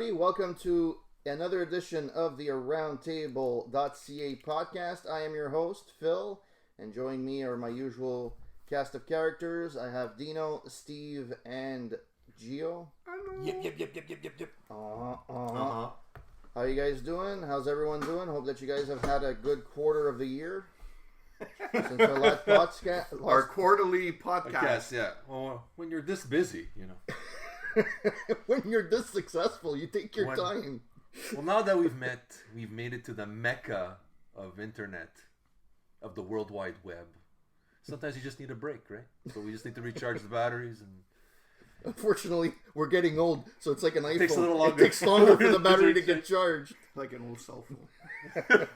everybody. Welcome to another edition of the Aroundtable.ca Podcast. I am your host, Phil, and joining me are my usual cast of characters. I have Dino, Steve, and Gio. Yep. How you guys doing? How's everyone doing? Hope that you guys have had a good quarter of the year. Since our last podcast. Our quarterly podcast. Yeah. Well, when you're this busy, you know. When you're this successful, you take your time. Well, now that we've made it to the mecca of internet, of the World Wide Web. Sometimes you just need a break, right? So we just need to recharge the batteries. And unfortunately, we're getting old, so it's like an iPhone. Takes a little longer. It takes longer for the battery to get charged. Like an old cell phone.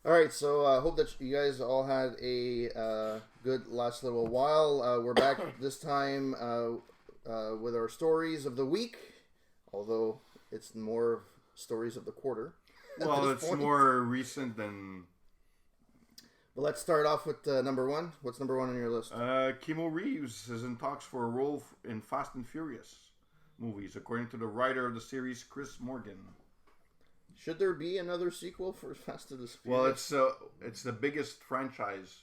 All right, so I hope that you guys all had a good last little while. We're back this time with our stories of the week, although it's more stories of the quarter. Well, it's more recent than... But let's start off with number one. What's number one on your list? Keanu Reeves is in talks for a role in Fast and Furious movies, according to the writer of the series, Chris Morgan. Should there be another sequel for Fast and the Furious? Well, it's the biggest franchise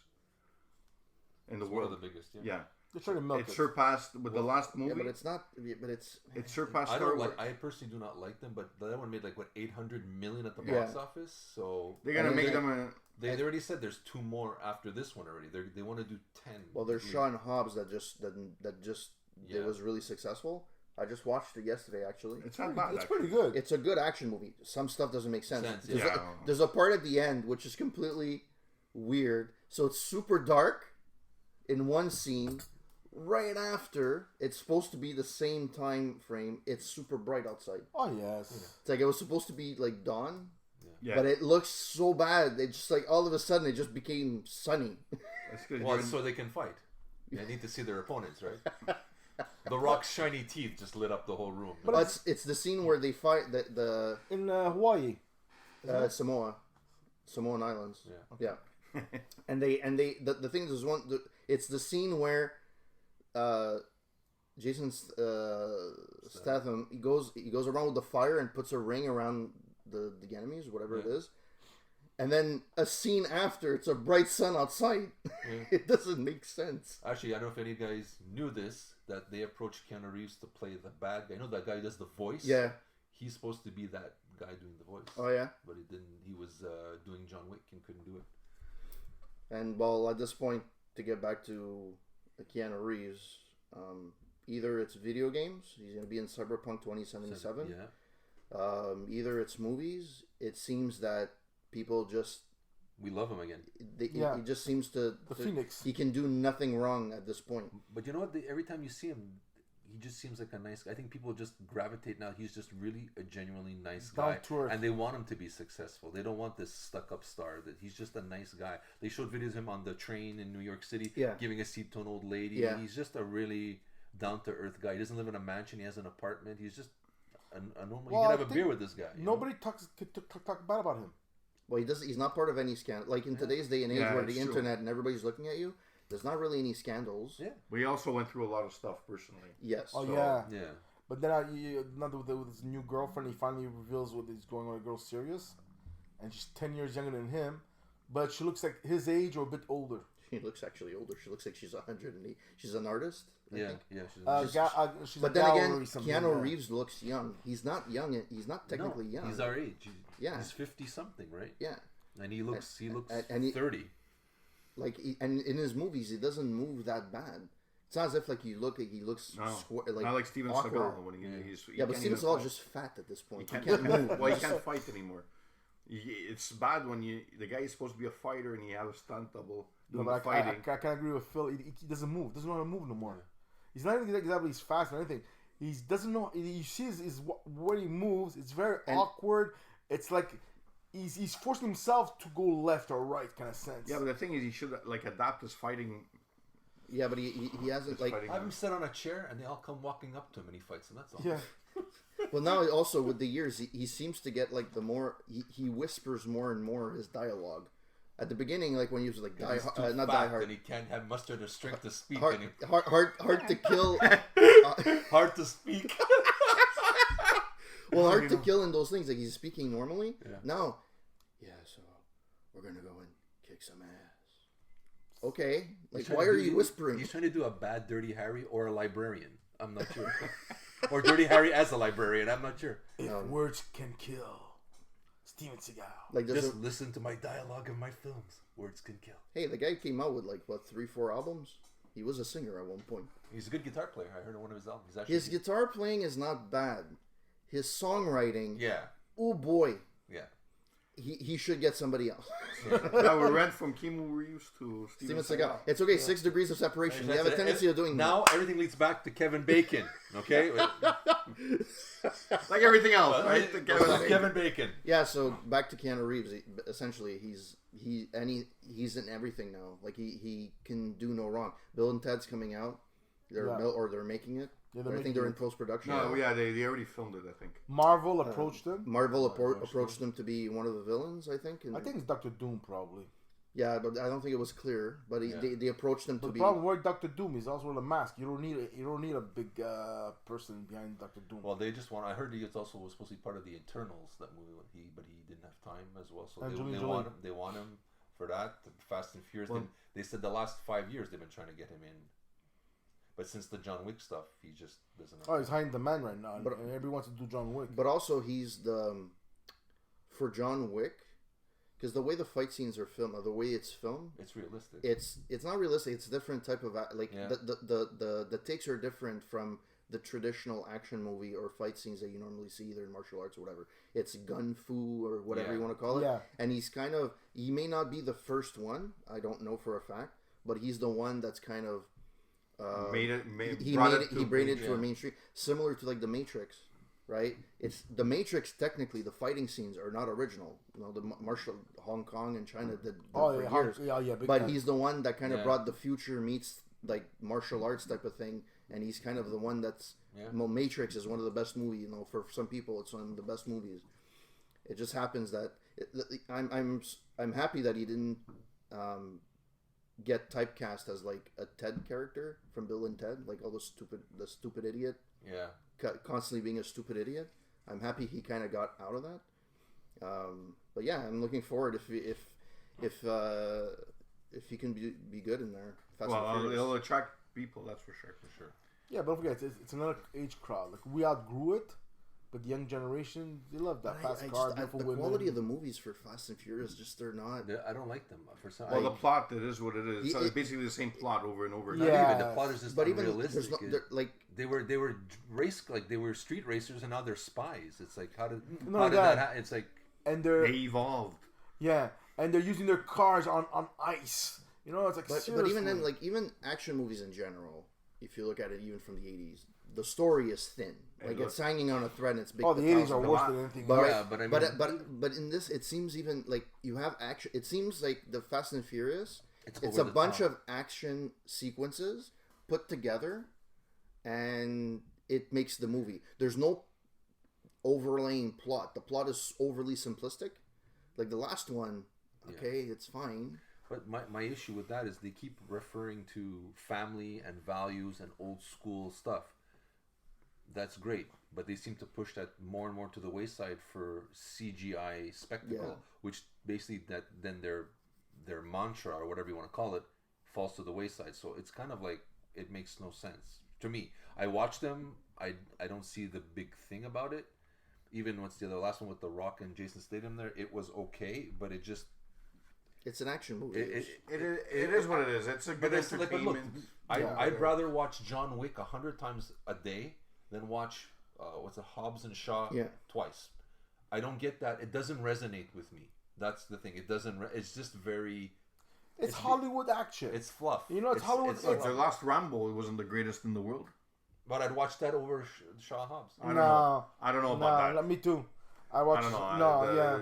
in the world. One of the biggest, yeah. Yeah. They're trying to milk it surpassed with the last movie. Yeah, but it's not. But it's. It surpassed I Star Wars. I personally do not like them, but that one made like what, 800 million at the box office. So they're gonna make them. They already said there's 2 more after this one already. They want to do 10. Well, there's Sean Hobbs that it was really successful. I just watched it yesterday, actually. It's not bad. It's pretty good. It's a good action movie. Some stuff doesn't make sense. Yeah. There's a part at the end which is completely weird. So it's super dark in one scene. Right after, it's supposed to be the same time frame. It's super bright outside. Oh, yes. It's like it was supposed to be like dawn. Yeah. But it looks so bad. It just like all of a sudden it just became sunny. That's good. Well, so they can fight. They need to see their opponents, right? The Rock's shiny teeth just lit up the whole room. But it's the scene where they fight in Hawaii, Samoan Islands. Yeah. and the thing is it's the scene where Jason Statham he goes around with the fire and puts a ring around the enemies, whatever it is. And then a scene after, it's a bright sun outside. Yeah. It doesn't make sense. Actually, I don't know if any of you guys knew this, that they approached Keanu Reeves to play the bad guy. You know that guy who does the voice? Yeah. He's supposed to be that guy doing the voice. Oh, yeah? But he didn't. He was doing John Wick and couldn't do it. And, well, at this point, to get back to Keanu Reeves, either it's video games. He's going to be in Cyberpunk 2077. Yeah. Either it's movies. It seems that people just... We love him again. He just seems to... The Phoenix. He can do nothing wrong at this point. But you know what? Every time you see him, he just seems like a nice guy. I think people just gravitate now. He's just really a genuinely nice guy. And they want him to be successful. They don't want this stuck-up star. That he's just a nice guy. They showed videos of him on the train in New York City giving a seat to an old lady. Yeah. He's just a really down-to-earth guy. He doesn't live in a mansion. He has an apartment. He's just a normal... You can have a beer with this guy. Nobody talks bad about him. Well, he's not part of any scandal. Like in today's day and age where the internet and everybody's looking at you, there's not really any scandals. Yeah. We also went through a lot of stuff personally. Yes. Oh, so, yeah. But then with his new girlfriend, he finally reveals what he's going on. A girl serious. And she's 10 years younger than him. But she looks like his age or a bit older. She looks actually older. She looks like she's 108. She's an artist. I think. She's but then again, Keanu Reeves looks young. He's not young. He's not technically young. He's our age. He's 50-something, right? Yeah. And he looks 30. Like, and in his movies, he doesn't move that bad. It's not as if like he looks not like Steven Seagal when he's but Steven Seagal is just fat at this point. He can't move. Well, he can't fight anymore. It's bad when the guy is supposed to be a fighter and he has a stunt double doing fighting. I can't agree with Phil. He doesn't move. Doesn't know how to move no more. He's not even exactly he's fast or anything. He doesn't know. You see his where he moves. It's very awkward. It's like he's forcing himself to go left or right, kind of sense. Yeah, but the thing is, he should like adapt his fighting. Yeah, but he hasn't like. I have him sit on a chair and they all come walking up to him and he fights them. That's all. Yeah. Well, now also with the years, he seems to get like the more he whispers more and more his dialogue. At the beginning, like when he was like not Die Hard, and he can't have muster or strength to speak. Hard to kill. hard to speak. Well, hard to kill in those things. Like he's speaking normally. Yeah. No. Yeah. So we're gonna go and kick some ass. Okay. Like why are you whispering? He's trying to do a bad Dirty Harry or a librarian. I'm not sure. Or Dirty Harry as a librarian. I'm not sure. If words can kill, Steven Seagal. Like just listen to my dialogue in my films. Words can kill. Hey, the guy came out with like what 3-4 albums. He was a singer at one point. He's a good guitar player. I heard one of his albums. His guitar playing is not bad. His songwriting. Yeah. Oh boy. Yeah. He should get somebody else. Now we went from Keanu Reeves to Steven Seagal. It's okay. 6 degrees of separation. We have a tendency of doing now. Everything leads back to Kevin Bacon. Okay. Like everything else, right? Kevin Bacon. Yeah. So back to Keanu Reeves. Essentially, he's in everything now. Like he can do no wrong. Bill and Ted's coming out. They're making it. Yeah, I think they're in post production. No, yeah, they already filmed it. I think Marvel approached them. Marvel approached them to be one of the villains. I think. I think it's Doctor Doom probably. Yeah, but I don't think it was clear. But they approached them to be. The problem with Doctor Doom is also the mask. You don't need a big person behind Doctor Doom. Well, they just want. I heard he also was supposed to be part of the Eternals, that movie, but he didn't have time as well. So they want him for that. Fast and Furious. Well, they said the last 5 years they've been trying to get him in. But since the John Wick stuff, he just doesn't. He's hiding the man right now, and everybody wants to do John Wick. But also, he's for John Wick, because the way the fight scenes are filmed, or the way it's filmed, it's realistic. It's not realistic. It's a different type of the takes are different from the traditional action movie or fight scenes that you normally see either in martial arts or whatever. It's gun fu or whatever you want to call it. Yeah. And he may not be the first one. I don't know for a fact, but he's the one that's kind of. He brought it to a mainstream, similar to like the Matrix, right? It's the Matrix. Technically, the fighting scenes are not original. You know, the martial Hong Kong and China did for years. But he's the one that kind of brought the future meets like martial arts type of thing, and he's kind of the one that's. Matrix is one of the best movies. You know, for some people, it's one of the best movies. It just happens that I'm happy that he didn't. Get typecast as like a Ted character from Bill and Ted, like the stupid idiot. Yeah. Constantly being a stupid idiot. I'm happy he kind of got out of that. But yeah, I'm looking forward if he can be good in there. It'll attract people, that's for sure. Yeah, but don't forget, it's another age crowd. Like we outgrew it. But the young generation, they love that fast car, beautiful women. The quality of the movies for Fast and Furious, they're not. I don't like them for some. Well, the plot, it is what it is. It's basically the same plot over and over. Yeah, not even the plot is just unrealistic. They were street racers and now they're spies. It's like how did that happen? It's like they evolved. Yeah, and they're using their cars on ice. You know, it's like. But even then, like even action movies in general, if you look at it, even from the 80s. The story is thin. Like it's hanging on a thread and it's big. Oh, the 80s are worse than anything. But in this, it seems even like you have action. It seems like the Fast and Furious. It's a bunch of action sequences put together, and it makes the movie. There's no overlaying plot. The plot is overly simplistic. Like the last one, it's fine. But my issue with that is they keep referring to family and values and old school stuff. That's great, but they seem to push that more and more to the wayside for CGI spectacle, which basically then their mantra or whatever you want to call it falls to the wayside. So it's kind of like it makes no sense to me. I watch them. I don't see the big thing about it. Even what's the last one with The Rock and Jason Statham there, it was okay, but it just. It's an action movie. It is what it is. It's a good entertainment. I'd rather watch John Wick 100 times a day than watch Hobbs and Shaw twice. I don't get that. It doesn't resonate with me. That's the thing. It doesn't. It's just very. It's Hollywood action. It's fluff. You know, it's Hollywood. Like the last Rambo, it wasn't the greatest in the world. But I'd watch that over Shaw Hobbs. I don't know about that. Me too. I don't know.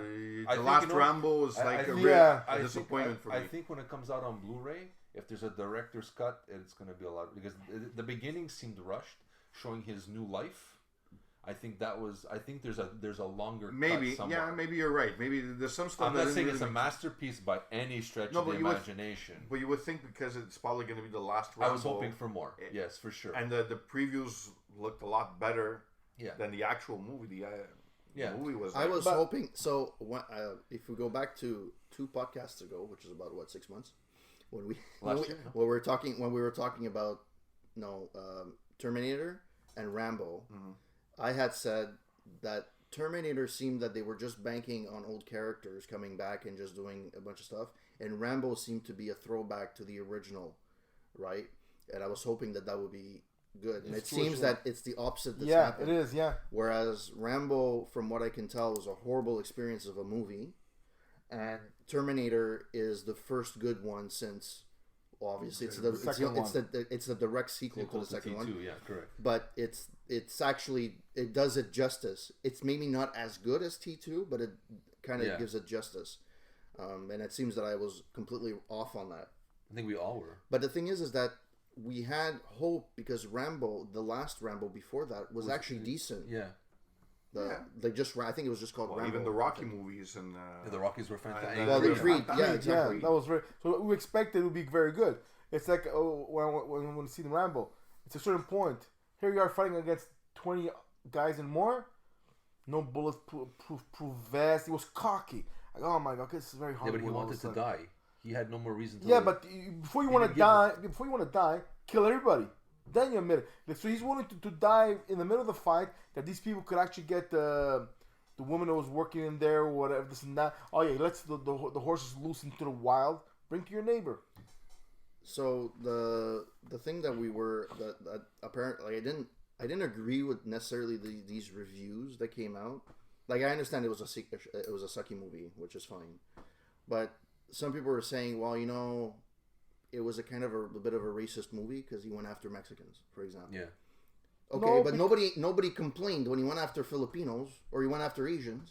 The last Rambo was like a disappointment for me. I think when it comes out on Blu-ray, if there's a director's cut, it's going to be a lot because the beginning seemed rushed, showing his new life. I think there's a longer maybe cut somewhere. maybe you're right. Maybe there's some stuff. I'm not saying it's a masterpiece by any stretch of the imagination. But you would think because it's probably going to be the last Rambo. I was hoping for more. Yes, for sure. And the previews looked a lot better than the actual movie. The movie was. I was hoping. So if we go back to 2 podcasts ago, which is about 6 months, when we were talking about Terminator and Rambo, I had said that Terminator seemed that they were just banking on old characters coming back and just doing a bunch of stuff, and Rambo seemed to be a throwback to the original, right? And I was hoping that would be good, and it seems that it's the opposite that's happened. It is, Whereas Rambo, from what I can tell, was a horrible experience of a movie, and Terminator is the first good one since. Obviously, it's the direct sequel to the second one. Yeah, correct. But it's actually, it does it justice. It's maybe not as good as T2, but it kind of gives it justice. And it seems that I was completely off on that. I think we all were. But the thing is that we had hope because Rambo, the last Rambo before that, was actually decent. Yeah. I think it was just called Rambo. Even the Rocky movies and the Rockies were fantastic. The Creed, exactly. Yeah, that was very. So we expected it would be very good. It's like when we see the Rambo, it's a certain point. Here you are fighting against 20 guys and more. No bulletproof vest. He was cocky. Like, oh my god, this is very hard. Yeah, but he wanted to die. He had no more reason to. Yeah, but before you want to die, kill everybody. Then you admit it. So he's willing to die in the middle of the fight that these people could actually get the woman that was working in there or whatever, this and that. Oh yeah, let's the horses loose into the wild. Bring to your neighbor. So the thing that that apparently I didn't agree with necessarily these reviews that came out. Like I understand it was a sucky movie, which is fine, but some people were saying, well, it was a kind of a bit of a racist movie because he went after Mexicans, for example. Yeah. Okay, but nobody complained when he went after Filipinos or he went after Asians.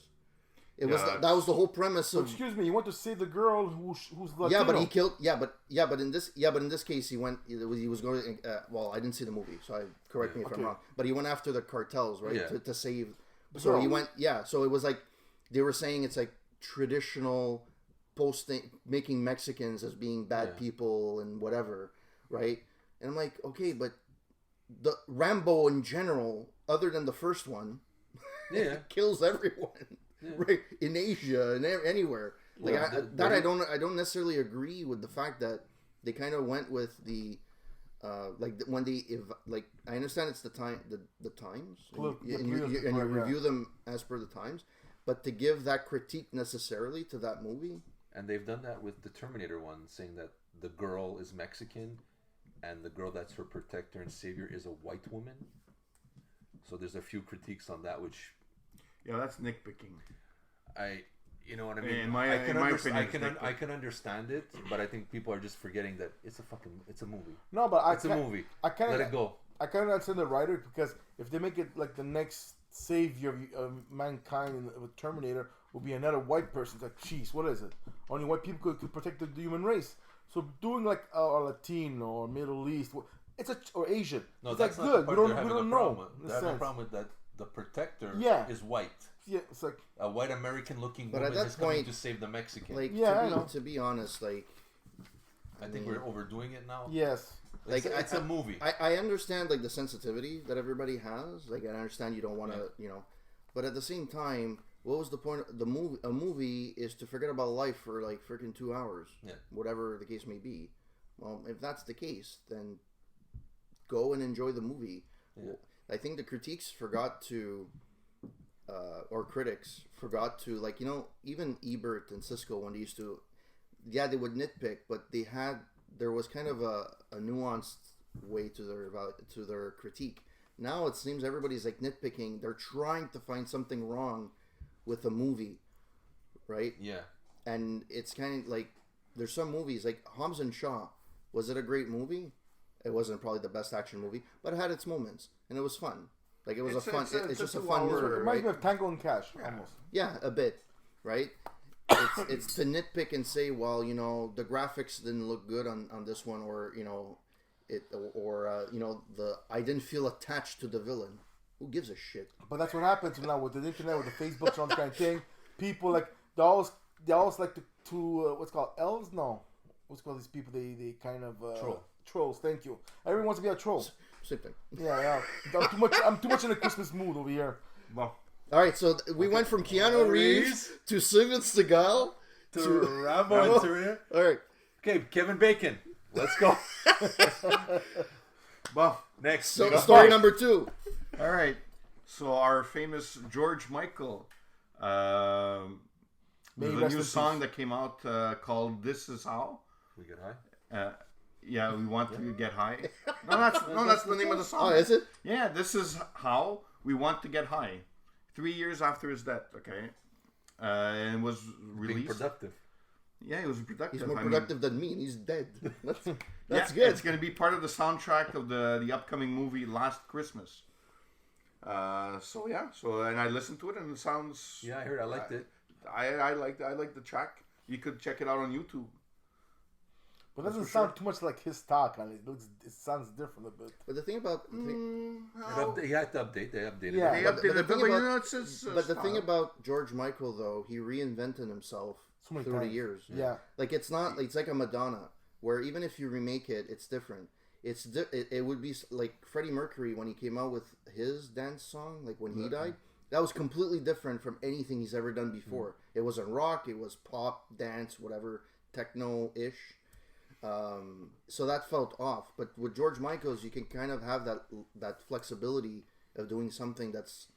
That was the whole premise of. Excuse me, you want to save the girl who's Latino? Yeah, but he killed. But in this case, he was going. Well, I didn't see the movie, so correct me if I'm wrong. But he went after the cartels, right, to save. So he went. Yeah, so it was like they were saying it's like traditional. Making Mexicans as being bad people and whatever, right? And I'm like, okay, but the Rambo in general, other than the first one, kills everyone, right? In Asia and anywhere. Like I don't necessarily agree with the fact that they kind of went with the when they I understand it's the times and you review them as per the times, but to give that critique necessarily to that movie. And they've done that with the Terminator one, saying that the girl is Mexican and the girl that's her protector and savior is a white woman. So there's a few critiques on that, which... Yeah, that's nitpicking. You know what I mean? In my opinion, I can understand it, but I think people are just forgetting that it's a movie. No, but it's a movie. Let it go. I kind of understand the writer because if they make it like the next savior of mankind with Terminator will be another white person, it's like, jeez, what is it? Only white people could protect the human race. So doing like a Latino or Middle East, or Asian, no, it's that's like not good. The part we don't know. They have a problem with that. The protector is white. Yeah, it's like a white American looking woman is coming to save the Mexican. Like, to be honest, like I think we're overdoing it now. Yes. Like it's a movie. I understand like the sensitivity that everybody has. Like I understand you don't want to, but at the same time, what was the point of the movie? A movie is to forget about life for like freaking 2 hours, whatever the case may be. Well, if that's the case, then go and enjoy the movie. Yeah. I think the critics forgot to, or critics forgot to, like, even Ebert and Siskel when they used to, they would nitpick, but there was kind of a nuanced way to their critique. Now it seems everybody's like nitpicking. They're trying to find something wrong with a movie, right? Yeah. And it's kind of like there's some movies like Hobbs and Shaw. Was it a great movie? It wasn't probably the best action movie, but it had its moments and it was fun. Like it was it's just a fun movie. It reminds me of Tango and Cash, almost. Yeah, a bit, right? It's to nitpick and say, well, the graphics didn't look good on this one, or I didn't feel attached to the villain. Who gives a shit? But that's what happens now with the internet, with the Facebooks, all that kind of thing. People like they always like to what's called elves? No, what's called these people? They kind of trolls. Thank you. Everyone wants to be a troll. Same thing. Yeah. I'm too much in a Christmas mood over here. Well, all right. So we went from Keanu Reeves to Steven Seagal to Rambo and Serena. All right. Okay, Kevin Bacon. Let's go. well, next. So story number 2. All right. So our famous George Michael. There's a new song that came out called "This Is How." We get high. Yeah, we want to get high. That's the name of the song. Oh, is it? Yeah, this is how we want to get high. 3 years after his death, okay, and was released. Being productive. Yeah, he was productive. He's more productive than me, and he's dead. That's yeah, good. It's going to be part of the soundtrack of the upcoming movie Last Christmas. And I listened to it, and it sounds. Yeah, I heard. I liked it. I liked the track. You could check it out on YouTube. But it doesn't sound too much like his talk. It sounds different a bit. But the thing about he had to update. They updated. Yeah, it. They updated it. But the thing about George Michael, though, he reinvented himself so many 30 times. years. Yeah. Like it's not. It's like a Madonna, where even if you remake it, it's different. It would be like Freddie Mercury when he came out with his dance song, like when he died. That was completely different from anything he's ever done before. It wasn't rock. It was pop, dance, whatever, techno-ish. So that felt off. But with George Michael's, you can kind of have that flexibility of doing something that's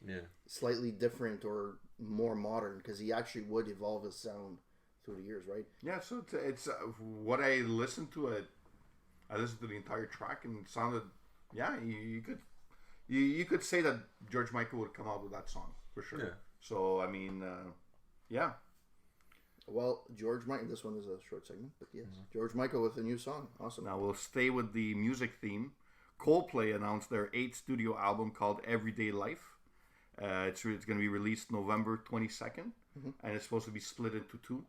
slightly different or more modern, because he actually would evolve his sound through the years, right? Yeah, so it's what I listened to it. I listened to the entire track and it sounded, you could say that George Michael would come out with that song for sure. Yeah. So I mean, yeah. Well, George Michael. This one is a short segment, but yes, George Michael with a new song. Awesome. Now we'll stay with the music theme. Coldplay announced their 8th studio album called Everyday Life. It's going to be released November 22nd, and it's supposed to be split into 2,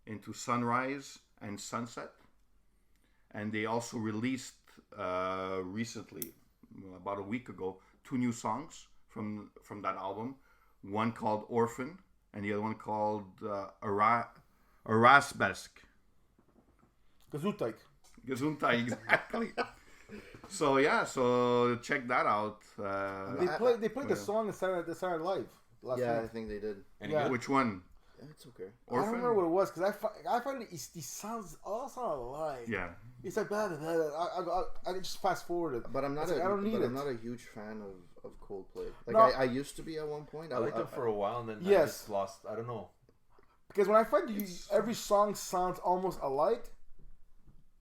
into Sunrise and Sunset. And they also released recently, about a week ago, 2 new songs from that album. One called Orphan, and the other one called Arasbesk. Gesundheit, exactly. So check that out. They played the song in Saturday Live last week. I think they did. Which one? It's okay. Orphan? I don't remember what it was, because I find he sounds all sound alike. Yeah. It's like blah, blah, blah. I just fast forward it. But I'm not. I'm not a huge fan of Coldplay. Like no. I used to be at one point. I liked them for a while, and then I just lost. I don't know. Because when I find every song sounds almost alike,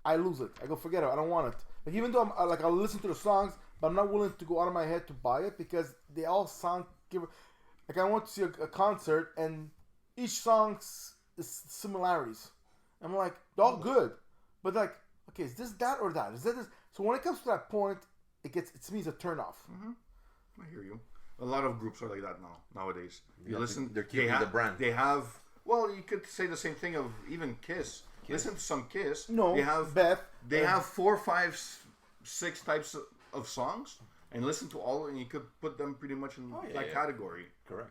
I lose it. I go forget it. I don't want it. Like even though I'll listen to the songs, but I'm not willing to go out of my head to buy it because they all sound. Like I went to see a concert and each song is similarities. I'm like, they're all good, but like, okay, is this that or that? Is that this? So when it comes to that point, to me it's a turn off. Mm-hmm. I hear you. A lot of groups are like that nowadays. You listen, they're keeping the brand. They have. Well, you could say the same thing of even Kiss. Listen to some Kiss. No, they have Beth. They have 4, 5, 6 types of songs, and listen to all, and you could put them pretty much in that category. Correct.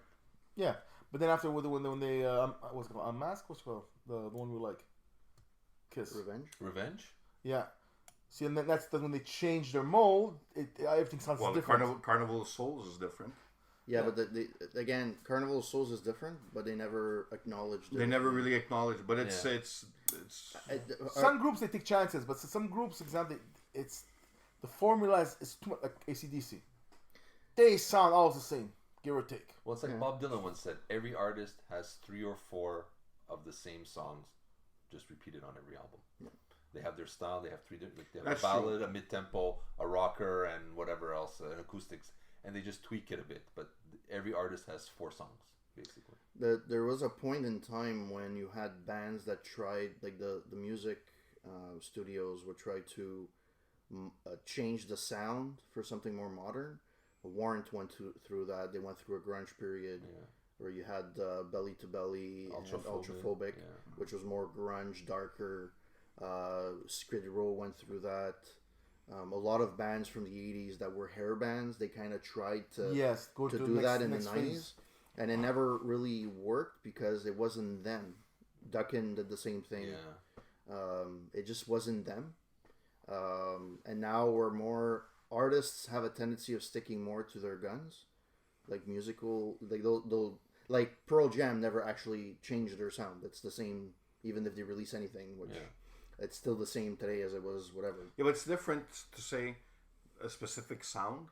Yeah, but then after when they what's it called? Unmask? What's it called? The one we like. Kiss. Revenge. Yeah. See, and then that's when they change their mold. Everything sounds different. Well, Carnival of Souls is different. Yeah, but again, Carnival of Souls is different, but they never acknowledged it. They never really acknowledged, but it's some groups they take chances, but some groups, example, it's the formula is too much like AC/DC. They sound all the same, give or take. Well, it's like Bob Dylan once said: every artist has 3 or 4 of the same songs, just repeated on every album. Yeah. They have their style. They have 3 different. They have a ballad, a mid-tempo, a rocker, and whatever else, an acoustics, and they just tweak it a bit. But every artist has 4 songs, basically. There was a point in time when you had bands that tried, like the music studios would try to change the sound for something more modern. Warrant went through that. They went through a grunge period where you had Belly to Belly and Ultraphobic, which was more grunge, darker. Skid Row went through that. A lot of bands from the 80s that were hair bands, they kind of tried to go to to do the that in the next 90s. phase. And it never really worked because it wasn't them. Duckin did the same thing. It just wasn't them. And now we're more... Artists have a tendency of sticking more to their guns. Like musical... Like they'll like Pearl Jam never actually changed their sound. It's the same even if they release anything, which it's still the same today as it was whatever. Yeah, but it's different to say a specific sound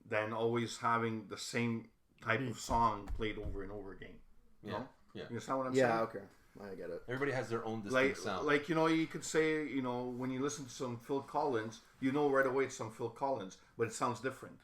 than always having the same type of song played over and over again. You know? Yeah. You understand what I'm saying? Yeah, okay. I get it. Everybody has their own distinct sound. Like, you know, you could say, you know, when you listen to some Phil Collins, you know right away it's some Phil Collins, but it sounds different.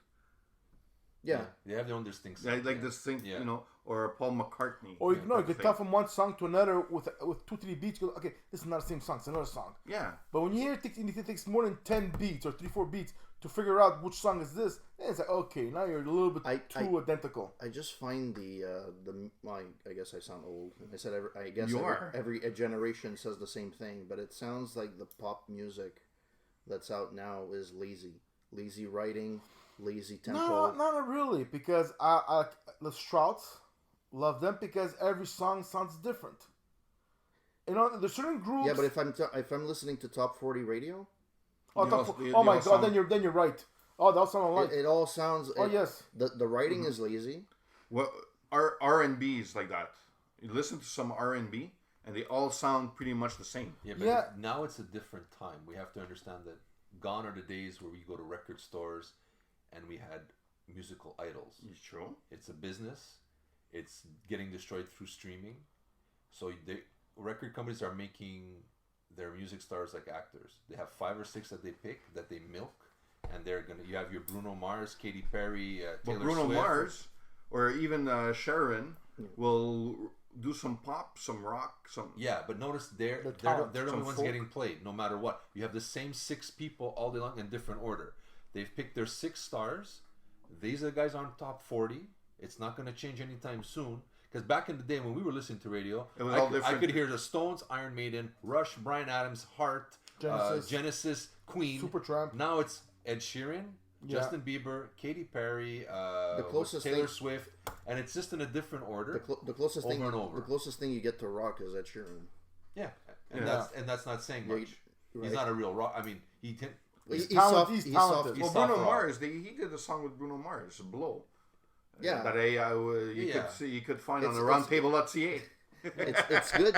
Yeah. They have their own distinct sound. Like this thing, you know, or Paul McCartney. Or you could tell from one song to another with 2-3 beats. You go, okay, this is not the same song. It's another song. Yeah. But when you hear it takes more than 10 beats or 3-4 beats to figure out which song is this, then it's like, okay, now you're a little bit too identical. I just find I guess I sound old. I said every generation says the same thing, but it sounds like the pop music that's out now is lazy writing, lazy tempo. No, not really, because I the Strouts, love them because every song sounds different. You know, there's certain groups. Yeah, but if I'm listening to Top 40 radio, oh my god, then you're right. Oh, that sounds alike. It all sounds. Yes. The writing is lazy. Well, R&B is like that. You listen to some R&B, and they all sound pretty much the same. Yeah, but now it's a different time. We have to understand that gone are the days where we go to record stores and we had musical idols. It's true. It's a business. It's getting destroyed through streaming. So record companies are making their music stars like actors. They have 5 or 6 that they pick, that they milk, and you have your Bruno Mars, Katy Perry, Taylor Bruno Swift. Mars, or even Sharon, will do some pop, some rock, some... Yeah, but notice they're the only ones getting played, no matter what. You have the same 6 people all day long in different order. They've picked their 6 stars. These are the guys on top 40. It's not going to change anytime soon. Because back in the day when we were listening to radio, it was all different. I could hear the Stones, Iron Maiden, Rush, Bryan Adams, Heart, Genesis, Queen. Supertramp. Now it's Ed Sheeran, Justin Bieber, Katy Perry, Taylor Swift, and it's just in a different order. The closest over thing, and over. The closest thing you get to rock is Ed Sheeran. Yeah, and that's not saying much. Right. He's not a real rock. I mean, he's talented. He's talented. Well, Bruno Mars, he did a song with Bruno Mars, "Blow." Yeah, that you could find on Aroundtable.ca. It's good.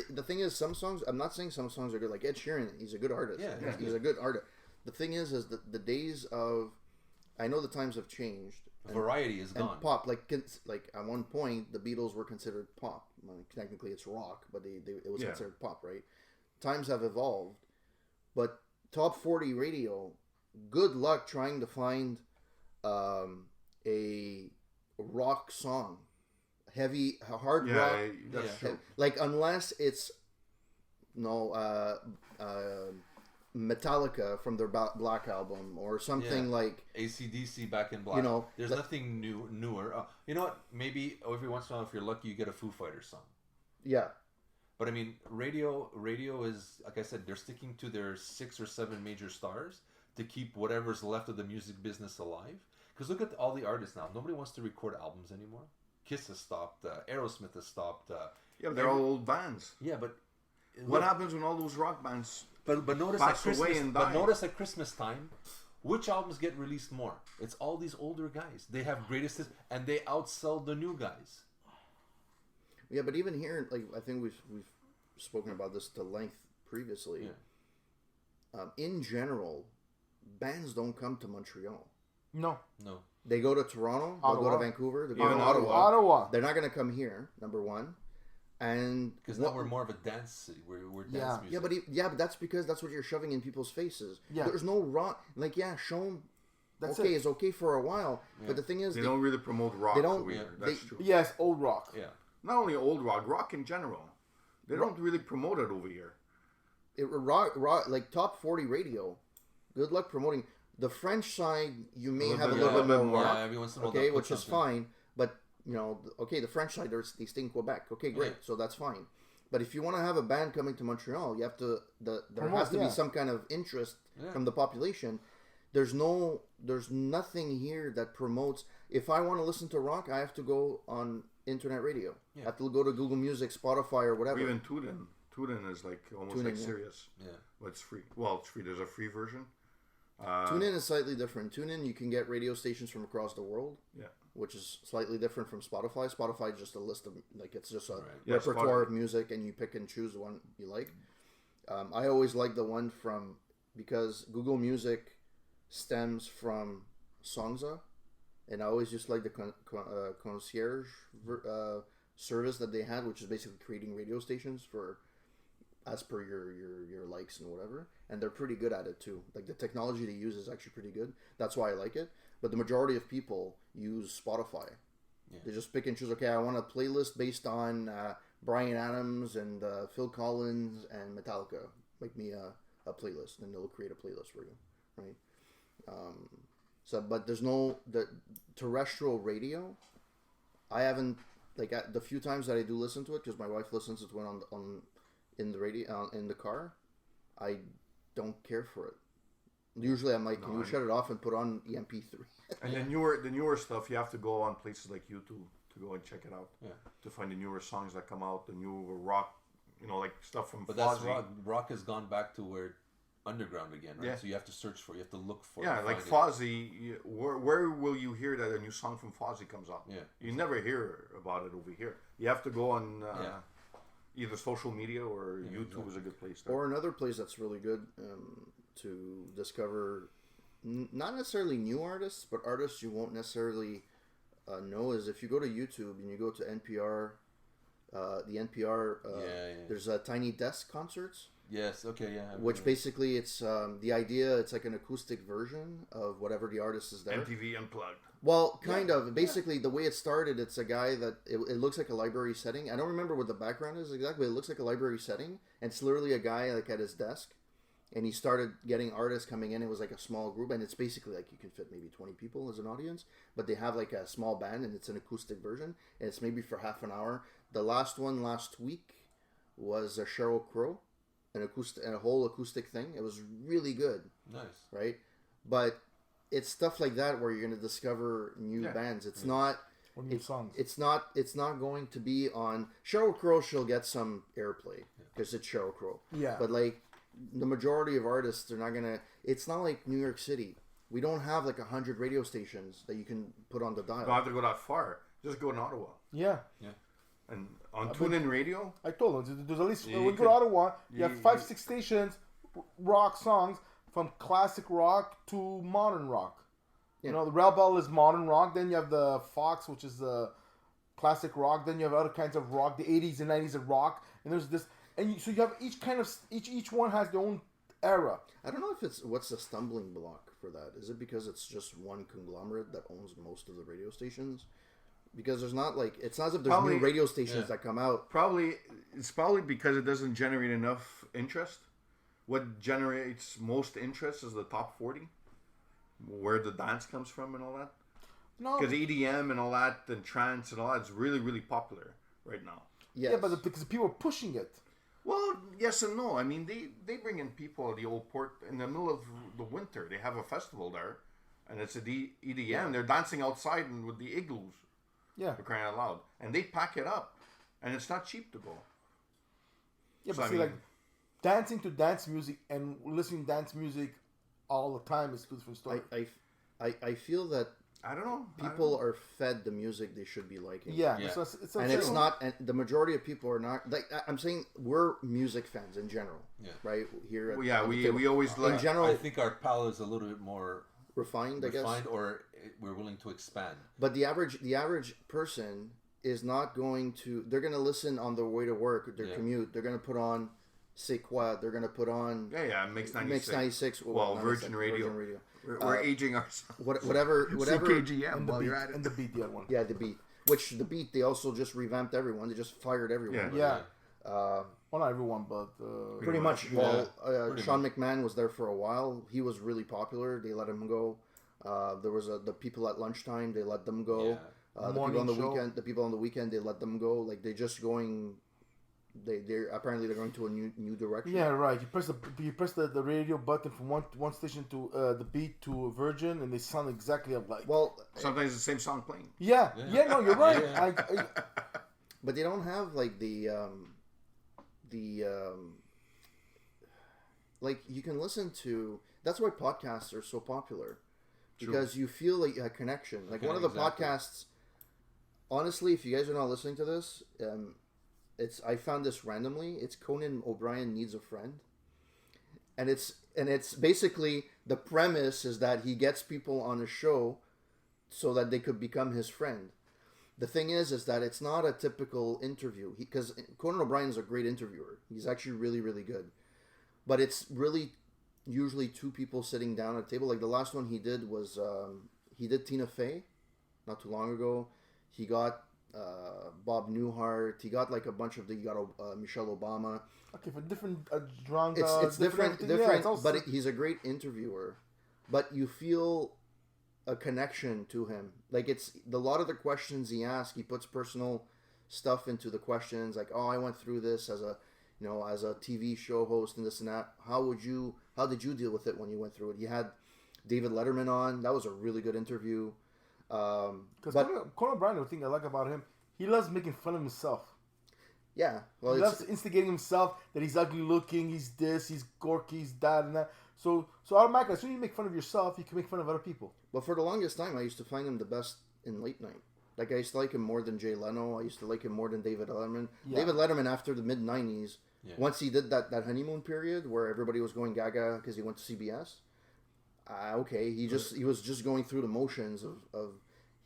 The thing is, some songs. I'm not saying some songs are good. Like Ed Sheeran, he's a good artist. Yeah. He's a good artist. The thing is the days of, I know the times have changed. Variety is gone. And pop, like at one point, the Beatles were considered pop. Technically, it's rock, but it was considered pop, right? Times have evolved, but top 40 radio. Good luck trying to find a rock song, hard rock. That's true. Like unless it's Metallica from their Black album or something like AC/DC Back in Black. You know, there's nothing newer. You know what? Maybe every once in a while, if you're lucky, you get a Foo Fighters song. Yeah. But I mean, radio is, like I said, they're sticking to their 6 or 7 major stars to keep whatever's left of the music business alive. Because look at all the artists now. Nobody wants to record albums anymore. Kiss has stopped. Aerosmith has stopped. But they're all old bands. Yeah, but what happens when all those rock bands but notice pass away and die? But notice at Christmas time, which albums get released more? It's all these older guys. They have greatest hits, and they outsell the new guys. Yeah, but even here, like I think we've spoken about this to length previously. Yeah. In general, bands don't come to Montreal. No. They go to Toronto. They'll go to Vancouver. They go to Ottawa. They're not going to come here. Number one, and because now we're more of a dance city. We're dance music. But that's because that's what you're shoving in people's faces. Yeah. There's no rock. Like show them. That's okay, it's okay for a while, but the thing is, they don't really promote rock. They don't. Over here. That's true. Yes, old rock. Yeah. Not only old rock in general. They don't really promote it over here. Rock, like top 40 radio. Good luck promoting. The French side, you may have a little bit more rock, every once in a while, okay, which is fine. But the French side, they stay in Quebec. Okay, great, so that's fine. But if you want to have a band coming to Montreal, you have to there has to be some kind of interest from the population. There's nothing here that promotes. If I want to listen to rock, I have to go on internet radio. I have to go to Google Music, Spotify, or whatever. Or even TuneIn. TuneIn is like almost like Sirius. Yeah. Well, it's free. Well, it's free. There's a free version. TuneIn is slightly different. TuneIn, you can get radio stations from across the world. Yeah. Which is slightly different from Spotify. Spotify is just a list of, like, it's just a repertoire of music, and you pick and choose the one you like. I always like the one because Google Music stems from Songza, and I always just like the concierge service that they had, which is basically creating radio stations as per your likes and whatever, and they're pretty good at it too. Like, the technology they use is actually pretty good. That's why I like it. But the majority of people use Spotify. Yeah. They just pick and choose. Okay, I want a playlist based on Bryan Adams and Phil Collins and Metallica. Make me a playlist, and they'll create a playlist for you, right? But there's the terrestrial radio. I haven't, like, the few times that I do listen to it, because my wife listens to it in the radio in the car, I don't care for it. Usually I'm like, can you shut it off and put on the MP3? And the newer stuff, you have to go on places like YouTube to go and check it out. Yeah. To find the newer songs that come out, the newer rock, like stuff from Fozzy. That's rock has gone back to where underground again, right? Yeah. So you have to search for, you have to look for. Yeah, like Fozzy. Where will you hear that a new song from Fozzy comes out? Yeah. You never hear about it over here. You have to go on either social media or YouTube is a good place. Or another place that's really good to discover, not necessarily new artists, but artists you won't necessarily know, is if you go to YouTube and you go to NPR, the NPR, there's Tiny Desk concerts. Yes, okay, yeah. Which basically it's the idea, it's like an acoustic version of whatever the artist is there. MTV Unplugged. Well, kind of. Basically, the way it started, it's a guy that, it looks like a library setting. I don't remember what the background is exactly, but it looks like a library setting. And it's literally a guy like at his desk. And he started getting artists coming in. It was like a small group. And it's basically like you can fit maybe 20 people as an audience. But they have like a small band, and it's an acoustic version. And it's maybe for half an hour. The last one last week was Sheryl Crow. A whole acoustic thing. It was really good. Nice. Right? But it's stuff like that where you're going to discover new bands. It's not... Or new songs. It's not going to be on... Sheryl Crow, she'll get some airplay. Because it's Sheryl Crow. Yeah. But like, the majority of artists, they're not going to... It's not like New York City. We don't have like 100 radio stations that you can put on the dial. You don't have to go that far. Just go in Ottawa. Yeah. Yeah. And on TuneIn Radio, I told them there's at least when we go to Ottawa, you have 5-6 stations, rock songs from classic rock to modern rock. Yeah. The Rail Bell is modern rock. Then you have the Fox, which is the classic rock. Then you have other kinds of rock, the 80s and 90s of rock. And there's this, so you have each one has their own era. I don't know if what's the stumbling block for that. Is it because it's just one conglomerate that owns most of the radio stations? Because there's not like, it's not as if there's new radio stations that come out. It's probably because it doesn't generate enough interest. What generates most interest is the top 40, where the dance comes from and all that. No, because EDM and all that and trance and all that is really, really popular right now. Yes. Yeah, but because people are pushing it. Well, yes and no. I mean, they bring in people at the old port in the middle of the winter. They have a festival there, and it's a EDM. Yeah. They're dancing outside and with the igloos. Yeah. For crying out loud. And they pack it up. And it's not cheap to go. Yeah, but like, dancing to dance music and listening to dance music all the time is a different story. I feel that, I don't know. People are fed the music they should be liking. Yeah. It's not, and the majority of people are not, like, I'm saying we're music fans in general. Yeah. Right? Here. We always like. In general. I think our palate is a little bit more refined, I guess. Or we're willing to expand. But the average person is not going to. They're going to listen on their way to work, their commute. They're going to put on C'est Quoi. They're going to put on Mix 96. Mix 96. Well, Virgin Radio. We're aging ourselves. Whatever. CKGM. While you're at it. And the Beat, the other one. Yeah, the Beat. Which the Beat, they also just revamped everyone. They just fired everyone. Yeah. Well, not everyone, but pretty much. Well, Sean McMahon was there for a while. He was really popular. They let him go. There was the people at lunchtime. They let them go. The people on the weekend. The people on the weekend. They let them go. Like, they're just going they're apparently they're going to a new direction. Yeah, right. You press the radio button from one station to the beat to Virgin, and they sound exactly alike. Well, sometimes the same song playing. Yeah. No, you're right. Yeah. But they don't have like the like you can listen to. That's why podcasts are so popular, because you feel like a connection. Like one of the podcasts. Honestly, if you guys are not listening to this, I found this randomly. It's Conan O'Brien Needs a Friend, and it's basically the premise is that he gets people on a show so that they could become his friend. The thing is that it's not a typical interview, because Conan O'Brien is a great interviewer. He's actually really, really good, but it's really usually two people sitting down at a table. Like the last one he did was he did Tina Fey not too long ago. He got Bob Newhart. He got like a bunch of he got Michelle Obama. Okay, for different genre. It's different, but he's a great interviewer. But you feel a connection to him. Like it's a lot of the questions he asks, he puts personal stuff into the questions. Like, oh, I went through this as a TV show host and this and that. How did you deal with it when you went through it? He had David Letterman on. That was a really good interview. Because Conan O'Brien, the thing I like about him, he loves making fun of himself. Yeah, well, he loves instigating himself that he's ugly looking, he's this, he's quirky, he's that, and that. So automatically, as soon as you make fun of yourself, you can make fun of other people. But for the longest time, I used to find him the best in late night. Like I used to like him more than Jay Leno. I used to like him more than David Letterman. Yeah. David Letterman after the mid '90s, once he did that honeymoon period where everybody was going gaga because he went to CBS. Okay, he was just going through the motions of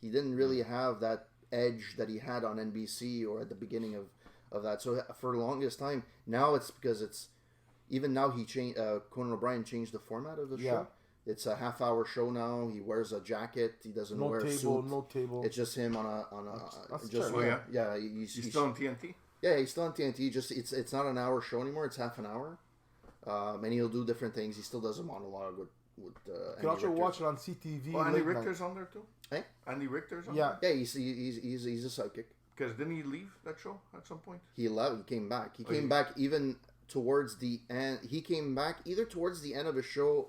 he didn't really have that edge that he had on NBC or at the beginning of that. So for the longest time, now it's because it's even now he changed. Conan O'Brien changed the format of the show. It's a half-hour show now. He wears a jacket. He doesn't wear a suit. No table. It's just him on a just yeah. He's still on TNT. Yeah, he's still on TNT. Just it's not an hour show anymore. It's half an hour, and he'll do different things. He still does a monologue with. You can also watch it on CTV. Oh, Andy Richter's on there too. Eh? Andy Richter's on there? Yeah, he's a psychic. Because didn't he leave that show at some point? He left. He came back. He came back even towards the end. He came back either towards the end of a show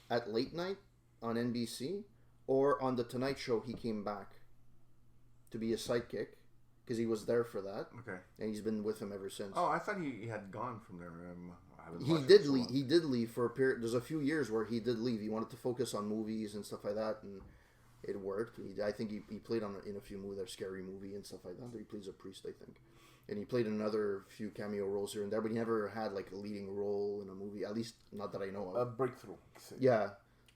at late night on NBC or on the Tonight Show. He came back to be a sidekick because he was there for that. Okay. And he's been with him ever since. Oh, I thought he had gone from there. He did leave. He did leave for a period. There's a few years where he did leave. He wanted to focus on movies and stuff like that, and it worked. I think he played in a few movies, a scary movie and stuff like that. He plays a priest, I think, and he played in another few cameo roles here and there. But he never had like a leading role in a movie, at least not that I know of. A breakthrough. Yeah,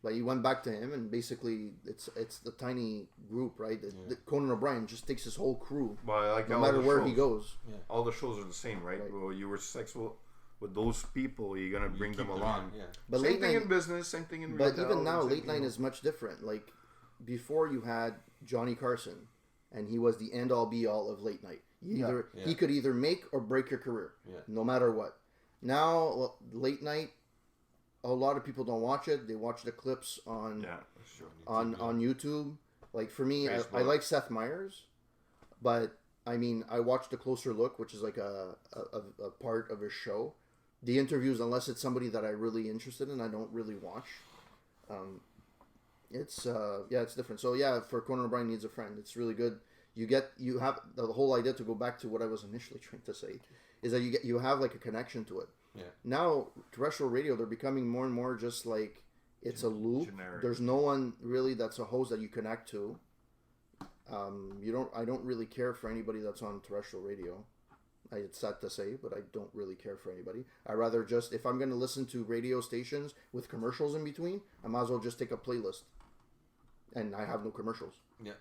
but he went back to him, and basically it's the tiny group, right? Conan O'Brien just takes his whole crew, no matter where he goes. Yeah. All the shows are the same, right? Well, you were successful with those people, you're gonna bring them along. But same thing in business, same thing in retail. But even now, late night is much different. Like before, you had Johnny Carson, and he was the end all be all of late night. He could either make or break your career, no matter what. Now, late night, a lot of people don't watch it. They watch the clips on on YouTube. Like for me, I like Seth Meyers, but I mean, I watched a Closer Look, which is like a part of his show. The interviews, unless it's somebody that I'm really interested in, I don't really watch. It's different. So yeah, for Conan O'Brien Needs a Friend, it's really good. You have the whole idea, to go back to what I was initially trying to say, is that you have like a connection to it. Yeah. Now terrestrial radio, they're becoming more and more just like it's a loop. Generic. There's no one really that's a host that you connect to. I don't really care for anybody that's on terrestrial radio. It's sad to say, but I don't really care for anybody. I rather just, if I'm going to listen to radio stations with commercials in between, I might as well just take a playlist, and I have no commercials. Yeah,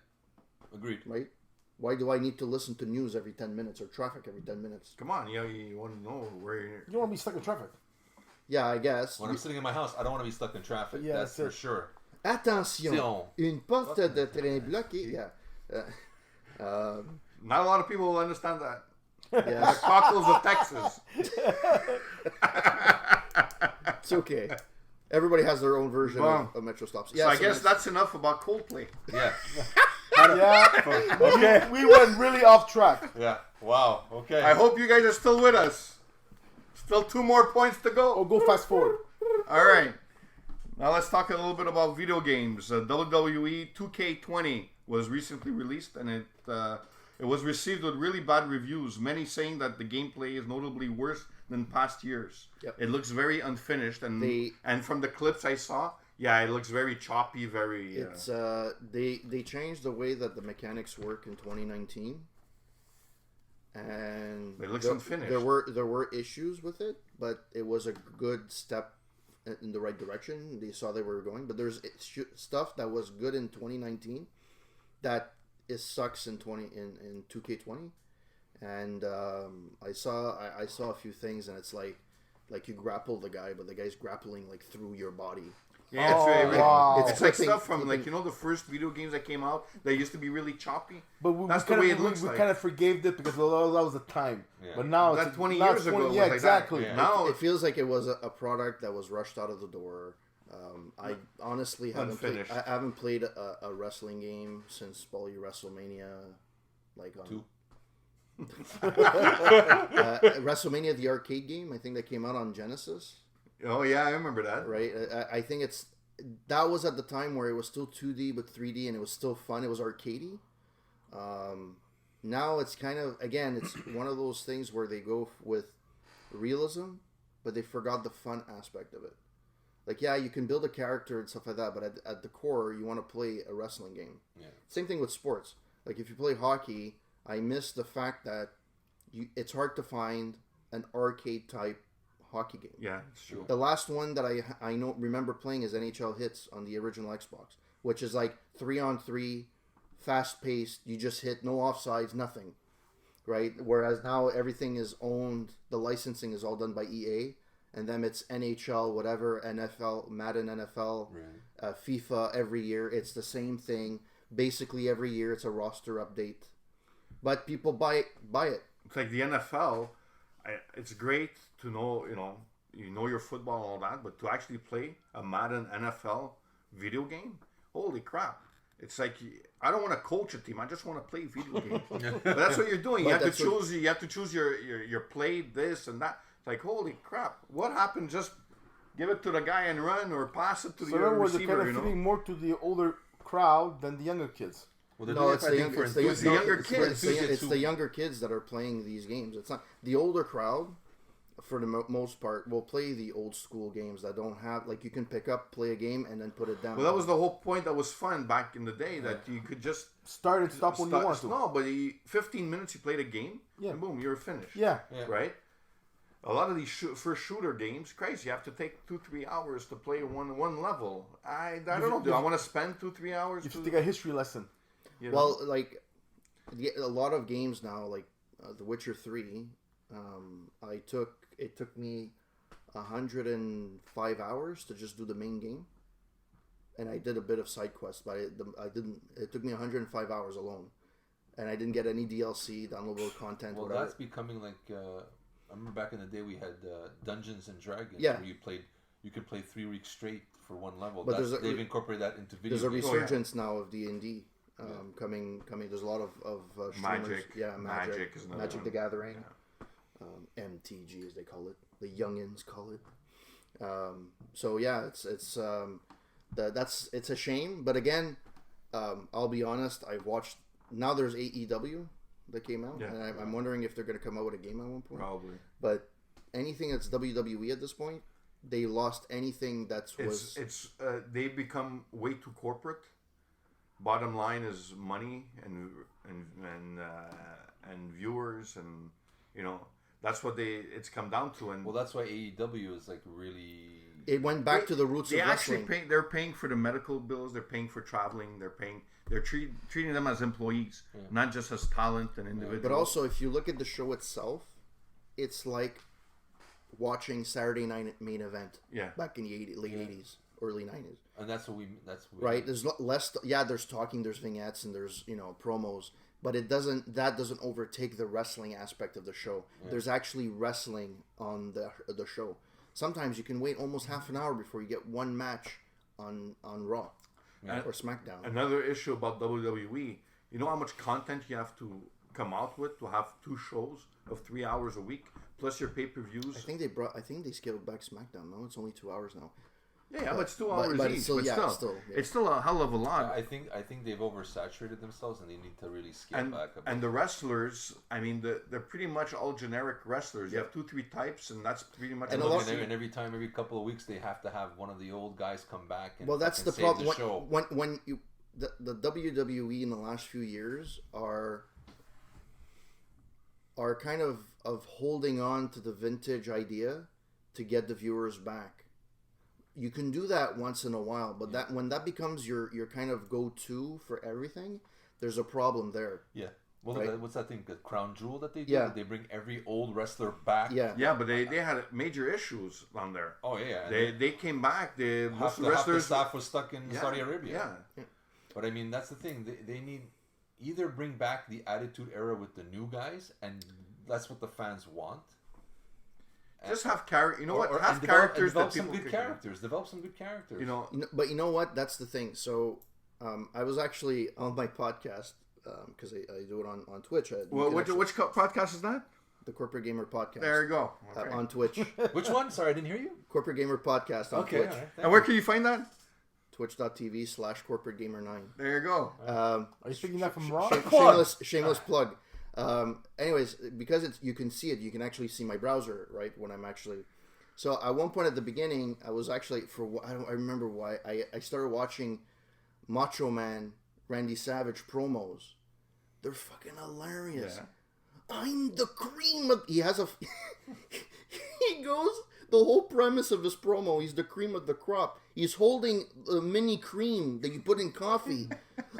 agreed. Right? Why do I need to listen to news every 10 minutes or traffic every 10 minutes? Come on, you want to know where you're... You don't want to be stuck in traffic. Yeah, I guess. When I'm sitting in my house, I don't want to be stuck in traffic. Yeah, that's for sure. Attention, une porte de train bloquée. Yeah. Not a lot of people will understand that. Yes. The cockles of Texas. It's okay. Everybody has their own version of Metro stops. Yeah, so I guess that's enough about Coldplay. Yeah. Okay. We went really off track. Yeah. Wow. Okay. I hope you guys are still with us. Still 2 more points to go. Or go fast forward. All right. Now let's talk a little bit about video games. WWE 2K20 was recently released, and it was received with really bad reviews. Many saying that the gameplay is notably worse than past years. Yep. It looks very unfinished, and from the clips I saw, it looks very choppy. Very. It's they changed the way that the mechanics work in 2019, and it looks unfinished. There were issues with it, but it was a good step in the right direction. They saw they were going, but there's stuff that was good in 2019 that sucks in 2K20, and I saw a few things, and it's like you grapple the guy, but the guy's grappling like through your body. Yeah, it's very wow. It's like stuff from the first video games that came out that used to be really choppy. But that's the way it looks like. We kind of forgave it because that was the time. Yeah. But now that 20 years ago. Yeah, was exactly. Like that. Yeah. It feels like it was a product that was rushed out of the door. I honestly haven't played a wrestling game since probably WrestleMania, like on 2. WrestleMania, the arcade game. I think that came out on Genesis. Oh yeah, I remember that. Right, I think that was at the time where it was still 2D but 3D, and it was still fun. It was arcadey. Now it's kind of, again, it's one of those things where they go with realism, but they forgot the fun aspect of it. Like, yeah, you can build a character and stuff like that, but at the core, you want to play a wrestling game. Yeah. Same thing with sports. Like, if you play hockey, I miss the fact that it's hard to find an arcade type hockey game. Yeah, it's true. The last one that I remember playing is NHL Hits on the original Xbox, which is like 3-on-3, fast paced. You just hit, no offsides, nothing, right? Whereas now everything is owned. The licensing is all done by EA, and then it's NHL, whatever, NFL, Madden NFL, right. FIFA every year. It's the same thing. Basically every year it's a roster update, but people buy it. It's like the NFL. It's great to know, you know your football and all that, but to actually play a Madden NFL video game, holy crap! It's like I don't want to coach a team; I just want to play video games. But that's what you're doing. You have to choose your play, this and that. It's like holy crap! What happened? Just give it to the guy and run, or pass it to the receiver. So they're kind of fitting more to the older crowd than the younger kids. Well, no, it's the younger kids that are playing these games. It's not the older crowd. For the most part, will play the old school games that don't have, like, you can pick up, play a game, and then put it down. Well, that was the whole point. That was fun back in the day. That you could just start and stop when you want to. No, but 15 minutes you played a game, and boom, you're finished. Yeah. Right. A lot of these first shooter games, crazy. You have to take 2-3 hours to play one level. I don't know. Do I want to spend 2-3 hours? You have to take a history lesson. Well, like a lot of games now, like The Witcher 3, it took me 105 hours to just do the main game, and I did a bit of side quests, but I didn't. It took me 105 hours alone, and I didn't get any DLC, downloadable content. Well, whatever. That's becoming like. I remember back in the day we had Dungeons and Dragons. Yeah. Where you could play 3 weeks straight for one level. But they've incorporated that into video. There's a games. resurgence now of D&D. Coming. There's a lot of Magic. Yeah, Magic is another Magic one. the Gathering. Yeah. MTG as they call it, the youngins call it. So yeah, it's a shame. But again, I'll be honest. I've watched. Now there's AEW that came out, and I'm wondering if they're going to come out with a game at one point. Probably. But anything that's WWE at this point, they lost anything they become way too corporate. Bottom line is money and viewers, and that's what it's come down to. And well, that's why AEW is like really. It went back to the roots of wrestling. They're paying for the medical bills. They're paying for traveling. They're treating them as employees, not just as talent and individuals. But also, if you look at the show itself, it's like watching Saturday Night Main Event. Back in the late 80s, early 90s. And that's what right. There's less. Yeah, there's talking. There's vignettes and there's promos. But that doesn't overtake the wrestling aspect of the show. Yeah. There's actually wrestling on the show. Sometimes you can wait almost half an hour before you get one match on Raw or SmackDown. Another issue about WWE, You know how much content you have to come out with to have 2 shows of 3 hours a week plus your pay-per-views? I think they scaled back SmackDown. No, it's only 2 hours now. Yeah, but it's 2 hours but each. It's still, It's still a hell of a lot. I think they've oversaturated themselves, and they need to really scale back a bit. And the wrestlers, I mean, they're pretty much all generic wrestlers. You have 2-3 types, and that's pretty much. And every time, every couple of weeks, they have to have one of the old guys come back. And that's the problem. When the WWE in the last few years are kind of holding on to the vintage idea to get the viewers back. You can do that once in a while, but that when that becomes your kind of go-to for everything, there's a problem there. Yeah. Well, right? What's that thing? The Crown Jewel that they do? Yeah. They bring every old wrestler back. Yeah. Yeah, but they had major issues on there. Oh yeah. They came back. Most of the half the wrestlers staff was stuck in Saudi Arabia. Yeah. But I mean, that's the thing. They need either bring back the Attitude Era with the new guys, and that's what the fans want. Just have characters. You know what? Have develop characters that some people good characters. Develop some good characters. You know, but you know what? That's the thing. So, I was actually on my podcast because I do it on Twitch. Which podcast is that? The Corporate Gamer Podcast. There you go. Okay. On Twitch. Which one? Sorry, I didn't hear you. Corporate Gamer Podcast on Twitch. Right, and where can you find that? Twitch.tv/CorporateGamer9. There you go. Are you speaking that from Raw? Shameless plug. Anyways, because you can see it, you can actually see my browser, right? When I'm actually. So at one point at the beginning, I was actually I remember why I started watching Macho Man Randy Savage promos. They're fucking hilarious. Yeah. I'm the cream of. He has a. He goes. The whole premise of his promo, he's the cream of the crop. He's holding a mini cream that you put in coffee.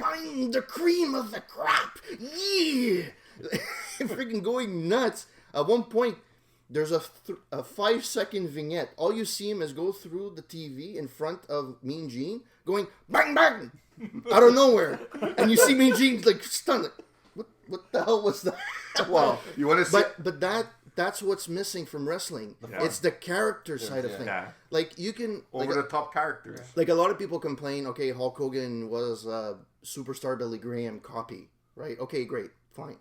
I'm the cream of the crop. Yeah. Freaking going nuts. At one point, there's a 5-second vignette. All you see him is go through the TV in front of Mean Gene, going bang bang out of nowhere, and you see Mean Gene like stunned. What the hell was that? Well, you want to see? But that's what's missing from wrestling. Yeah. It's the character side of things. Yeah. Like you can Over the top characters. Like a lot of people complain. Okay, Hulk Hogan was superstar Billy Graham copy, right? Okay, great, fine.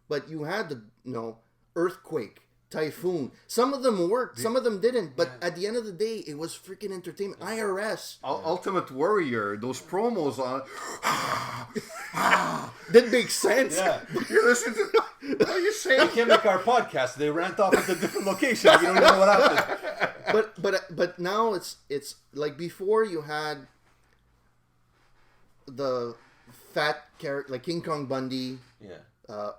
But you had the Earthquake, Typhoon. Some of them worked, some of them didn't. But at the end of the day, it was freaking entertainment. IRS. Ultimate Warrior, those promos on. Didn't make sense. Yeah. You listen to. What are you saying? They can't make our podcast. They rant off at a different location. We don't even know what happened. But now it's like before you had the fat character like King Kong Bundy. Yeah.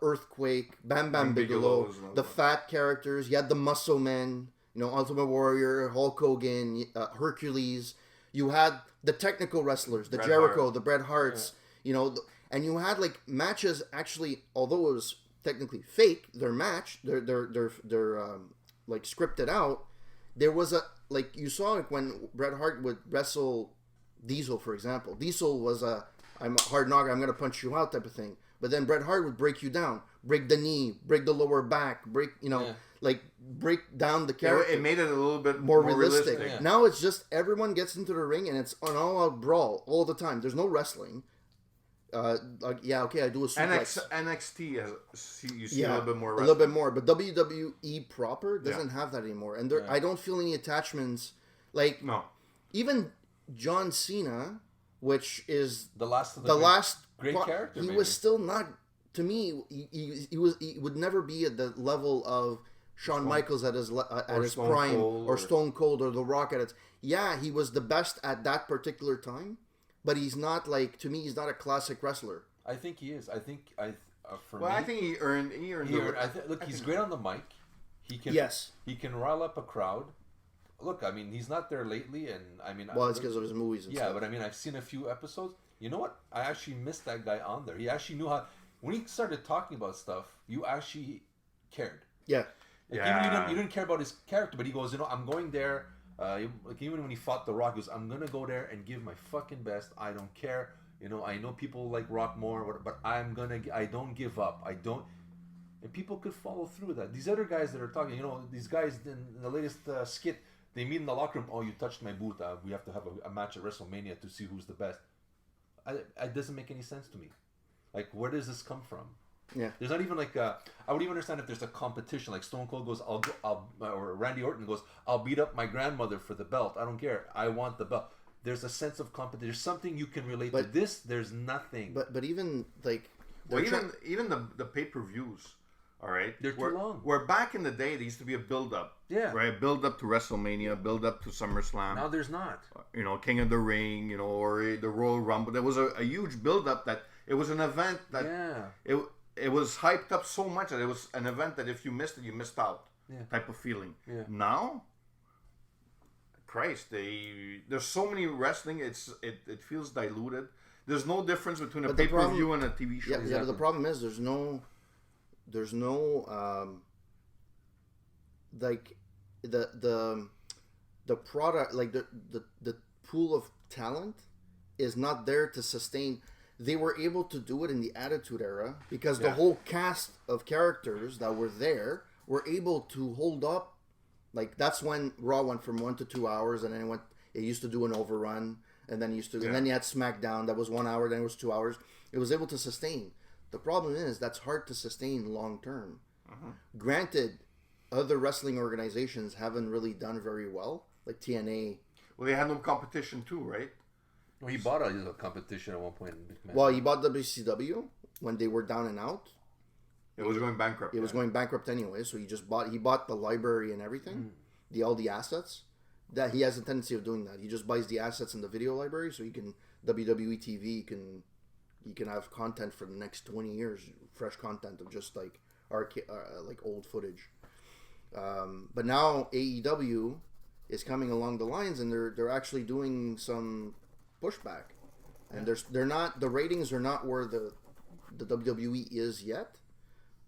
Earthquake, Bam Bam Bigelow, the fat characters. You had the Muscle Men, Ultimate Warrior, Hulk Hogan, Hercules. You had the technical wrestlers, the Jericho, the Bret Harts. And you had like matches. Actually, although it was technically fake, their match, they're like scripted out. There was like you saw like when Bret Hart would wrestle Diesel, for example. Diesel was I'm a hard knocker, I'm gonna punch you out type of thing. But then Bret Hart would break you down, break the knee, break the lower back, break down the character. It made it a little bit more realistic. Yeah. Now it's just everyone gets into the ring and it's an all-out brawl all the time. There's no wrestling. I do a suplex. NXT you see a little bit more wrestling. A little bit more, but WWE proper doesn't have that anymore. And I don't feel any attachments. Like even John Cena, which is the last great character. He was still not, to me. He would never be at the level of Shawn Michaels at his prime, or Stone Cold, or The Rock at its. Yeah, he was the best at that particular time, but he's not like, to me, he's not a classic wrestler. I think he is. I think I think he earned. Look, he's great on the mic. He can rile up a crowd. Look, I mean, he's not there lately, and I mean, it's because of his movies. And stuff. But I mean, I've seen a few episodes. You know what? I actually missed that guy on there. He actually knew how. When he started talking about stuff, you actually cared. Yeah. Even you didn't care about his character, but he goes, I'm going there. Like even when he fought The Rock, he goes, I'm gonna go there and give my fucking best. I don't care. I know people like Rock more, but I don't give up. I don't. And people could follow through that. These other guys that are talking, these guys in the latest skit, they meet in the locker room. Oh, you touched my boot. We have to have a match at WrestleMania to see who's the best. It doesn't make any sense to me. Like, where does this come from? Yeah. There's not even like I would even understand if there's a competition. Like Stone Cold goes, or Randy Orton goes, I'll beat up my grandmother for the belt. I don't care. I want the belt. There's a sense of competition. There's something you can relate to. This, there's nothing. But even like, even the pay-per-views, all right, they're too long. Where back in the day, there used to be a build-up. Yeah. Right, build-up to WrestleMania, build-up to SummerSlam. Now there's not. You know, King of the Ring, you know, or the Royal Rumble. There was a huge build-up that it was an event that it was hyped up so much that it was an event that if you missed it, you missed out. Yeah. Type of feeling. Yeah. Now, Christ, there's so many wrestling. It feels diluted. There's no difference between a pay-per-view and a TV show. Yeah, exactly. But the problem is there's no like the product, like the pool of talent is not there to sustain. They were able to do it in the Attitude Era because the whole cast of characters that were there were able to hold up. Like, that's when Raw went from 1 to 2 hours, and then it used to do an overrun, and then and then you had SmackDown that was 1 hour, then it was 2 hours. It was able to sustain. The problem is that's hard to sustain long term. Granted, other wrestling organizations haven't really done very well, like TNA. Well, they had no competition too, right? Well, he bought a competition at one point. Well, he bought WCW when they were down and out. It was going bankrupt. It was going bankrupt anyway, so he bought the library and everything, all the assets. That he has a tendency of doing that. He just buys the assets in the video library, so WWE TV can have content for the next 20 years, fresh content of just like like old footage. But now AEW is coming along the lines, and they're actually doing some pushback, and the ratings are not where the WWE is yet,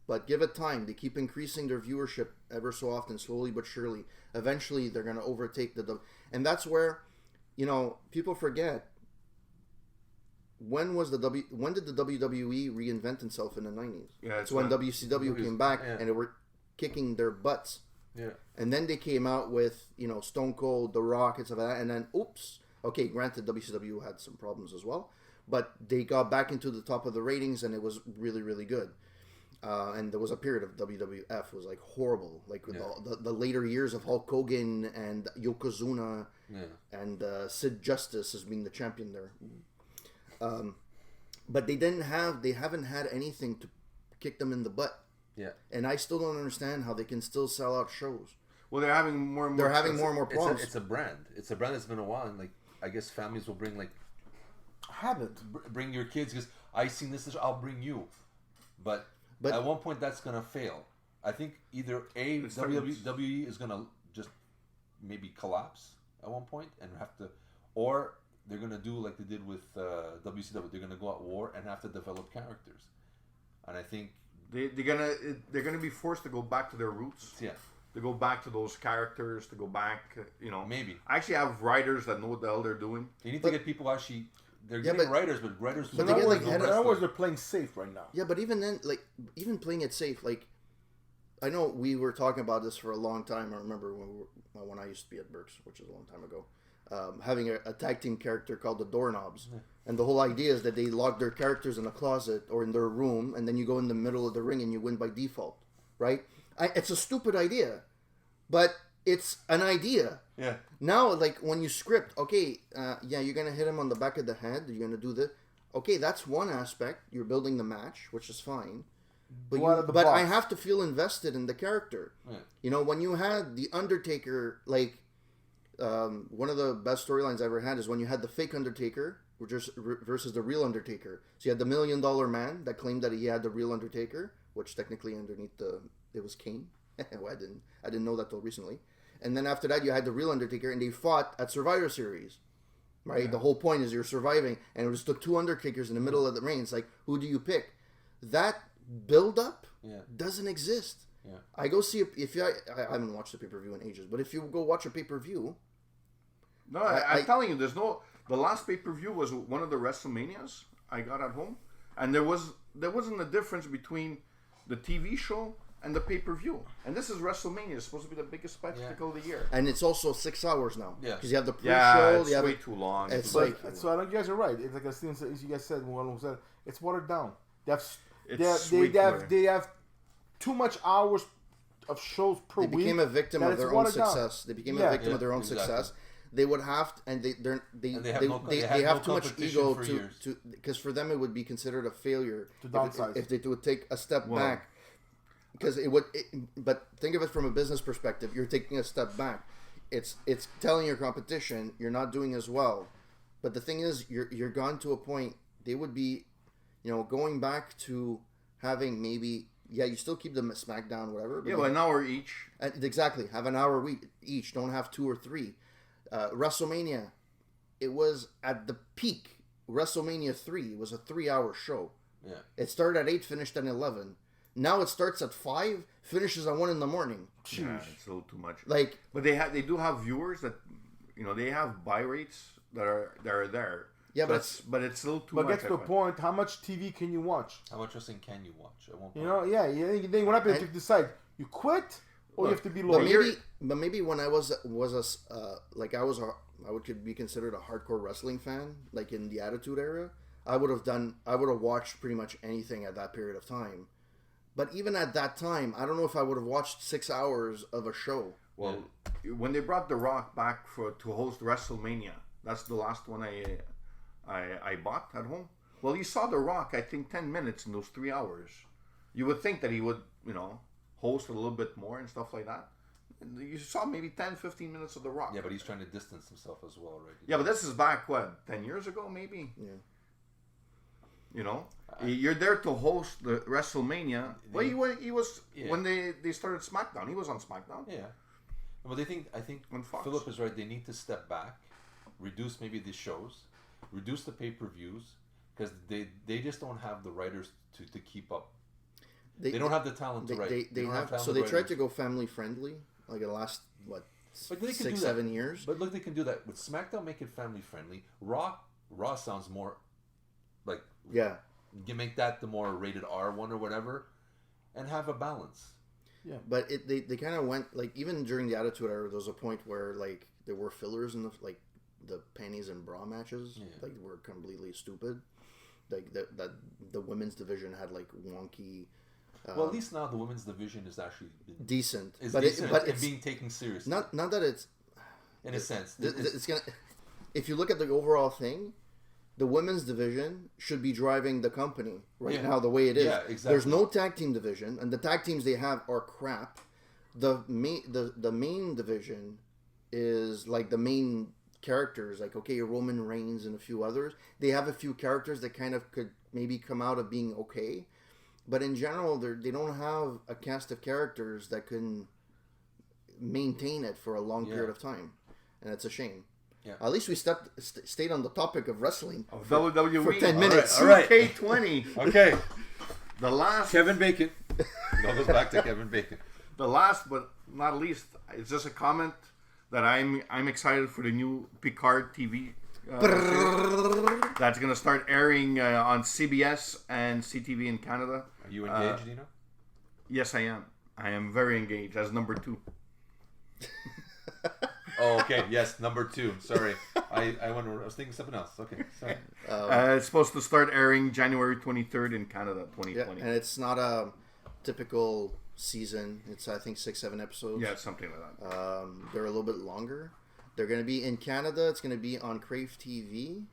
but give it time. They keep increasing their viewership ever so often, slowly but surely. Eventually they're going to overtake and that's where, people forget, when did the WWE reinvent itself in the 90s? Yeah, it's when WCW came back and they were kicking their butts. Yeah. And then they came out with, Stone Cold, The Rock, and stuff like that, and then oops. Okay, granted, WCW had some problems as well, but they got back into the top of the ratings, and it was really, really good. And there was a period of WWF was like horrible, like with the later years of Hulk Hogan and Yokozuna, and Sid Justice as being the champion there. But they haven't had anything to kick them in the butt. Yeah. And I still don't understand how they can still sell out shows. Well, they're having more and more. They're having more and more problems. It's a brand. It's a brand that's been a while, and like I guess families will bring like. Bring your kids because I seen this. I'll bring you, but at one point that's gonna fail. I think either WWE is gonna just maybe collapse at one point and have to, or they're gonna do like they did with WCW. They're gonna go at war and have to develop characters, and I think they're gonna be forced to go back to their roots. Yeah. To go back to those characters, to go back, maybe. I actually have writers that know what the hell they're doing. You need to get people actually. They're getting writers, but writers. But in other words, they're playing safe right now. Yeah, but even then, like even playing it safe, like I know we were talking about this for a long time. I remember when I used to be at Burke's, which is a long time ago, having a tag team character called the Doorknobs, and the whole idea is that they lock their characters in a closet or in their room, and then you go in the middle of the ring and you win by default, right? It's a stupid idea, but it's an idea. Yeah. Now, like when you script, okay, you're gonna hit him on the back of the head. You're gonna do this. Okay, that's one aspect. You're building the match, which is fine. But I have to feel invested in the character. Yeah. When you had the Undertaker, like one of the best storylines I ever had is when you had the fake Undertaker versus the real Undertaker. So you had the $1 Million Man that claimed that he had the real Undertaker, which technically underneath it was Kane. Well, I didn't know that till recently. And then after that, you had the real Undertaker, and they fought at Survivor Series, right? Yeah. The whole point is you're surviving, and it was the two Undertakers in the middle of the ring. It's like, who do you pick? That build-up doesn't exist. Yeah. I go see I haven't watched a pay-per-view in ages, but if you go watch a pay-per-view, no, I'm telling you, the last pay-per-view was one of the WrestleManias I got at home, and there wasn't a difference between the TV show and the pay-per-view. And this is WrestleMania. It's supposed to be the biggest spectacle of the year. And it's also 6 hours now. Yeah. Because you have the pre-show. Yeah, it's way too long. So I think you guys are right. It's like as you guys said, it's watered down. They have too much hours of shows per week. They became a victim of their own success. They became a victim of their own success. They would have to, and they have too much ego to because for them it would be considered a failure if they would take a step back. Because but think of it from a business perspective. You're taking a step back. It's telling your competition you're not doing as well. But the thing is, you're gone to a point. They would be, going back to having maybe. Yeah, you still keep them at SmackDown, whatever. But an hour each. Exactly, have an hour each. Don't have 2 or 3. WrestleMania, it was at the peak. WrestleMania 3 was a 3-hour show. Yeah. It started at 8, finished at 11. Now it starts at 5, finishes at 1 in the morning. Yeah, it's a little too much. But they do have viewers that, they have buy rates that are there. Yeah, but it's a little too much. But gets to a point. How much TV can you watch? How much wrestling can you watch? At one point? Then what happens? You decide you quit or you have to be loyal. But maybe when I I could be considered a hardcore wrestling fan, like in the Attitude Era. I would have watched pretty much anything at that period of time. But even at that time, I don't know if I would have watched 6 hours of a show. Well, when they brought The Rock back to host WrestleMania, that's the last one I bought at home. Well, you saw The Rock, I think, 10 minutes in those 3 hours. You would think that he would, host a little bit more and stuff like that. You saw maybe 10, 15 minutes of The Rock. Yeah, but he's trying to distance himself as well, right? Yeah, but this is back, 10 years ago, maybe? Yeah. You're there to host the WrestleMania. Well, he was when they started SmackDown. He was on SmackDown. Yeah. But I think Philip is right. They need to step back, reduce maybe the shows, reduce the pay-per-views, because they just don't have the writers to keep up. They don't have the talent to write. They tried to go family friendly, like in the last 6, 7 years. But look, they can do that with SmackDown. Make it family friendly. Raw sounds more like You make that the more rated R one or whatever, and have a balance. Yeah, but they kind of went even during the Attitude Era. There was a point where there were fillers in the panties and bra matches. Yeah. Were completely stupid. The women's division had wonky. Well, at least now the women's division is actually decent. But it's being taken seriously. Not that it's in a sense. It's gonna. If you look at the overall thing, the women's division should be driving the company now the way it is. Yeah, exactly. There's no tag team division, and the tag teams they have are crap. The main division is the main characters, Roman Reigns and a few others. They have a few characters that kind of could maybe come out of being okay. But in general, they don't have a cast of characters that can maintain it for a long period of time. And it's a shame. Yeah. At least we stayed on the topic of wrestling for WWE for 10 minutes. All right. 2K20. Okay. The last... Kevin Bacon. No, goes back to Kevin Bacon. The last but not least, it's just a comment that I'm excited for the new Picard TV that's going to start airing on CBS and CTV in Canada. Are you engaged, Dino? Yes, I am. I am very engaged as number 2. Oh, okay. Yes, number 2. Sorry, I was thinking something else. Okay, sorry. It's supposed to start airing January 23rd in Canada, 2020. Yeah, and it's not a typical season. It's I think 6-7 episodes. Yeah, something like that. They're a little bit longer. They're going to be in Canada. It's going to be on Crave TV.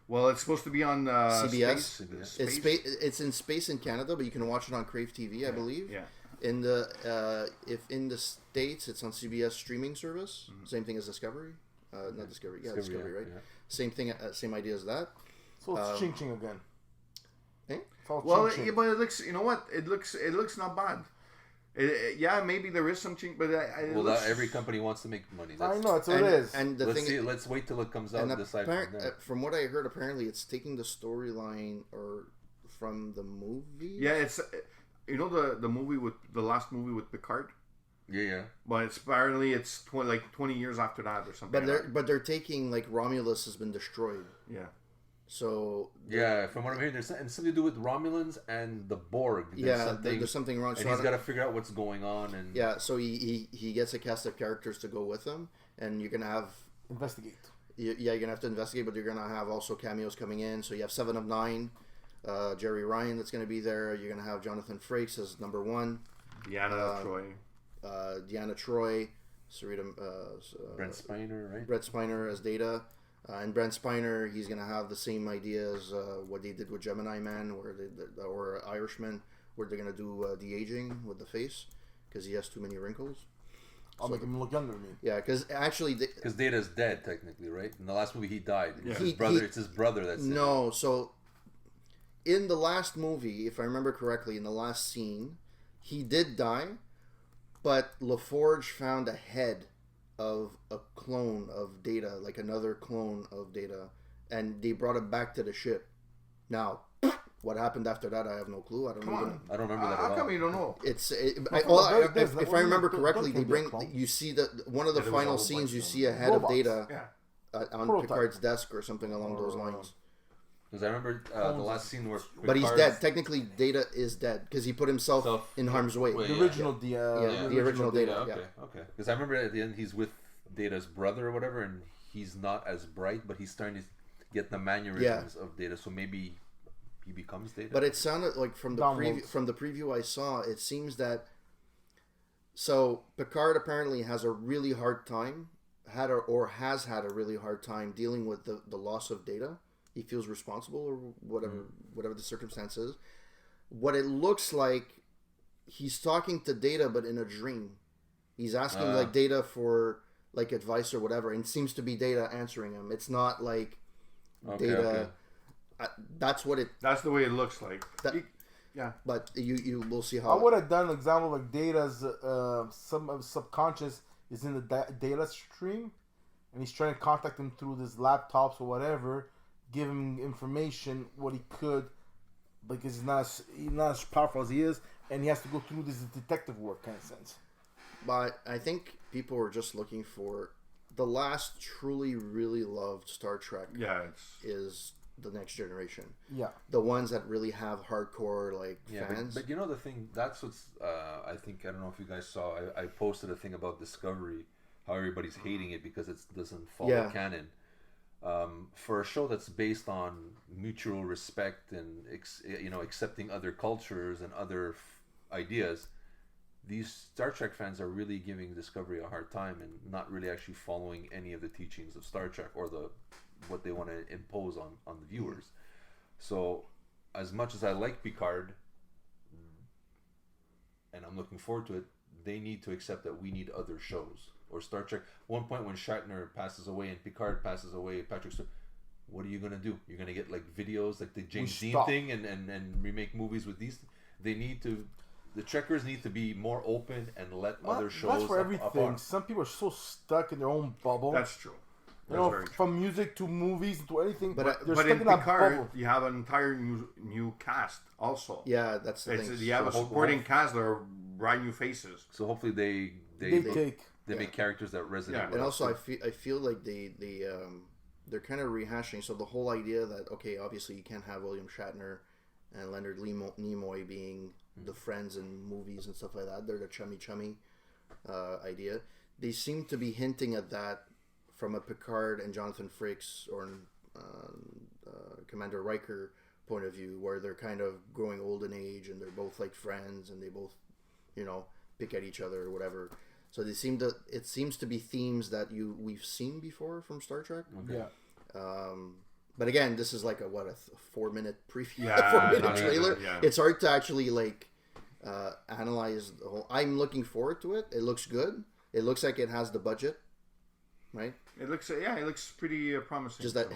Well, it's supposed to be on CBS. Space. It's in space in Canada, but you can watch it on Crave TV, I believe. Yeah. In the in the States, it's on CBS streaming service. Mm-hmm. Same thing as Discovery. Not Discovery. Yeah, Discovery, right? Yeah. Same thing. Same idea as that. So it's ching again. Eh? Well, but it looks. You know what? It looks not bad. Maybe there is some chink, but every company wants to make money. I know, that's what it is. And let's wait till it comes out and decide. From what I heard, apparently it's taking the storyline from the movie. Yeah, it's the movie with the last movie with Picard. Yeah. But apparently it's 20 years after that or something. But they're taking Romulus has been destroyed. Yeah. So from what I'm hearing, there's something to do with Romulans and the Borg. There's something wrong. And he's got to figure out what's going on. And so he gets a cast of characters to go with him, and you're gonna have investigate. You're gonna have to investigate, but you're gonna have also cameos coming in. So you have 7 of 9. Jerry Ryan that's going to be there. You're going to have Jonathan Frakes as number 1. Deanna Troy. Deanna Troy. Sarita, Brent Spiner, right? Brent Spiner as Data. And Brent Spiner, he's going to have the same idea as what they did with Gemini Man or Irishman, where they're going to do de-aging with the face because he has too many wrinkles. I'll make him look younger to me. Yeah, because actually... Because Data's dead, technically, right? In the last movie, he died. Yeah. It's his brother that's... No, so... In the last movie, if I remember correctly, in the last scene, he did die, but LaForge found a head of a clone of Data, like another clone of Data, and they brought it back to the ship. Now... What happened after that, I have no clue. I don't remember that at all. How come you don't know? If I remember correctly, they bring you see one of the final scenes. You see a head of Data on Picard's desk or something along those lines. Because I remember the last scene where Picard's... But he's dead. Technically, Data is dead because he put himself in harm's way. The original the original Data. Okay. Because I remember at the end he's with Data's brother or whatever, and he's not as bright, but he's starting to get the mannerisms of Data. So maybe he becomes Data. But it sounded like from the preview I saw, it seems that Picard apparently has a really hard time, has had a really hard time dealing with the loss of Data. He feels responsible or whatever the circumstance is. What it looks like, he's talking to Data, but in a dream. He's asking like Data for like advice or whatever, and it seems to be Data answering him. It's not like Data. Okay. That's the way it looks like. But you will see how. I would have done an example like Data's subconscious is in the Data stream, and he's trying to contact him through his laptops or whatever, give him information what he could, because he's not as powerful as he is, and he has to go through this detective work kind of sense. But I think people were just looking for the last truly really loved Star Trek. Is the Next Generation. Yeah. The ones that really have hardcore fans. But you know the thing, that's what's I don't know if you guys saw, I posted a thing about Discovery, how everybody's hating it because it doesn't follow canon. For a show that's based on mutual respect and accepting other cultures and other ideas, these Star Trek fans are really giving Discovery a hard time and not really actually following any of the teachings of Star Trek or what they want to impose on the viewers. So as much as I like Picard and I'm looking forward to it, they need to accept that we need other shows. Or Star Trek, one point when Shatner passes away and Picard passes away, Patrick Stewart, what are you going to do? You're going to get videos like the James Dean thing and remake movies with these? The Trekkers need to be more open and let other shows That's for everything. Apart. Some people are so stuck in their own bubble. That's true. From music to movies to anything, but in Picard, you have an entire new cast also. Yeah, that's the thing. You have a supporting cast that are brand new faces. So hopefully they make characters that resonate. Yeah, and also I feel like they're kind of rehashing. So the whole idea that obviously you can't have William Shatner and Leonard Nimoy being the friends in movies and stuff like that. They're the chummy idea. They seem to be hinting at that from a Picard and Jonathan Frakes or Commander Riker point of view, where they're kind of growing old in age and they're both like friends and they both, pick at each other or whatever. So it seems to be themes that we've seen before from Star Trek. Okay. Yeah. But again, this is like a 4-minute preview, 4-minute trailer. Yeah. It's hard to actually analyze the whole. I'm looking forward to it. It looks good. It looks like it has the budget, right? It looks pretty promising. Just that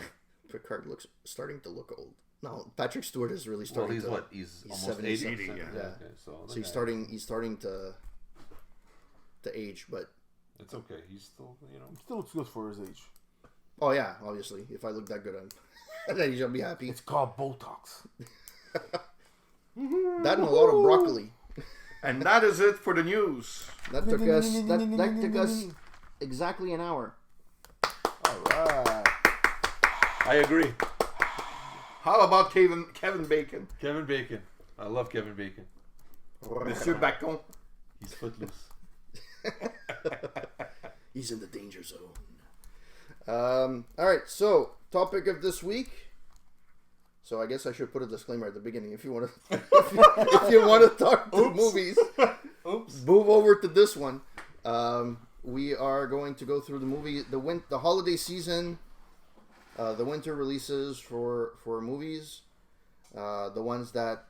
Picard starting to look old. No, Patrick Stewart is really starting. Well, he's almost 80. Yeah. Okay, so he's starting to age, but it's okay. He's still, He still looks good for his age. Oh yeah, obviously. If I look that good, then he'll be happy. It's called Botox. That and a lot of broccoli. And that is it for the news. That took us exactly an hour. All right. I agree. How about Kevin Bacon? Kevin Bacon. I love Kevin Bacon. Monsieur Bacon. He's footloose. He's in the danger zone. All right, so topic of this week: So I guess I should put a disclaimer at the beginning. If you want to, if you want to talk to movies, move over to this one. We are going to go through the movie, the holiday season, the winter releases for movies, the ones that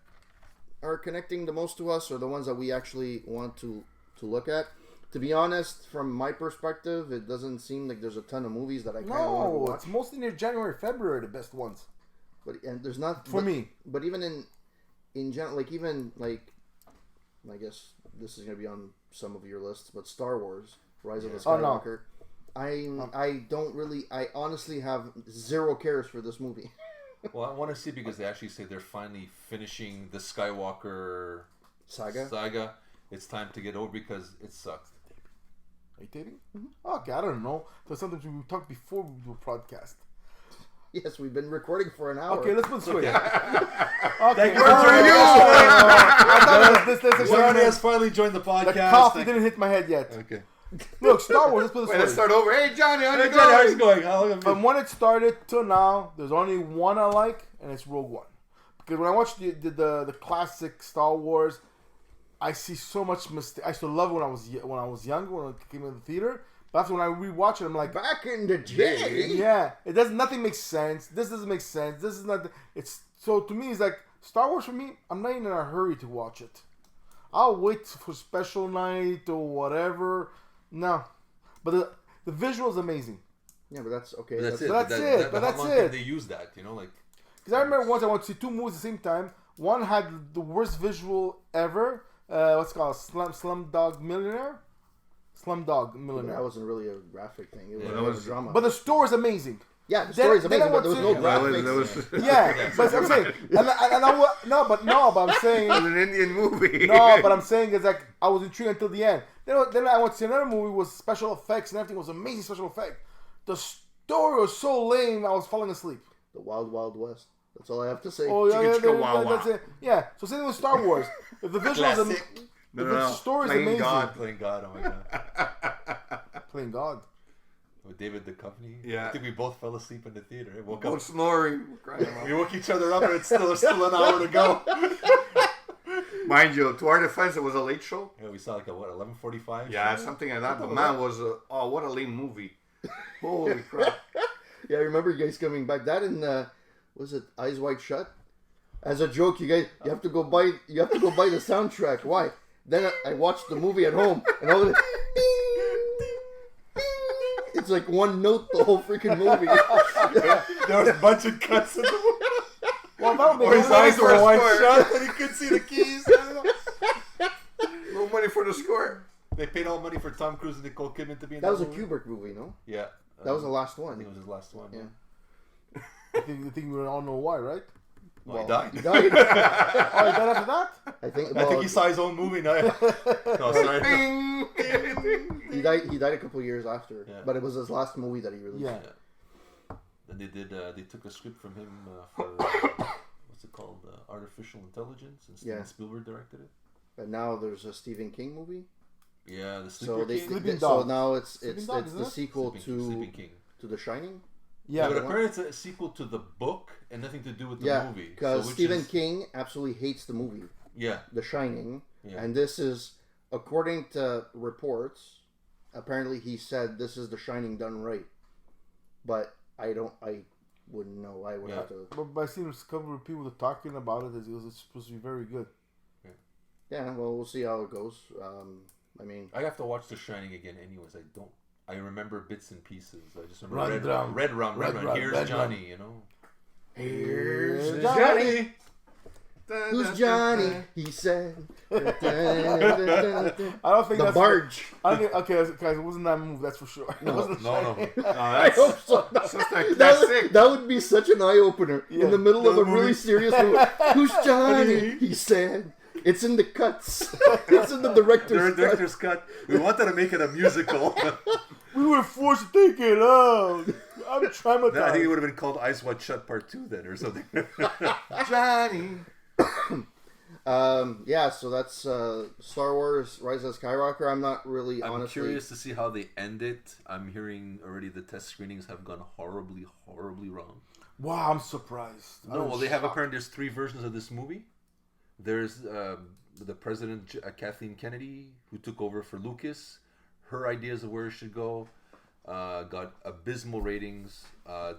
are connecting the most to us, or the ones that we actually want to look at. To be honest, from my perspective, it doesn't seem like there's a ton of movies that I kind of want to watch. It's mostly near January, February, the best ones. And there's not for me. But even in general, I guess this is gonna be on some of your lists. But Star Wars: Rise of the Skywalker, I honestly have zero cares for this movie. Well, I want to see because they actually say they're finally finishing the Skywalker saga. It's time to get over because it sucked. Are you dating? Mm-hmm. Okay, I don't know. There's something we talked before we do a podcast. Yes, we've been recording for an hour. Okay, let's put it switch. Thank you for joining us. Johnny has finally joined the podcast. The coffee didn't hit my head yet. Okay. Look, Star Wars, let's put it switch. Let's start over. Hey, Johnny, how's it going? From when it started till now, there's only one I like, and it's Rogue One. Because when I watched the classic Star Wars, I see so much mistake. I used to love it when I was younger, when it came in the theater. But after when I rewatch it, I'm like, back in the day. Yeah, nothing makes sense. This doesn't make sense. This is not. It's so to me. It's like Star Wars for me. I'm not even in a hurry to watch it. I'll wait for special night or whatever. No, but the visual is amazing. Yeah, but that's okay. But that's it. But that's it. They use that, like. Because I remember once I went to see two movies at the same time. One had the worst visual ever. What's it called? Slumdog Millionaire. That wasn't really a graphic thing. It was a drama. But the story is amazing. Yeah, the story is amazing, but there was no graphics. Yeah, but I'm saying, but I'm saying it was an Indian movie. No, but I'm saying it's like I was intrigued until the end. Then I went to see another movie with special effects and everything was amazing special effect. The story was so lame, I was falling asleep. The Wild Wild West. That's all I have to say. Oh yeah, that's it. Yeah. So same thing with Star Wars. If the visuals the story is amazing. Playing God, oh my God. Playing God. With David Duchovny. Yeah. I think we both fell asleep in the theater. Woke up snoring. We woke each other up and it's still an hour to go. Mind you, to our defense, it was a late show. Yeah, we saw 11:45? Yeah, something like that. But man, what a lame movie. Holy crap. Yeah, I remember you guys coming back. That and was it Eyes Wide Shut? As a joke, you have to go buy the soundtrack. Why? Then I watched the movie at home, and all of it, it's like one note the whole freaking movie. There was a bunch of cuts in the movie. Well, or his eyes were wide shut and he couldn't see the keys. No money for the score. They paid all money for Tom Cruise and Nicole Kidman to be in that. That was movie. a Kubrick movie, no? Yeah. That was the last one. I think it was his last one. Yeah. I think we all know why, right? Well, he died. He died. Oh, he died after that? I think he saw his own movie now. No, sorry. He died a couple years after, but it was his last movie that he released. Yeah. Then they took a script from him for what's it called, Artificial Intelligence, and Steven Spielberg directed it. And now there's a Stephen King movie. Yeah, the Sleeping King. So now it's the sequel to The Shining. Yeah, but apparently it's a sequel to the book and nothing to do with the movie. Because Stephen King absolutely hates the movie. Yeah. The Shining. Yeah. And this is, according to reports, apparently he said this is The Shining done right. But I wouldn't know. I would have to. But I seen a couple of people talking about it. It's supposed to be very good. Yeah, well, we'll see how it goes. I have to watch The Shining again anyways. I remember bits and pieces. I just remember Red Rum. Here's Johnny, Here's Johnny. Who's Johnny? He said. I don't think the barge. Okay, guys, it wasn't that movie. That's for sure. No. I hope so. That would be such an eye opener in the middle of a really serious movie. Who's Johnny? He said. It's in the cuts. It's in the director's cut. We wanted to make it a musical. We were forced to take it out. I'm traumatized. I think it would have been called Eyes Wide Shut Part 2 then, or something. Johnny. So that's Star Wars: Rise of Skywalker. I'm curious to see how they end it. I'm hearing already the test screenings have gone horribly, horribly wrong. Wow, I'm surprised. No, well, they have apparently there's 3 versions of this movie. There's the president, Kathleen Kennedy, who took over for Lucas. Her ideas of where it should go got abysmal ratings.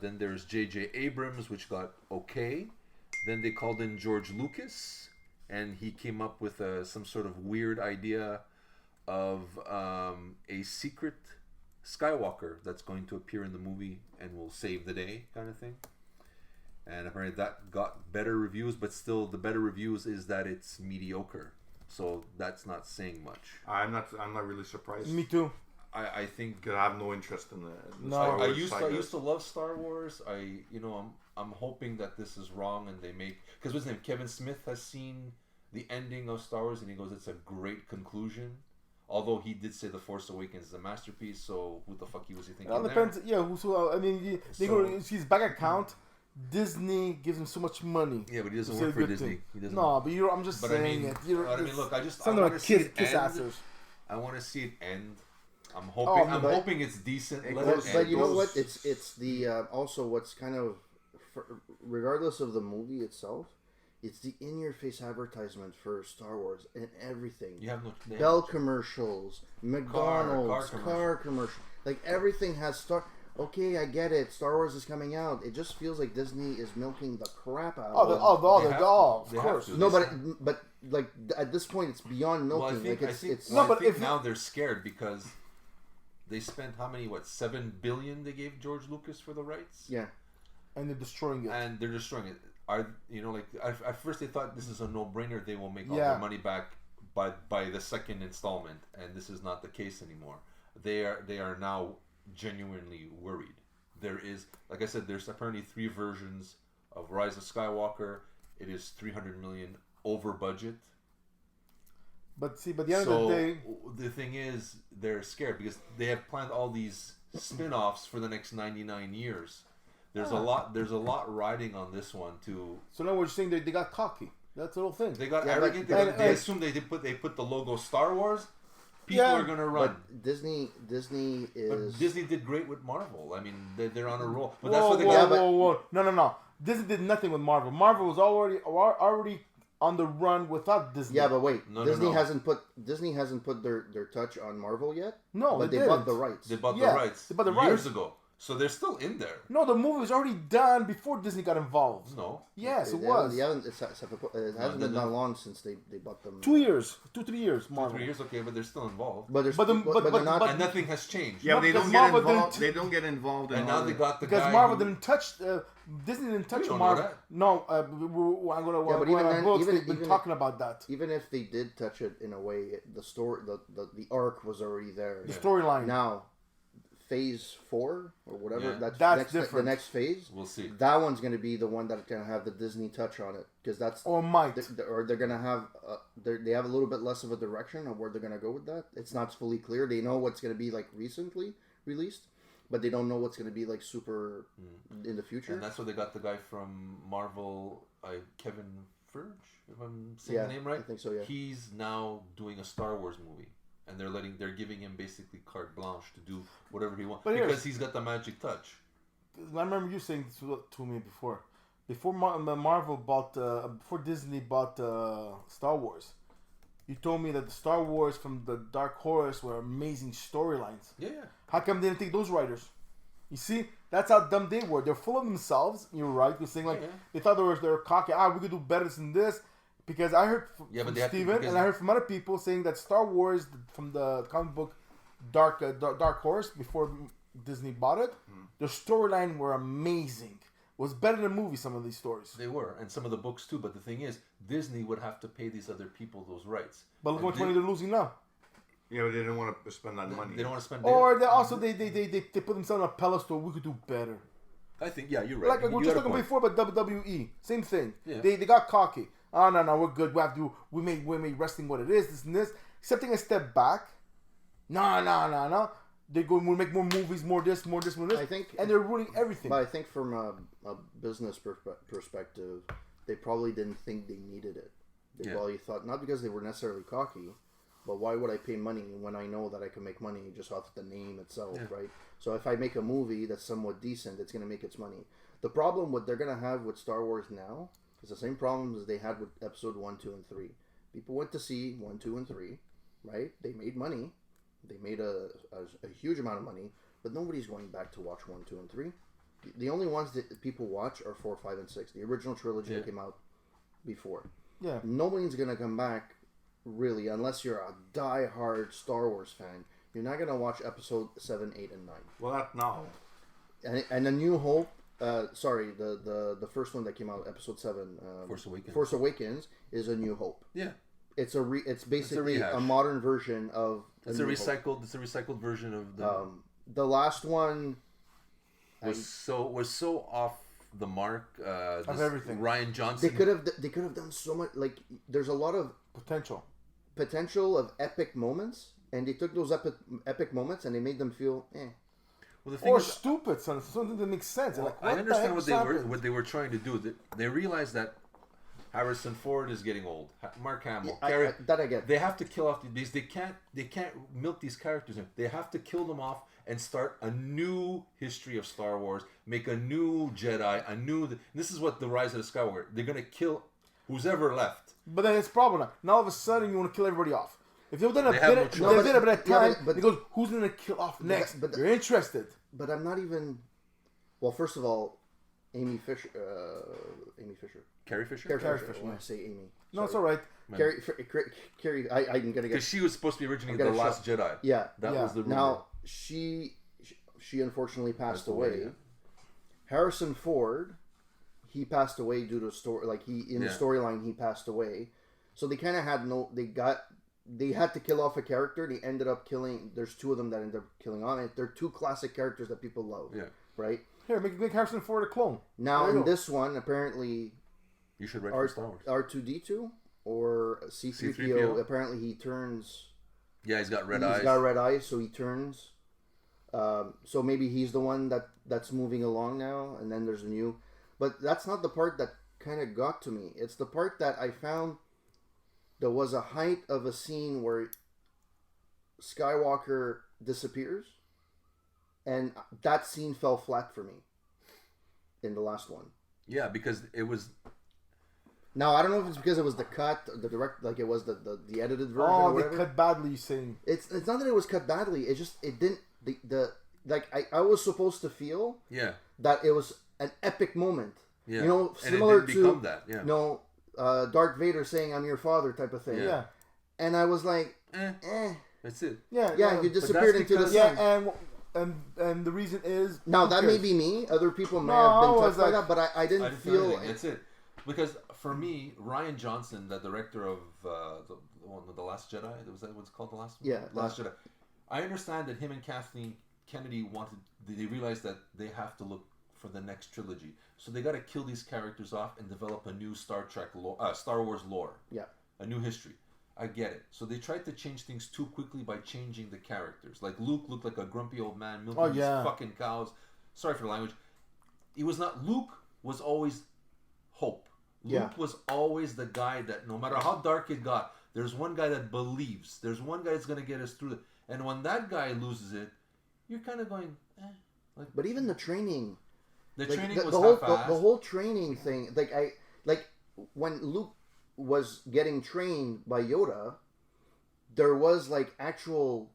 Then there's J.J. Abrams, which got okay. Then they called in George Lucas, and he came up with some sort of weird idea of a secret Skywalker that's going to appear in the movie and will save the day, kind of thing. And apparently that got better reviews, but still the better reviews is that it's mediocre. So that's not saying much. I'm not really surprised. Me too. I think I have no interest in the No. Star I Wars used to love Star Wars. I'm hoping that this is wrong and they make, because what's his name, Kevin Smith has seen the ending of Star Wars and he goes, it's a great conclusion. Although he did say The Force Awakens is a masterpiece, so who the fuck was he thinking? It all depends. Yeah, I mean, his bank account. Disney gives him so much money. Yeah, but he doesn't work for Disney. He doesn't. No, but I'm just saying it. Look, I want to see it kiss end. assers. I want to see it end. I'm hoping it's decent. But you know what? It's the also what's kind of, regardless of the movie itself, it's the in-your-face advertisement for Star Wars and everything. You have no Bell commercials, McDonald's, car commercial. Like everything has Star. Okay, I get it. Star Wars is coming out. It just feels like Disney is milking the crap out of it. Of course. No, but like at this point, it's beyond milking. I think now they're scared because they spent $7 billion they gave George Lucas for the rights. Yeah, and they're destroying it. At first they thought this is a no-brainer. They will make all their money back by the second installment, and this is not the case anymore. They are now genuinely worried. There is, like I said, there's apparently 3 versions of Rise of Skywalker. It is $300 million over budget. But at the end of the day, the thing is, they're scared because they have planned all these spin-offs for the next 99 years. There's a lot riding on this one too. So now we're saying they got cocky. That's the whole thing. They got arrogant. They assume they put the logo Star Wars. People are gonna run. But Disney is. But Disney did great with Marvel. I mean, they're on a roll. But whoa. No. Disney did nothing with Marvel. Marvel was already on the run without Disney. Yeah, but wait. Disney hasn't put their touch on Marvel yet. No, but they bought the rights. They bought the rights years ago. So they're still in there. No, the movie was already done before Disney got involved. No. Yes, it was. It hasn't been that long since they bought them. 2 years. 2-3 years, Marvel. 2-3 years, okay, but they're still involved. But they're not. And nothing has changed. Yeah, but they don't get involved. They don't get involved. And now they got the guy. Because Marvel didn't touch. Disney didn't touch Marvel. No, I'm gonna talking about that. Even if they did touch it in a way, the story, the arc was already there. The storyline. Now, phase 4 or whatever. Yeah. That's different. The next phase. We'll see. That one's going to be the one that's going to have the Disney touch on it because that's or might or they're going to have they have a little bit less of a direction of where they're going to go with that. It's not fully clear. They know what's going to be like recently released, but they don't know what's going to be like super in the future. And that's where they got the guy from Marvel, Kevin Feige, if I'm saying the name right. I think so. Yeah. He's now doing a Star Wars movie. And they're giving him basically carte blanche to do whatever he wants because he's got the magic touch. I remember you saying to me before Marvel bought before Disney bought Star Wars. You told me that the Star Wars from the Dark Horse were amazing storylines. Yeah. How come they didn't take those writers? You see, that's how dumb they were. They're full of themselves. You're right. You're saying they thought they were cocky. We could do better than this. Because I heard from Steven and I heard from other people saying that Star Wars from the comic book Dark Horse before Disney bought it, their storyline were amazing. It was better than movies, some of these stories. They were, and some of the books too. But the thing is, Disney would have to pay these other people those rights. But look how much money they're losing now. Yeah, but they didn't want to spend that money. They don't want to spend. Or they put themselves on a pedestal. We could do better. I think you're right. Like we were just talking before about WWE, same thing. Yeah. They got cocky. Oh no, we're good. We made wrestling what it is. This and this. Accepting a step back. No. They go. We'll make more movies, more this. I think, and they're ruining everything. But I think from a business perspective, they probably didn't think they needed it. They probably thought not because they were necessarily cocky, But why would I pay money when I know that I can make money just off the name itself, right? So if I make a movie that's somewhat decent, it's going to make its money. The problem what they're going to have with Star Wars now is the same problems they had with Episode 1, 2, and 3. People went to see 1, 2, and 3, right? They made money. They made a huge amount of money, but nobody's going back to watch 1, 2, and 3. The only ones that people watch are 4, 5, and 6. The original trilogy that came out before. Yeah. Nobody's going to come back, really, unless you're a die-hard Star Wars fan. You're not going to watch Episode 7, 8, and 9. Well, that now. And A New Hope, the first one that came out, Episode 7, Force Awakens, is A New Hope. Yeah. It's basically a modern version of. It's a recycled version of the last one. Was so off the mark of everything. Ryan Johnson. They could have done so much. Like there's a lot of potential of epic moments, and they took those epic moments and they made them feel Well, the thing is, stupid, something that makes sense. Well, like, I understand what they were trying to do. They realized that Harrison Ford is getting old. Mark Hamill. I get. They have to kill off these. They can't milk these characters. They have to kill them off and start a new history of Star Wars. Make a new Jedi. This is what the Rise of the Skywalker. They're gonna kill who's ever left. But then it's a problem. Now all of a sudden you want to kill everybody off. If they've done a bit of time, it goes, who's gonna kill off next? But you're interested. But I'm not even. Well, first of all, Carrie Fisher. Carrie Fisher. I want to say Amy. No, it's all right. Carrie. I'm gonna get. Because she was supposed to be originally the Last Jedi. Yeah, that was the rumor. Now she unfortunately passed away. Yeah. Harrison Ford, he passed away due to story. Like the storyline, he passed away. So they kind of had They had to kill off a character. They ended up killing. There's two of them that ended up killing on it. They're two classic characters that people love. Yeah. Right. Here, make Harrison Ford a clone. Now in this one, apparently, you should write for Star Wars. R2D2 or C3PO. Apparently, he turns. Yeah, he's got red eyes. He's got red eyes, so he turns. So maybe he's the one that's moving along now, and then there's a new. But that's not the part that kind of got to me. It's the part that I found. There was a height of a scene where Skywalker disappears, and that scene fell flat for me in the last one. Yeah, because it was. Now I don't know if it's because it was the cut, the direct, like it was the edited version. Oh, or whatever. They cut badly. Saying it's not that it was cut badly. It just it didn't I was supposed to feel that it was an epic moment. Yeah, you know, similar to that. Yeah. No. Darth Vader saying "I'm your father" type of thing. Yeah, and I was like, that's it. Yeah, you disappeared into the sun. Yeah, and the reason is now that may be me. Other people may have been touched by that, but I didn't feel. That's it. Because for me, Ryan Johnson, the director of the Last Jedi, was that what's called, the last one? Yeah, Last Jedi. I understand that him and Kathleen Kennedy they realized that they have to look for the next trilogy. So they got to kill these characters off and develop a new Star Wars lore. Yeah. A new history. I get it. So they tried to change things too quickly by changing the characters. Like Luke looked like a grumpy old man milking his fucking cows. Sorry for the language. Luke was always hope. Luke was always the guy that no matter how dark it got, there's one guy that believes. There's one guy that's going to get us through it. And when that guy loses it, you're kind of going, But even the training... The training was the whole training thing. Like when Luke was getting trained by Yoda, there was like actual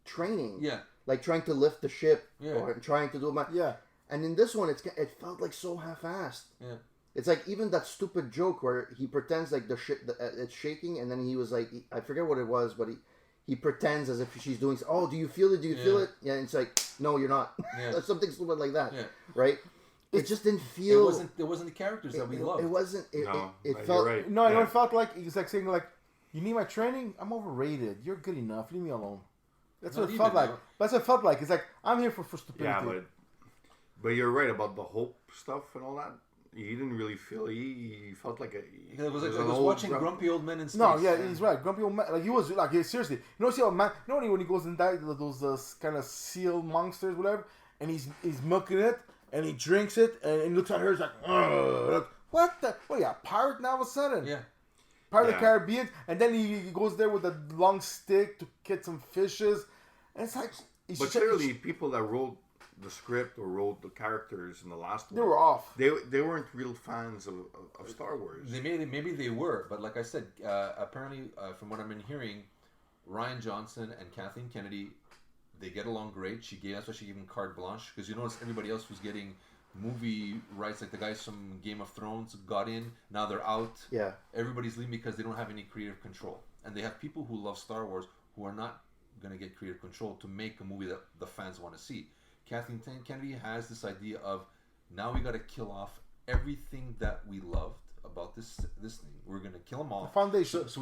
training. Yeah. Like trying to lift the ship or trying to do And in this one, it felt like so half-assed. Yeah. It's like even that stupid joke where he pretends like it's shaking, and then he was like, I forget what it was, but he pretends as if she's doing. Oh, do you feel it? Do you feel it? Yeah. And it's like, no, you're not. Yeah. Something stupid like that. Yeah. Right. It just didn't feel. It wasn't the characters that we loved. It wasn't. It felt. Right. No, it felt like it was like saying like, "You need my training? I'm overrated. You're good enough. Leave me alone." That's what it felt like. That's what it felt like. It's like I'm here for stupidity. Yeah, but you're right about the hope stuff and all that. He didn't really feel. He felt like it was watching grumpy old men in space. No, yeah, he's right. Grumpy old man. Like he was like seriously. You know, see how man. You know when he goes and dies those kind of seal monsters, whatever, and he's milking it. And he drinks it, and he looks at her. He's like, "Ugh, what the? What are you, a pirate now all of a sudden?" Yeah. Pirates of the Caribbean, and then he goes there with a long stick to get some fishes. And it's like... But clearly, people that wrote the script or wrote the characters in the last one, they were off. They weren't real fans of Star Wars. Maybe they were, but like I said, apparently, from what I've been hearing, Rian Johnson and Kathleen Kennedy, they get along great. That's why she gave him carte blanche, because you notice everybody else was getting movie rights, like the guys from Game of Thrones got in, now they're out. Yeah. Everybody's leaving because they don't have any creative control. And they have people who love Star Wars who are not going to get creative control to make a movie that the fans want to see. Kathleen Kennedy has this idea of, now we got to kill off everything that we loved about this thing. We're gonna kill them all. The foundation. So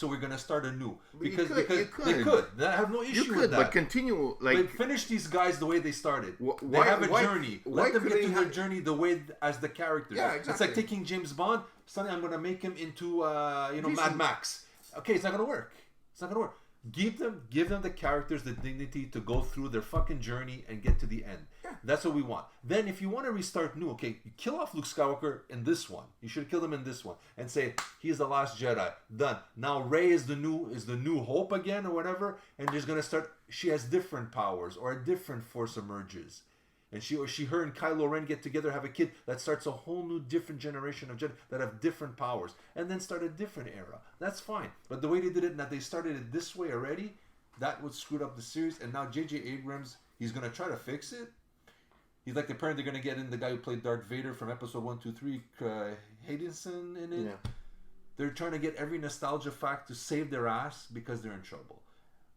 we're gonna start anew Because they could. I have no issue with that. But continue like finish these guys the way they started. They why, have a why, journey. Why Let them get to their journey the way as the characters. Yeah, exactly. It's like taking James Bond. Suddenly, I'm gonna make him into Mad Max. Okay, it's not gonna work. It's not gonna work. Give them the characters the dignity to go through their fucking journey and get to the end. Yeah. That's what we want. Then if you want to restart new, okay, you kill off Luke Skywalker in this one. You should kill him in this one and say he's the last Jedi. Done. Now Rey is the new hope again or whatever, and there's gonna start. She has different powers or a different force emerges. And her and Kylo Ren get together, have a kid that starts a whole new different generation of Jedi that have different powers, and then start a different era. That's fine. But the way they did it, that they started it this way already, that would screw up the series. And now J.J. Abrams, he's gonna try to fix it. He's like, apparently they're gonna get in the guy who played Darth Vader from Episode 1, 2, 3, Haydenson in it. Yeah. They're trying to get every nostalgia fact to save their ass because they're in trouble.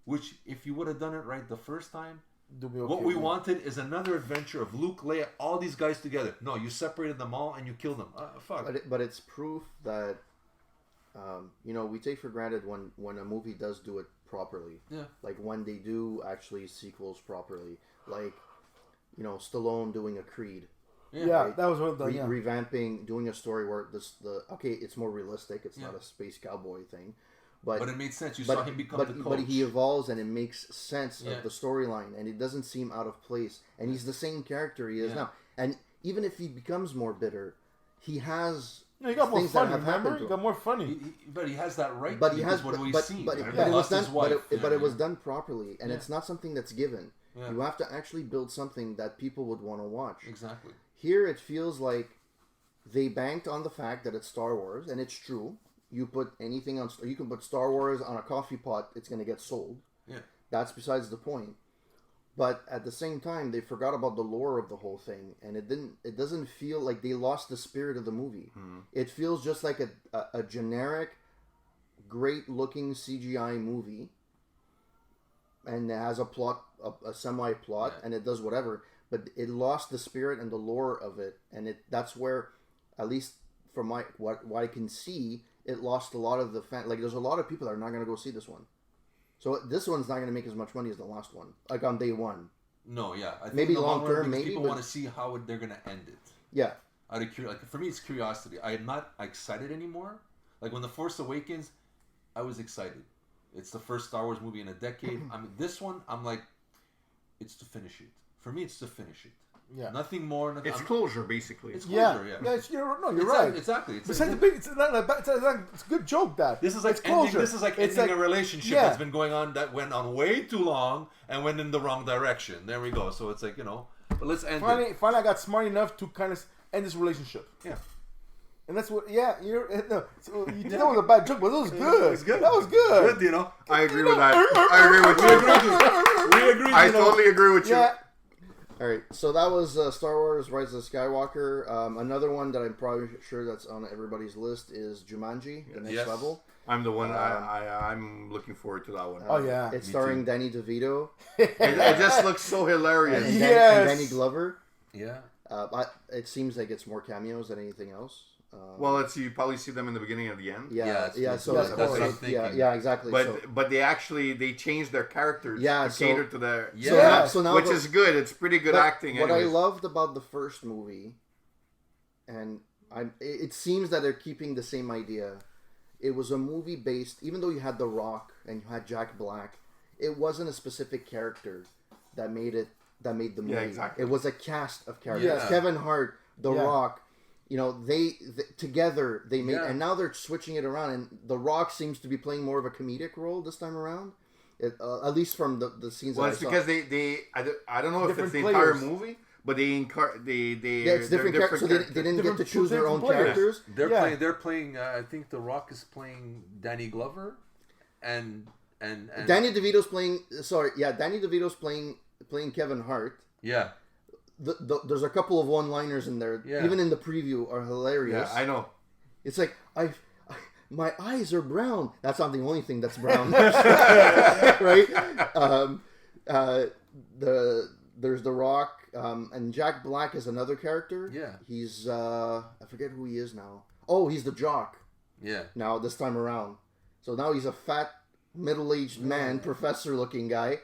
Which, if you would have done it right the first time. What we wanted is another adventure of Luke, Leia, all these guys together. No, you separated them all and you killed them. Fuck. But it's proof that, we take for granted when a movie does do it properly. Yeah. Like when they do actually sequels properly. Like, Stallone doing a Creed. Yeah, right? That was well done. Revamping, doing a story where it's more realistic. It's not a space cowboy thing. But it made sense. You saw him become the coach. But he evolves and it makes sense of the storyline. And it doesn't seem out of place. And he's the same character he is now. And even if he becomes more bitter, he has he got more funny, remember? He got more funny. But he has that right but he has, what we've seen. But it was done, but it was done properly. And it's not something that's given. Yeah. You have to actually build something that people would want to watch. Exactly. Here it feels like they banked on the fact that it's Star Wars. And it's true. You put anything on. You can put Star Wars on a coffee pot. It's going to get sold. Yeah, that's besides the point. But at the same time, they forgot about the lore of the whole thing, and it didn't. It doesn't feel like they lost the spirit of the movie. Mm-hmm. It feels just like a generic, great-looking CGI movie, and it has a plot, a semi-plot, and it does whatever. But it lost the spirit and the lore of it, and that's where, at least from what I can see. It lost a lot of the fan. Like, there's a lot of people that are not going to go see this one. So this one's not going to make as much money as the last one. Like on day one. No, yeah. I think maybe long term, maybe. People want to see how they're going to end it. Yeah. Out of like for me, it's curiosity. I am not excited anymore. Like when The Force Awakens, I was excited. It's the first Star Wars movie in a decade. This one, I'm like, it's to finish it. For me, it's to finish it. Yeah. Nothing more. It's closure, basically. It's closure, yeah. You're right. Exactly. It's a good joke, that. This is like ending, ending a relationship that's been going on that went on way too long and went in the wrong direction. There we go. So it's like, but let's end it. Finally, I got smart enough to kind of end this relationship. Yeah. And that's what, you did that was a bad joke, but it was good. It was good. That was good. Good, I agree with that. I agree with you. We agree. I totally agree with you. Yeah. All right, so that was Star Wars: Rise of Skywalker. Another one that I'm probably sure that's on everybody's list is Jumanji: The Next Level. I'm the one. I'm looking forward to that one. Oh yeah, it's starring Danny DeVito. It just looks so hilarious. And Danny Glover. Yeah. It seems like it's more cameos than anything else. Well, you probably see them in the beginning and the end. So that's what I'm thinking. Yeah, exactly. But they changed their characters to cater to their so now which is good. It's pretty good acting. What I loved about the first movie, and it seems that they're keeping the same idea. It was a movie based, even though you had The Rock and you had Jack Black, it wasn't a specific character that made the movie. Yeah, exactly. It was a cast of characters. Yeah. Kevin Hart, The Rock. you know, together they made, and now they're switching it around, and The Rock seems to be playing more of a comedic role this time around. At least from the scenes. Well, that it's I saw. because I don't know if it's the players. entire movie, but it's different characters. So they didn't get to choose their own characters. They're playing. I think The Rock is playing Danny Glover, and Danny DeVito's playing. Danny DeVito's playing Kevin Hart. Yeah. There's a couple of one-liners in there. Yeah. Even in the preview are hilarious. Yeah, I know. It's like my eyes are brown. That's not the only thing that's brown, right? There's The Rock, and Jack Black is another character. Yeah. He's I forget who he is now. Oh, he's the jock. Yeah. Now this time around, so now he's a fat, middle-aged man, professor-looking guy,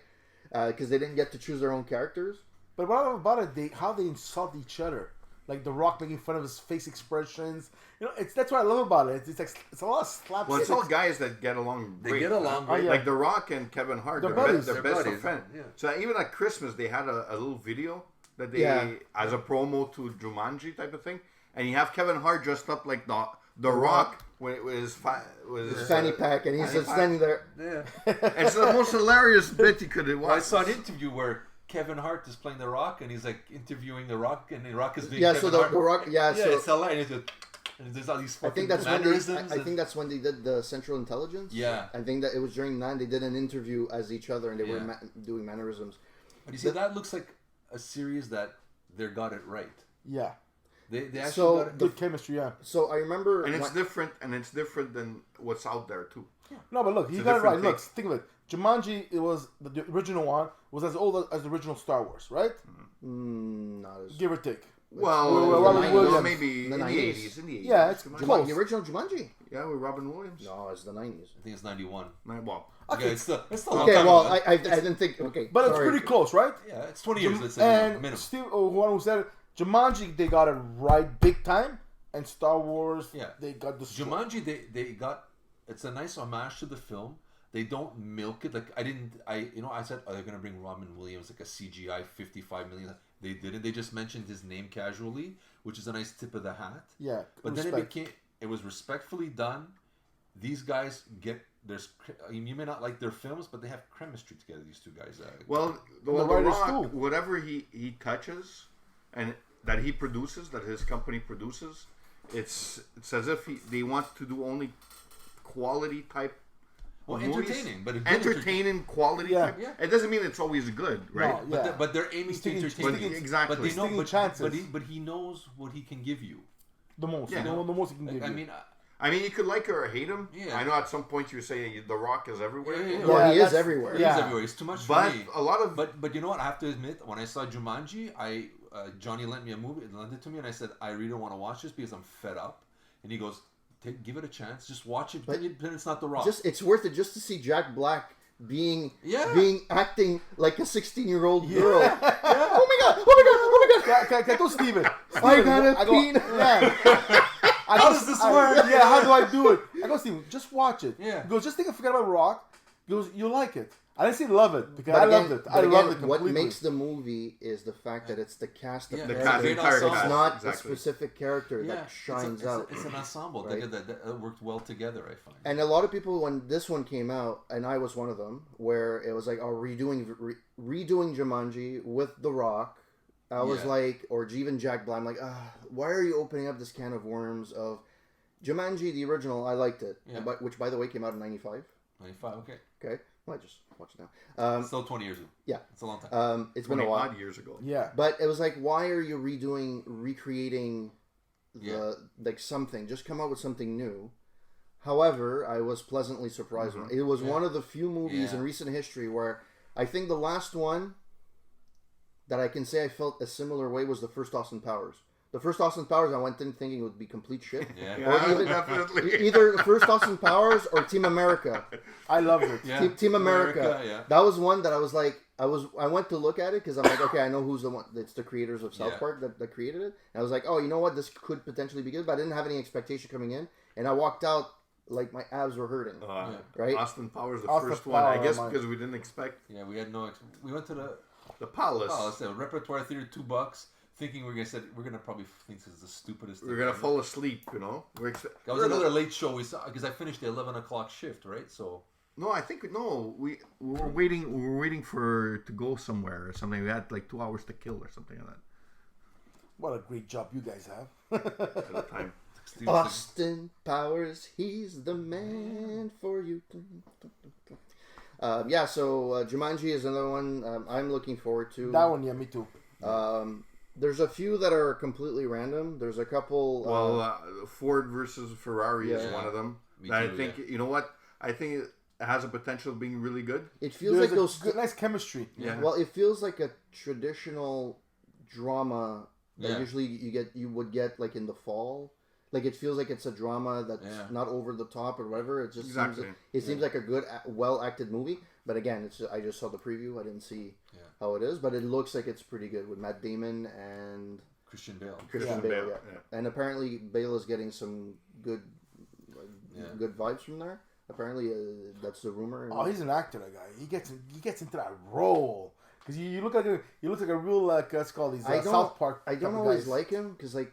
because they didn't get to choose their own characters. But what I love about it, how they insult each other. Like The Rock making fun of his face expressions. You know, that's what I love about it. It's a lot of slapstick. Well, it's all guys that get along great. They get along great. Like The Rock and Kevin Hart, they're buddies. best of buddies. friends. Yeah. So even at Christmas, they had a little video that they, as a promo to Jumanji type of thing. And you have Kevin Hart dressed up like the Rock with his fanny pack, and he's just standing there. Yeah. It's the most hilarious bit you could have watched. I saw an interview where Kevin Hart is playing The Rock, and he's like interviewing The Rock, and The Rock is being Yeah, Kevin so Hart. the Rock, It's hilarious. And there's all these I fucking think that's mannerisms. I think that's when they did the Central Intelligence. Yeah. I think that it was during 9. They did an interview as each other, and they were doing mannerisms. But you see, that looks like a series that they got it right. Yeah. They actually So got it. Good chemistry, yeah. So I remember, And it's different than what's out there too. Yeah. No, but look, you got it right. Look, think of it. Jumanji, it was the original one, was as old as the original Star Wars, right? not as Give or take. Well, maybe the in the 90s. 80s. In the 80s. Yeah, it's close. the original Jumanji. Yeah, with Robin Williams. No, it's the 90s. I think it's 91. Well, Okay, it's the Okay, well, I didn't think. Okay, But sorry. it's pretty close, right? Yeah, it's 20 years. Let's say And minimum. Steve, one who said it, Jumanji, they got it right big time, and Star Wars, they got the Jumanji, they got. It's a nice homage to the film. They don't milk it. Like I said, are they gonna bring Robin Williams like a CGI $55 million? They didn't. They just mentioned his name casually, which is a nice tip of the hat. Yeah, but then it was respectfully done. These guys you may not like their films, but they have chemistry together. These two guys. The Rock, whatever he touches, and that he produces, that his company produces, it's as if they want to do only quality type. Well, movies. entertaining, but entertaining quality. Yeah. Type. Yeah. It doesn't mean it's always good, right? No, but they're aiming to entertain. Exactly. But they know. chances. But he knows what he can give you. The most. Yeah. The most he can give you. I mean, you could like or hate him. Yeah. I know at some point you were saying The Rock is everywhere. Yeah. Well, he is everywhere. He's everywhere. He's too much for me. A lot of. But you know what? I have to admit, when I saw Jumanji, Johnny lent me a movie, lent it to me, and I said, I really don't want to watch this because I'm fed up. And he goes, give it a chance, just watch it. Then it's not The Rock. It's worth it just to see Jack Black being acting like a 16-year-old girl. Yeah. Oh my god! Can I go, Steven? I gotta pee. How does this work? Yeah, how do I do it? I go, Steven, just watch it. Yeah. He goes, just forget about Rock. He goes, you'll like it. I didn't say love it because I loved it. I loved it completely. What makes the movie is the fact that it's the cast of the characters. entire It's cast. not a specific character that shines out. It's an ensemble that worked well together, I find. And a lot of people, when this one came out, and I was one of them, where it was like, redoing Jumanji with The Rock. I was like, or even Jack Black, I'm like, why are you opening up this can of worms of Jumanji, the original? I liked it, which by the way came out in 95. 95, okay. Okay. Well, I just watched it now. Still 20 years ago. Yeah. It's a long time. It's been a while. 20 years ago. Yeah. But it was like, why are you recreating something? Just come out with something new. However, I was pleasantly surprised. Mm-hmm. It was one of the few movies in recent history where I think the last one that I can say I felt a similar way was the first Austin Powers. The first Austin Powers, I went in thinking it would be complete shit. Definitely. Either the first Austin Powers or Team America. I loved it. Yeah. Team America. That was one that I was like, I went to look at it because I'm like, okay, I know who's the one. It's the creators of South Park that created it. And I was like, oh, you know what? This could potentially be good, but I didn't have any expectation coming in. And I walked out like my abs were hurting. Right? Austin Powers, first one. I guess because we didn't expect. Yeah, we had no. We went to the Palace. The Repertoire Theater, $2. thinking we're gonna probably think this is the stupidest. We're gonna fall asleep, you know. That was another late show we saw because I finished the 11 o'clock shift, right? So no, I think we were waiting. We were waiting to go somewhere or something. We had like 2 hours to kill or something like that. What a great job you guys have. At the time. Austin Powers, he's the man for you. So Jumanji is another one I'm looking forward to. That one, yeah, me too. There's a few that are completely random. There's a couple. Ford versus Ferrari is one of them. Too, I think you know what? I think it has a potential of being really good. It feels like those good, nice chemistry. Yeah. Well, it feels like a traditional drama that Yeah. usually you would get like in the fall. Like it feels like it's a drama that's not over the top or whatever. It just seems like a good, well acted movie. But again, I just saw the preview. I didn't see how it is, but it looks like it's pretty good with Matt Damon and Christian Bale. Bale. And apparently Bale is getting some good vibes from there. Apparently, that's the rumor. Oh, he's an actor, that guy. He gets into that role because you look like a real let's call these South Park. I don't always like him because like.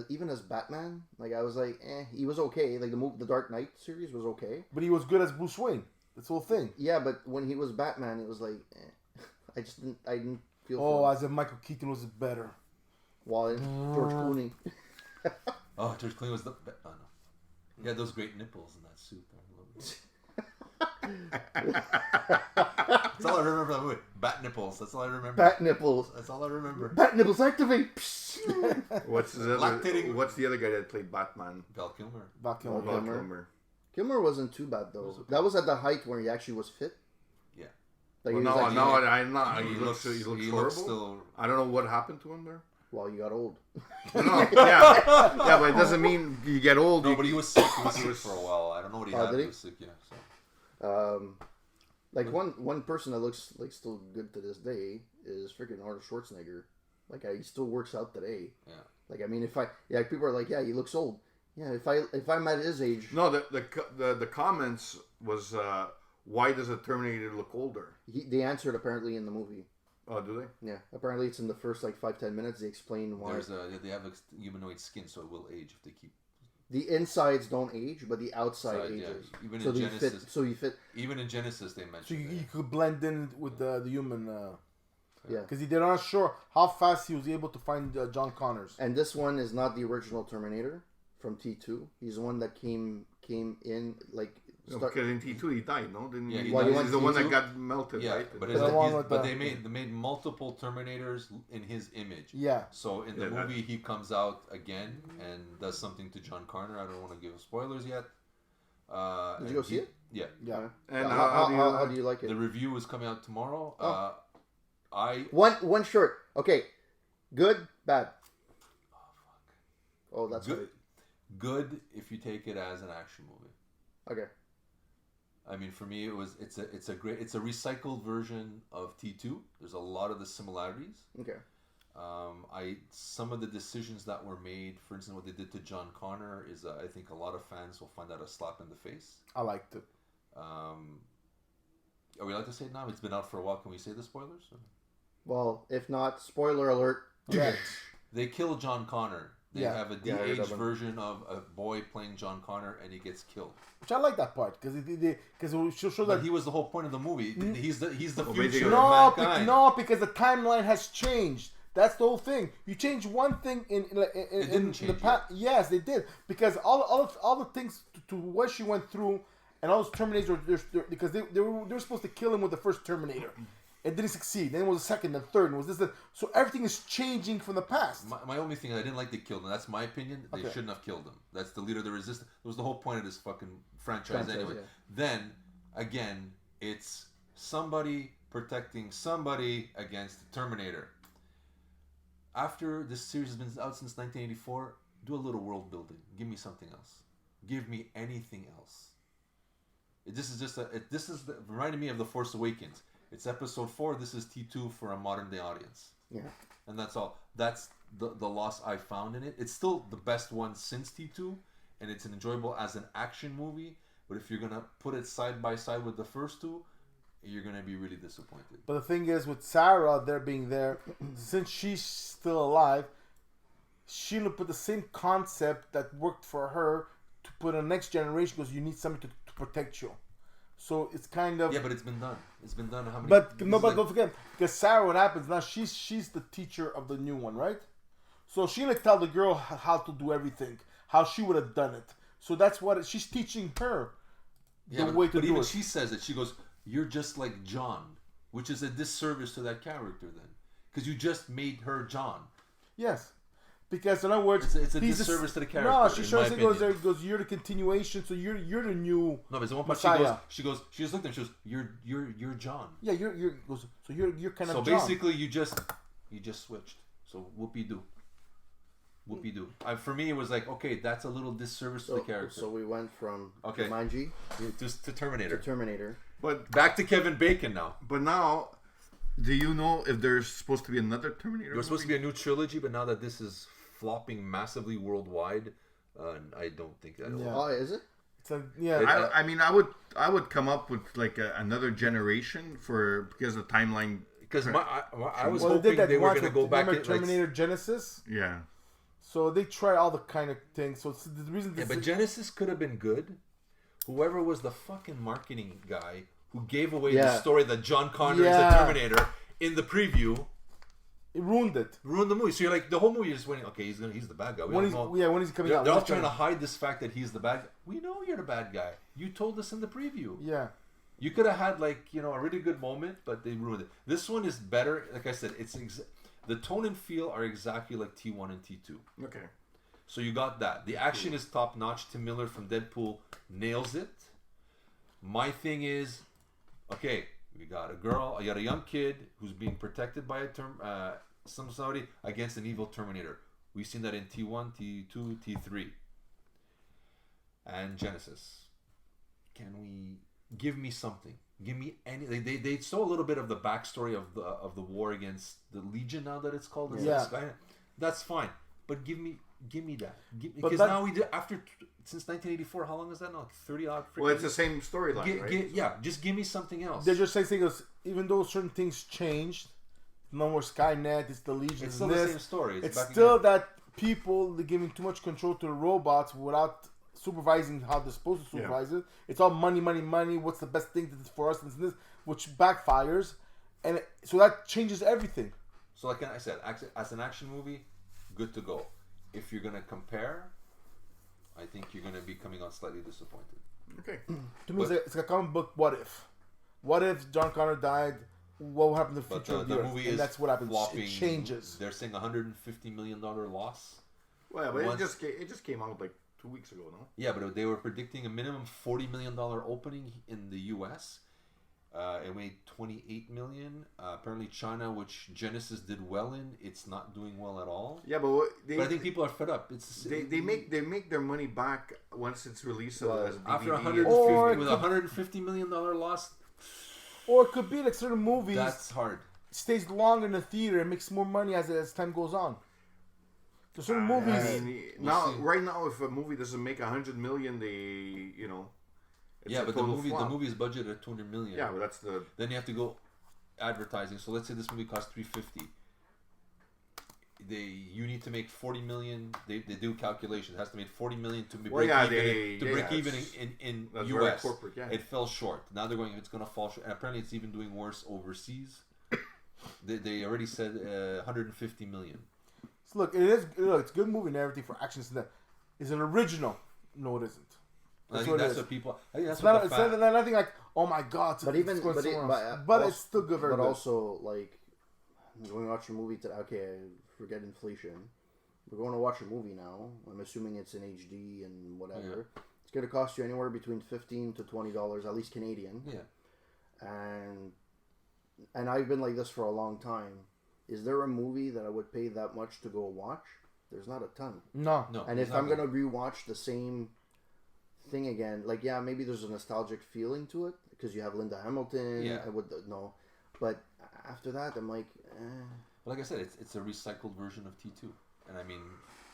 Even as Batman, like I was like, he was okay. Like the Dark Knight series was okay, but he was good as Bruce Wayne. That's the whole thing. Yeah, but when he was Batman, it was like, I didn't feel. Oh, as if Michael Keaton was better. While George Clooney. George Clooney was the. Oh no, he had those great nipples in that suit. That's all I remember from that movie. Bat nipples. That's all I remember. Bat nipples. That's all I remember. Bat nipples activate. What's the other guy that played Batman? Val Kilmer. Val Kilmer. Kilmer wasn't too bad though. That was at the height where he actually was fit. Yeah. Like I'm not. He looks horrible. Still... I don't know what happened to him there. Well, you got old. But it doesn't mean you get old. No, but he was sick. He was sick for a while. I don't know what he had. Did he? He was sick, yeah. So. Like one person that looks like still good to this day is freaking Arnold Schwarzenegger. Like he still works out today. Yeah. Like I mean, people are like, he looks old. Yeah, if I'm at his age. No, the comments was why does a Terminator look older? They answered apparently in the movie. Oh, do they? Yeah, apparently it's in the first like 5-10 minutes. They explain why. They have humanoid skin, so it will age if they keep. The insides don't age, but the outside ages. Yeah. Even in Genesis. You fit. Even in Genesis, they mentioned. So you could blend in with the human. Yeah. Because they're not sure how fast he was able to find John Connors. And this one is not the original Terminator from T2. He's the one that came in like. Because in T2 he died, no? Didn't he? He's the one that got melted, right? But they made multiple Terminators in his image. Yeah. So in the movie he comes out again and does something to John Connor. I don't want to give spoilers yet. Did you go see it? Yeah. Yeah. And how do you like it? The review is coming out tomorrow. One short. Okay. Good, bad. Oh fuck. Oh, that's good. Good if you take it as an action movie. Okay. I mean, for me, it's a recycled version of T2. There's a lot of the similarities. Okay. Some of the decisions that were made, for instance, what they did to John Connor is, I think a lot of fans will find that a slap in the face. I liked it. Are we allowed to say it now? It's been out for a while. Can we say the spoilers? Well, if not, spoiler alert. Yeah. They kill John Connor. They have a de-aged version of a boy playing John Connor, and he gets killed. Which I like that part because it shows that he was the whole point of the movie. He's the future. No, because the timeline has changed. That's the whole thing. You change one thing in the past. Yes, they did because all the things to what she went through and all those Terminators because they were supposed to kill him with the first Terminator. It didn't succeed. Then it was the second, the third, and was this. So everything is changing from the past. My only thing, I didn't like they killed him. That's my opinion. They shouldn't have killed him. That's the leader of the resistance. It was the whole point of this fucking franchise anyway. Yeah. Then, again, it's somebody protecting somebody against the Terminator. After this series has been out since 1984, do a little world building. Give me something else. Give me anything else. This is reminding me of The Force Awakens. It's episode 4. This is T2 for a modern day audience. Yeah. And that's all. That's the loss I found in it. It's still the best one since T2, and it's enjoyable as an action movie. But if you're gonna put it side by side with the first two, you're gonna be really disappointed. But the thing is, with Sarah there being there, since she's still alive, she'll put the same concept that worked for her to put in the next generation, because you need somebody to protect you. So it's kind of but it's been done. It's been done. How many? But don't forget, because Sarah, what happens now? She's the teacher of the new one, right? So she'll tell the girl how to do everything, how she would have done it. So that's what she's teaching her the way to do even it. She says it. She goes, "You're just like John," which is a disservice to that character then, because you just made her John. Yes, because in other words, it's a disservice to the character. No, she shows it goes there. Goes, you're the continuation, so you're the new. No, but it's the one part she just looked at him. She goes, "You're John." Yeah, you're kind of. So John. basically, you just switched. So whoopie-doo. Whoopie-doo. For me, it was like, okay, that's a little disservice to the character. So we went from Jumanji to Terminator. But back to Kevin Bacon now. But now, do you know if there's supposed to be another Terminator? There's supposed to be a new trilogy, but now that this is flopping massively worldwide, I don't think that. Yeah. Oh, is it? It's a, I mean, I would come up with like another generation because the timeline. Because I was hoping they were going to go back to Terminator Genesis. Yeah. So they try all the kind of things. So it's the reason. But Genesis could have been good. Whoever was the fucking marketing guy who gave away the story that John Connor is a Terminator in the preview, it ruined it. Ruined the movie. So you're like, the whole movie, you're just waiting. Okay, he's the bad guy. When he's coming out, they're all trying to hide this fact that he's the bad guy. We know you're the bad guy. You told us in the preview. Yeah. You could have had a really good moment, but they ruined it. This one is better. Like I said, the tone and feel are exactly like T1 and T2. Okay. So you got that. The action is top notch. Tim Miller from Deadpool nails it. My thing is, okay, you got a young kid who's being protected by somebody against an evil Terminator. We've seen that in T1, T2, T3, and Genesis. Can we give me something? Give me any. They saw a little bit of the backstory of the war against the Legion now that it's called. That's fine, but give me that. Because now we did since 1984. How long is that now? Like 30 odd. Well, it's the same storyline, right? Just give me something else. They're just saying things. Even though certain things changed, no more Skynet. It's the Legion. It's still the same story. It's still that people they're giving too much control to the robots without supervising how they're supposed to supervise it. It's all money. What's the best thing for us? And this, which backfires, and so that changes everything. So, like I said, as an action movie, good to go. If you're gonna compare, I think you're gonna be coming out slightly disappointed. Okay. To me, it's like a comic book. What if? What if John Connor died? What would happen in the future of the movie Earth? And that's what happens. Flopping. It changes. They're saying $150 million loss. Well, but it just came out like 2 weeks ago, no? Yeah, but they were predicting a minimum $40 million opening in the U.S. It made $28 million. Apparently, China, which Genesis did well in, it's not doing well at all. Yeah, but I think people are fed up. They make their money back once it's released as a DVD. After $150 million loss. Or it could be like certain movies. That's hard. Stays longer in the theater and makes more money as time goes on. So certain movies. Right now, if a movie doesn't make $100 million, but the movie's budgeted at $200 million. Yeah, but that's the. Then you have to go advertising. So let's say this movie costs $350. You need to make $40 million. They do calculations. It has to make $40 million to break even in US. Corporate, yeah. It fell short. Now they're going. It's going to fall short. And apparently, it's even doing worse overseas. They already said $150 million. So look, it's a good movie and everything for action. Is it original? No, it isn't. I think that's what people. I think that's it's not nothing like, oh my god. But it's still good. Very but good. Also, like, when we watch a movie today, okay, forget inflation. We're going to watch a movie now. I'm assuming it's in HD and whatever. Yeah. It's going to cost you anywhere between $15 to $20, at least Canadian. Yeah. And I've been like this for a long time. Is there a movie that I would pay that much to go watch? There's not a ton. No. And if I'm going to rewatch the same thing again, like, yeah, maybe there's a nostalgic feeling to it because you have Linda Hamilton. Yeah. I would know. But after that, I'm like, Like I said, it's a recycled version of T2. And I mean,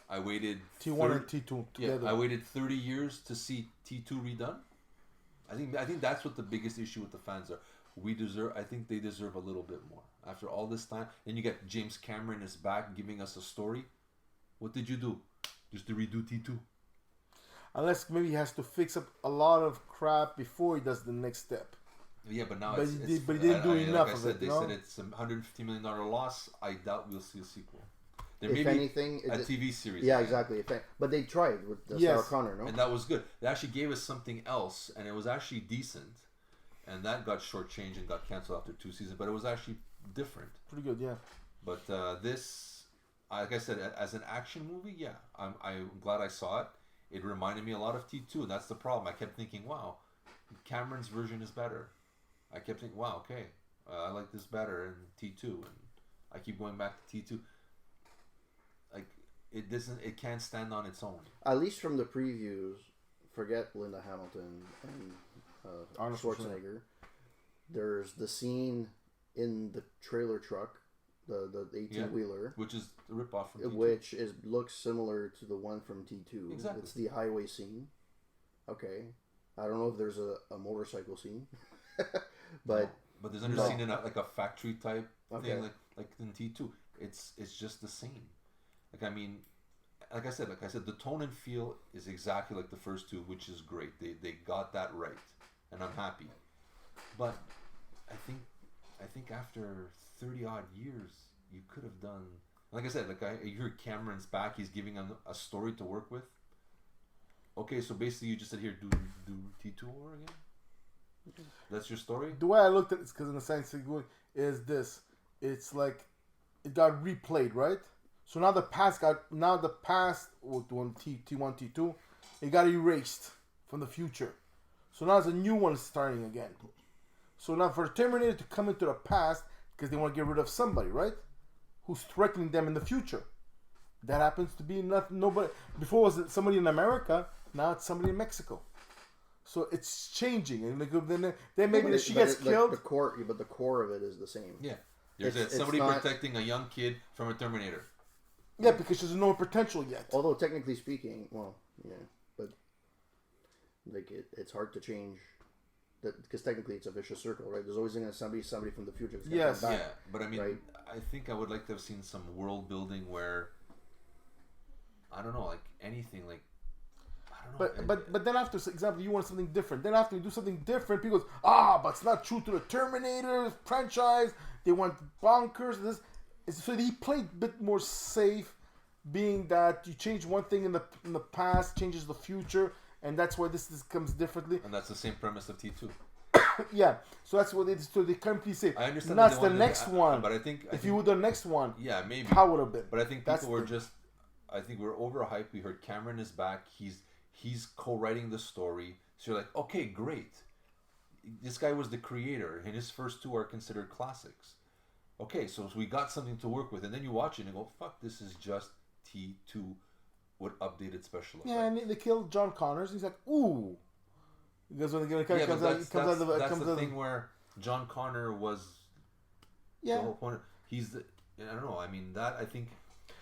I waited... T1 and T2 together. Yeah, I waited 30 years to see T2 redone. I think that's what the biggest issue with the fans are. I think they deserve a little bit more after all this time. Then you get James Cameron is back giving us a story. What did you do? Just to redo T2? Unless maybe he has to fix up a lot of crap before he does the next step. Yeah, but now he didn't do enough of it. They said it's a $150 million loss. I doubt we'll see a sequel. There if anything, a TV series. Yeah, exactly. But they tried with Sarah Connor, no? And that was good. They actually gave us something else, and it was actually decent. And that got shortchanged and got canceled after 2 seasons. But it was actually different. Pretty good, yeah. But this, like I said, as an action movie, yeah, I'm glad I saw it. It reminded me a lot of T2, and that's the problem. I kept thinking, wow, Cameron's version is better. I kept thinking, wow, okay, I like this better in T2, and I keep going back to T2. Like it can't stand on its own. At least from the previews, forget Linda Hamilton and Arnold Schwarzenegger. There's the scene in the trailer truck, the 18-wheeler, which is the ripoff from T2. Which looks similar to the one from T2. Exactly. It's the highway scene. Okay, I don't know if there's a motorcycle scene, but there's another scene in a factory type thing, like in T2. It's just the same. Like I said, the tone and feel is exactly like the first two, which is great. They got that right, and I'm happy. But I think after 30 odd years, you could have done. Like I said, you hear Cameron's back. He's giving him a story to work with. Okay, so basically you just said here, do T2 over again. That's your story. The way I looked at it is because in the science is this. It's like it got replayed, right? So now the past with T1, T2, it got erased from the future. So now there's a new one starting again. So now for Terminator to come into the past, because they want to get rid of somebody, right? Who's threatening them in the future. That happens to be nobody. Before it was somebody in America, now it's somebody in Mexico. So it's changing, and then maybe she gets killed. The core of it is the same. Yeah, there's somebody protecting a young kid from a Terminator. Yeah, because there's no potential yet. Although technically speaking, well, yeah, but like it's hard to change that because technically it's a vicious circle, right? There's always going to be somebody from the future. That's yes, come back, yeah, but I mean, right? I think I would like to have seen some world building where I don't know, like anything, like I don't know. But then after, for example, you want something different. Then after you do something different, people goes, but it's not true to the Terminator franchise. They want bonkers. So he played a bit more safe, being that you change one thing in the past, changes the future, and that's why this comes differently. And that's the same premise of T2. Yeah, so that's what they completely say. I understand. That's the next one. But I think if you would do the next one, yeah, maybe how would have been? But I think people were just. I think we're overhyped. We heard Cameron is back. He's co-writing the story. So you're like, okay, great. This guy was the creator, and his first two are considered classics. Okay, so we got something to work with, and then you watch it and go, "Fuck, this is just T2 with updated special effects." Yeah, and they killed John Connors. He's like, "Ooh," because when the guy comes out, that's the thing where John Connor was. Yeah. The whole point. I don't know. I mean, that I think,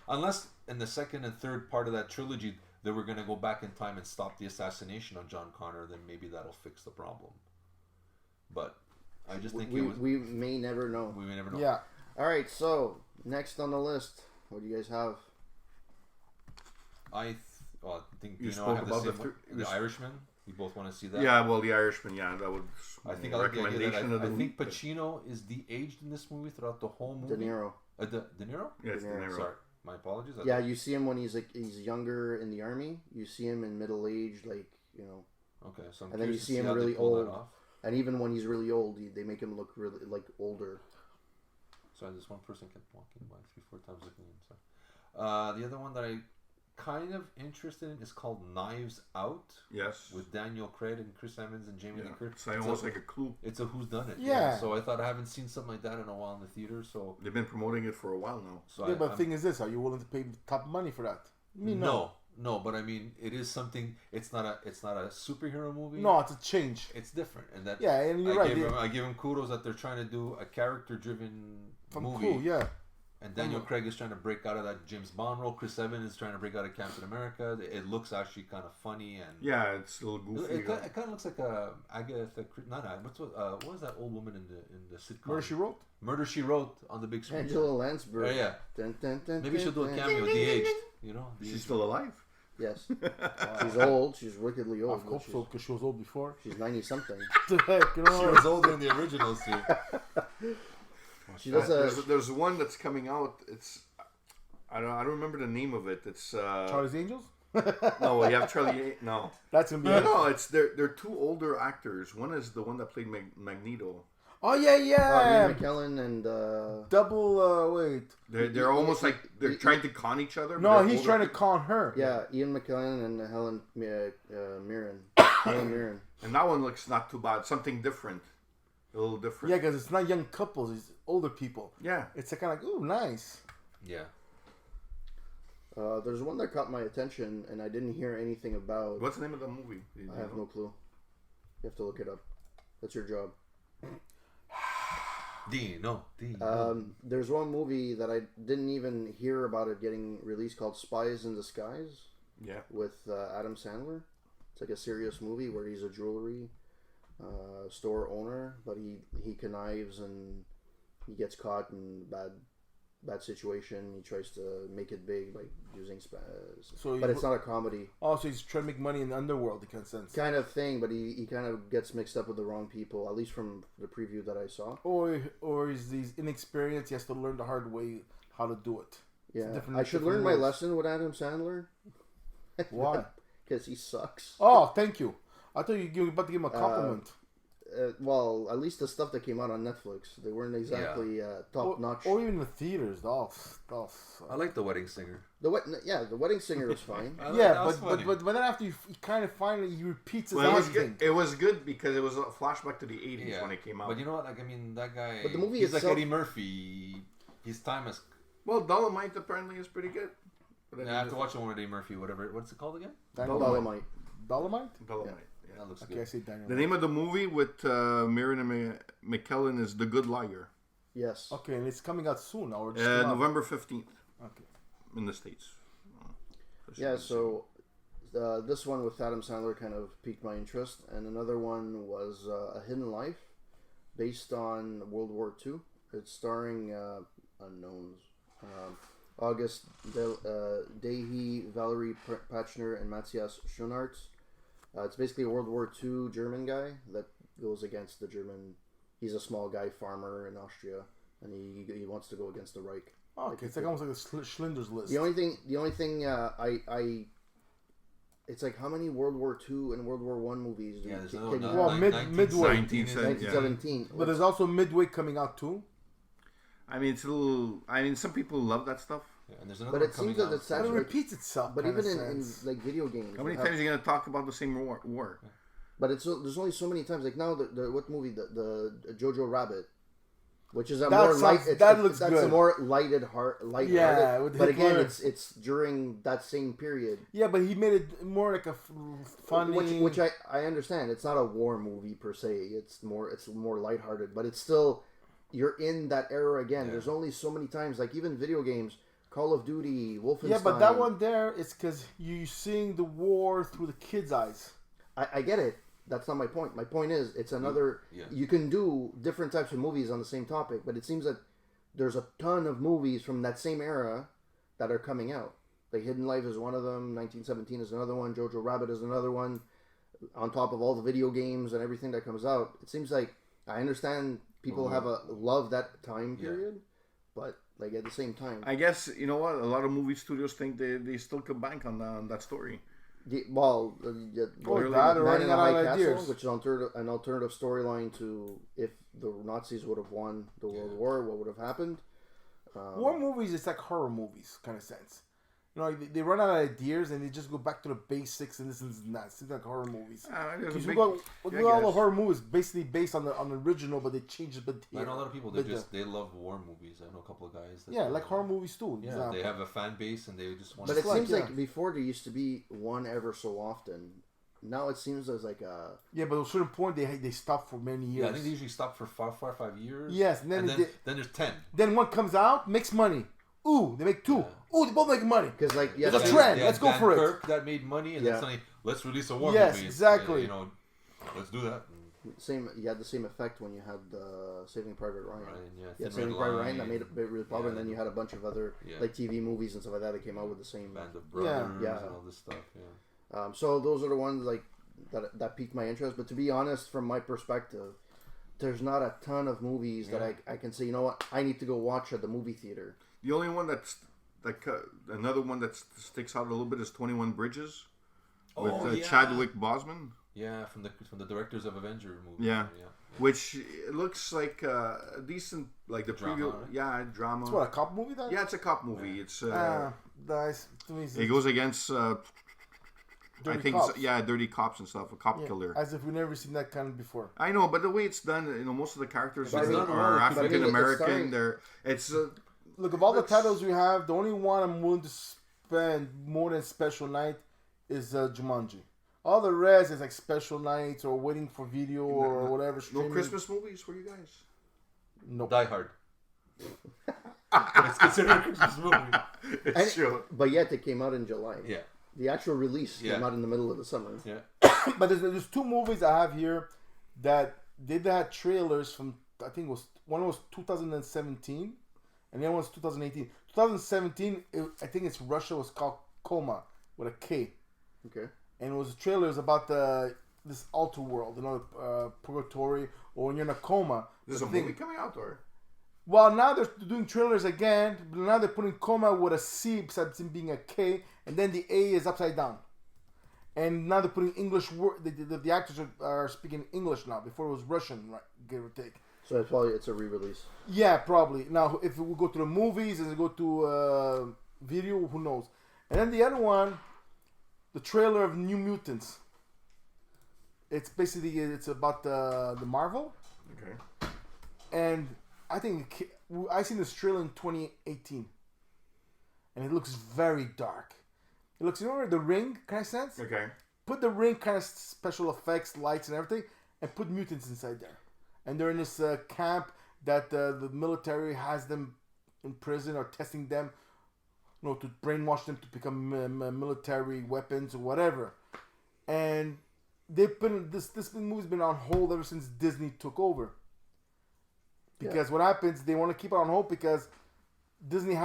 unless in the second and third part of that trilogy they were going to go back in time and stop the assassination of John Connor, then maybe that'll fix the problem. But I just think we may never know. We may never know. Yeah. All right. So next on the list, what do you guys have? I think you know I have the Irishman. We both want to see that. Yeah, well, The Irishman. Yeah, that would. I think I like the idea that I think Pacino is de-aged in this movie throughout the whole movie. De Niro. De Niro? Yeah, it's De Niro. Sorry, my apologies. Yeah, you see him when he's younger in the army. You see him in middle age, like Okay, so and then you see him really old. And even when he's really old, they make him look really like older. Sorry, this one person kept walking by 3-4 times looking at him. Sorry. The other one that I kind of interested in is called Knives Out. Yes. With Daniel Craig and Chris Evans and Jamie Lee Curtis. It's almost like a Clue. It's a whodunit. Yeah. So I thought I haven't seen something like that in a while in the theater. So they've been promoting it for a while now. So yeah, but the thing is this: are you willing to pay top money for that? No, but I mean, it is something. It's not a superhero movie. No, it's a change. It's different, and that. Yeah, and you're right. I give him kudos that they're trying to do a character-driven movie. Cool, yeah. And Daniel Craig is trying to break out of that James Bond role. Chris Evans is trying to break out of Captain America. It looks actually kind of funny and it's a little goofy. It kind of looks like Agatha. What was that old woman in the sitcom? Murder, She Wrote. Murder, She Wrote on the big screen. Angela Lansbury. Oh, yeah. Dun, dun, dun, Maybe she'll do a cameo, de-aged. You know, she's still alive. Yes. She's old. She's wickedly old. Of course, so because she was old before. She's 90 something. She was older in the originals too. She does there's one that's coming out. It's I don't remember the name of it. It's Charlie's Angels. No, you have Charlie. No, that's gonna be. No, it's they're two older actors. One is the one that played Magneto. Oh yeah. Ian McKellen and double. Wait. They're almost like they're trying to con each other. No, he's trying to con her. Yeah, Ian McKellen and Helen Mirren. Helen Mirren. And that one looks not too bad. Something different. A little different. Yeah, because it's not young couples; it's older people. Yeah, it's kind of like, ooh, nice. Yeah. There's one that caught my attention, and I didn't hear anything about. What's the name of the movie? I have no clue. You have to look it up. That's your job. There's one movie that I didn't even hear about it getting released called Spies in Disguise. Yeah. With Adam Sandler. It's like a serious movie where he's a jewelry store owner, but he connives and he gets caught in bad situation. He tries to make it big by using but it's not a comedy. Oh, so he's trying to make money in the underworld, kind of thing, but he kind of gets mixed up with the wrong people, at least from the preview that I saw. Or he's inexperienced. He has to learn the hard way how to do it. Yeah, I should learn my lesson with Adam Sandler. Why? Because he sucks. Oh, thank you. I thought you were about to give him a compliment. Well, at least the stuff that came out on Netflix, they weren't exactly top notch. Or even the theaters. I like The Wedding Singer. The Wedding Singer was fine. but then after he kind of finally he repeats his It was good because it was a flashback to the 80s when it came out. But you know what? Like, I mean, that guy. But the movie he's itself, like Eddie Murphy. His time has. Well, Dolomite apparently is pretty good. I have to watch one with Eddie Murphy. Whatever. What's it called again? Dolomite. Dolomite. Yeah. That looks good. I see Daniel. The name of the movie with Mirren and McKellen is The Good Liar. Yes. Okay, and it's coming out soon now. Or November 15th. Okay. In the States. So this one with Adam Sandler kind of piqued my interest, and another one was A Hidden Life, based on World War II. It's starring unknowns. August Dehy, Valerie Pachner, and Matthias Schoenaerts. It's basically a World War II German guy that goes against the German. He's a small guy farmer in Austria, and he wants to go against the Reich. Oh, okay, it's like almost like a Schindler's List. The only thing, it's like how many World War II and World War One movies? Midway, 1917. But there's also Midway coming out too. I mean, it's a little. I mean, some people love that stuff. Yeah, and there's another but it seems that it's it repeats itself. But even in like video games, how many times are you gonna talk about the same war? But there's only so many times. Like now, what movie? The Jojo Rabbit, which is a more light. That's a more lighthearted. Yeah, but again, it's during that same period. Yeah, but he made it more like a funny. Which I understand. It's not a war movie per se. It's more lighthearted, but it's still. You're in that era again. Yeah. There's only so many times, like even video games, Call of Duty, Wolfenstein. Yeah, but that one there is because you're seeing the war through the kids' eyes. I get it. That's not my point. My point is, it's another. Yeah. You can do different types of movies on the same topic, but it seems that there's a ton of movies from that same era that are coming out. Like Hidden Life is one of them. 1917 is another one. Jojo Rabbit is another one. On top of all the video games and everything that comes out, it seems like I understand. People love that time period, but like at the same time, I guess you know what, a lot of movie studios think they still can bank on that story. Man in a High Castle, which is an alternative storyline to if the Nazis would have won the World War, what would have happened. War movies, it's like horror movies kind of sense. You know, they run out of ideas and they just go back to the basics and this and that. It's like horror movies. All the horror movies basically based on the original, but they change it. But I know a lot of people they love war movies. I know a couple of guys. Like horror movies too. Yeah, exactly. They have a fan base and they just want. But it seems like before there used to be one ever so often. now it seems there's like a... Yeah, but at a certain point, they stop for many years. Yeah, I think they usually stop for 4 or 5 years. Yes, and then there's 10. Then one comes out, makes money. Ooh, they make 2. Yeah. Ooh, they both make money. Because like, it's a trend. Let's go for Kirk that made money, and then suddenly let's release a war movie. Yes, exactly. Let's do that. You had the same effect when you had Saving Private Ryan. Saving Private Ryan that made it really popular, and then you had a bunch of other like TV movies and stuff like that that came out with the same Band of Brothers and all this stuff. Yeah. So those are the ones like that piqued my interest. But to be honest, from my perspective, there's not a ton of movies that I can say, you know what, I need to go watch at the movie theater. The only one another one that sticks out a little bit is 21 Bridges with Chadwick Boseman. Yeah, from the directors of Avenger movie. Yeah. Which looks like a decent, like the drama, preview. Right? Yeah, drama. It's what, a cop movie then? Yeah, it's a cop movie. Yeah. It's nice. It goes against dirty cops. Dirty cops and stuff. A cop killer. As if we've never seen that kind of before. I know, but the way it's done, most of the characters are African American. Look, of all the titles we have, the only one I'm willing to spend more than Special Night is Jumanji. All the rest is like Special Nights or waiting for video or whatever. No Christmas movies for you guys? No. Die Hard. But it's considered a Christmas movie. It's true. But yet it came out in July. Yeah. The actual release came out in the middle of the summer. Yeah. But there's 2 movies I have here that they had trailers from, I think one was 2017 and the other one was 2018. 2017, I think it's Russia, was called Coma with a K. Okay. And it was trailers about this alter world, purgatory, or when you're in a coma. There's a movie coming out, or? Well, now they're doing trailers again, but now they're putting coma with a C besides it being a K, and then the A is upside down. And now they're putting English word. The actors are speaking English now. Before it was Russian, right, give or take. So it's a re-release. Yeah, probably. Now, if we go to the movies and go to video, who knows? And then the other one, the trailer of New Mutants. It's basically about the Marvel. Okay. And I think I seen this trailer in 2018, and it looks very dark. It looks, the Ring kind of sense. Okay. Put the Ring kind of special effects, lights, and everything, and put mutants inside there. And they're in this camp that the military has them in prison or testing them, to brainwash them to become military weapons or whatever. And they've been this movie's been on hold ever since Disney took over. Because what happens, they want to keep it on hold because Disney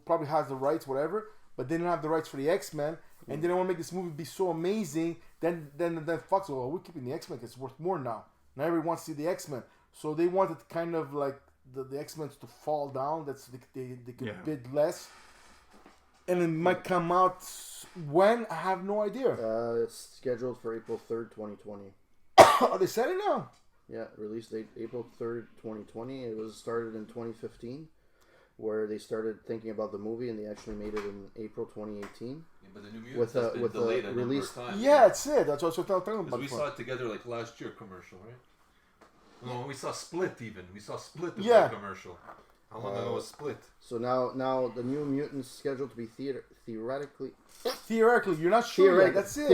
probably has the rights, whatever, but they don't have the rights for the X-Men, and they don't want to make this movie be so amazing. Then Fox, we're keeping the X-Men because it's worth more now. Now everyone wants to see the X-Men, so they wanted kind of like the X-Men to fall down. That's they could bid less, and it might come out when, I have no idea. It's scheduled for April 3rd, 2020. Oh, they said it now. Yeah, release date April 3rd, 2020. It was started in 2015, where they started thinking about the movie, and they actually made it in April 2018. Yeah, but the New Mutants has been delayed a number of times. Yeah, it's it. That's what I'm talking about. We saw it together like last year commercial, right? No, when we saw Split even. We saw Split the commercial. How long ago was Split? So now the New Mutants scheduled to be theoretically. Theoretically, you're not sure yet. That's it.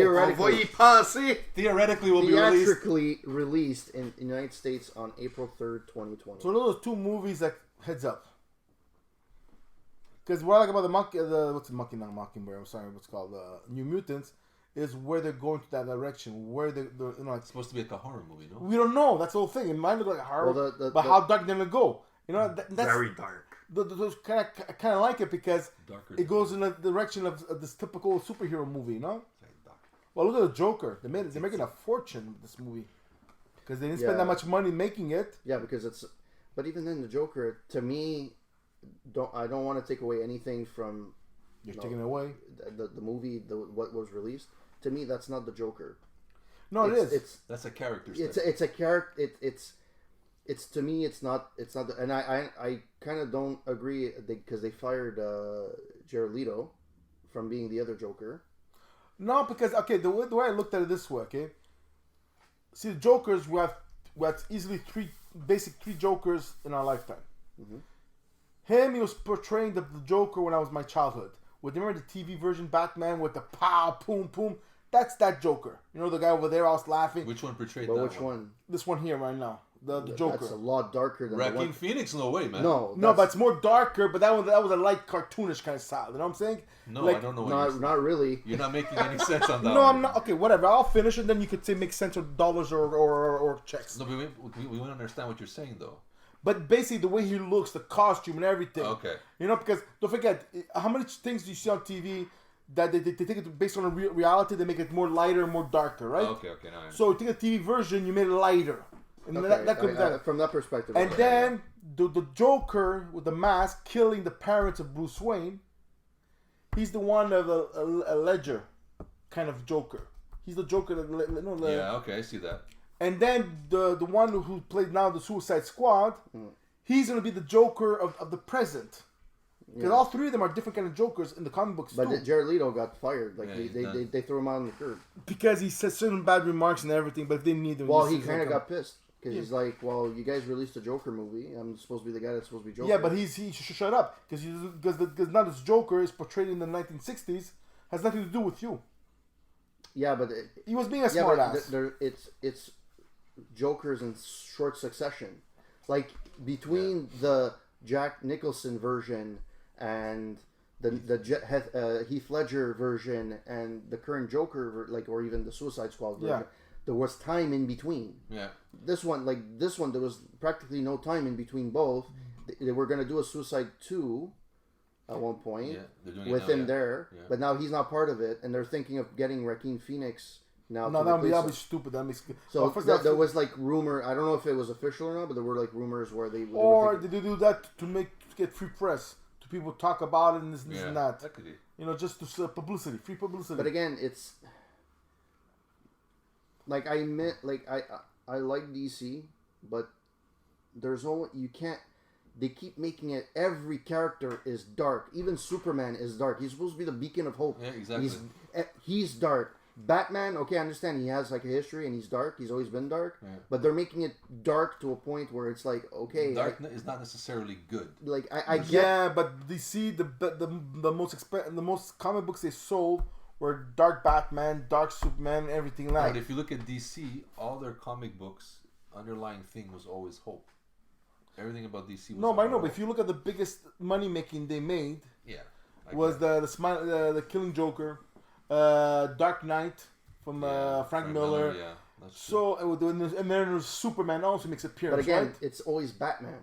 Theoretically will be released in the United States on April 3rd, 2020. So those are 2 movies that heads up. Because what I like about Mockingbird? I'm sorry, what's called New Mutants is where they're going to that direction. Where they're it's supposed to be like a horror movie, no? We don't know. That's the whole thing. It might look like a horror, but how dark they're gonna go? That's very dark. Those kind of like it because it goes in the direction of this typical superhero movie, Well, look at the Joker. They're making a fortune with this movie because they didn't spend that much money making it. Yeah, because but even then, the Joker, to me, I don't want to take away anything from. You're taking it away. The movie, what was released. To me, that's not the Joker. No, it is. That's a character. It's a character. It's to me, it's not, and I kind of don't agree because they fired Jared Leto from being the other Joker. No, because the way I looked at it this way, see, the Jokers we have easily three Jokers in our lifetime. Mm-hmm. He was portraying the Joker when I was my childhood. Remember the TV version Batman with the pow, boom, boom? That's that Joker. You know, the guy over there, I was laughing. Which one portrayed But that which one? one? This one here right now. The Joker. That's a lot darker than the Joaquin one. Phoenix? No way, man. No, But it's more darker. But that was a light cartoonish kind of style. You know what I'm saying? No, like, I don't know what not really. You're not making any sense on that No, one. I'm not. Okay, whatever. I'll finish it. Then you could say make sense of dollars or checks. No, but we want to understand what you're saying, though. But basically, the way he looks, the costume and everything. Okay. You know, because don't forget, how many things do you see on TV that they take it based on a reality, they make it more lighter, more darker, right? Okay, now I understand. So you take a TV version, you made it lighter. And Okay, that could be that. from that perspective. And okay. then the Joker with the mask killing the parents of Bruce Wayne, he's the one of a ledger kind of Joker. He's the Joker that yeah, okay, I see that. And then the one who played now the Suicide Squad, he's gonna be the Joker of the present. Because all three of them are different kind of Jokers in the comic books But too. Jared Leto got fired. Like Yeah, they threw him out on the curb. Because he said certain bad remarks and everything, but they need them. Well, he kind of got pissed because he's like, "Well, you guys released a Joker movie. I'm supposed to be the guy that's supposed to be Joker." Yeah, but he should shut up because now this Joker is portrayed in the 1960s has nothing to do with you. Yeah, but He was being a smart ass. It's Jokers in short succession. Like between the Jack Nicholson version and the Heath Ledger version and the current Joker, or even the Suicide Squad version, there was time in between. Yeah. This one, there was practically no time in between both. They were gonna do a Suicide 2 at one point with him there, but now he's not part of it, and they're thinking of getting Joaquin Phoenix now. No, that'll be stupid. That makes so. There was rumor. I don't know if it was official or not, but there were rumors where they did they do that to get free press, to people talk about it and this and that. That could be. You know, just to publicity, free publicity. But again, it's like I like DC, but there's no you can't. They keep making it. Every character is dark. Even Superman is dark. He's supposed to be the beacon of hope. Yeah, exactly. He's dark. Batman, okay, I understand he has a history and he's dark. He's always been dark. Yeah. But they're making it dark to a point where it's like, okay, dark is not necessarily good. Like I get. Yeah, but DC the most comic books they sold were dark Batman, dark Superman, everything like. But if you look at DC, all their comic books underlying thing was always hope. Everything about DC was I know, but if you look at the biggest money making they made, was the Killing Joker, Dark Knight from Frank Miller. Yeah, that's true. And then Superman also makes appearance. But again, right? it's always Batman.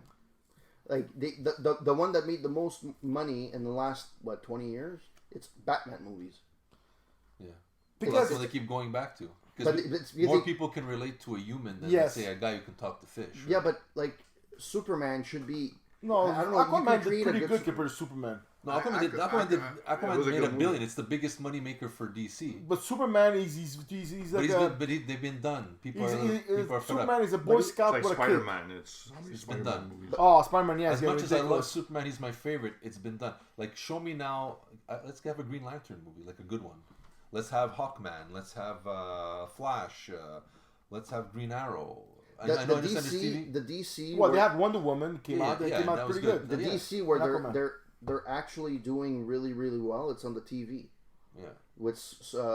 Like the one that made the most money in the last 20 years, it's Batman movies. Yeah, because that's what they keep going back to. Because more people can relate to a human than let's say a guy who can talk to fish. Right? Yeah, but Superman should be. No, I don't know. Aquaman did pretty good compared to Superman. No, Aquaman made $1 billion. It's the biggest money maker for DC. But Superman, he's like but they've been done. People are Superman is a Boy Scout like with a Spider-Man. kid. It's been done. Oh, Spider-Man, yeah. As much as I love Superman, he's my favorite. It's been done. Like, show me now. Let's have a Green Lantern movie, like a good one. Let's have Hawkman. Let's have Flash. Let's have Green Arrow. The DC. Well, they had Wonder Woman came out. They came out pretty good. The DC where they're actually doing really, really well. It's on the TV. Yeah. Which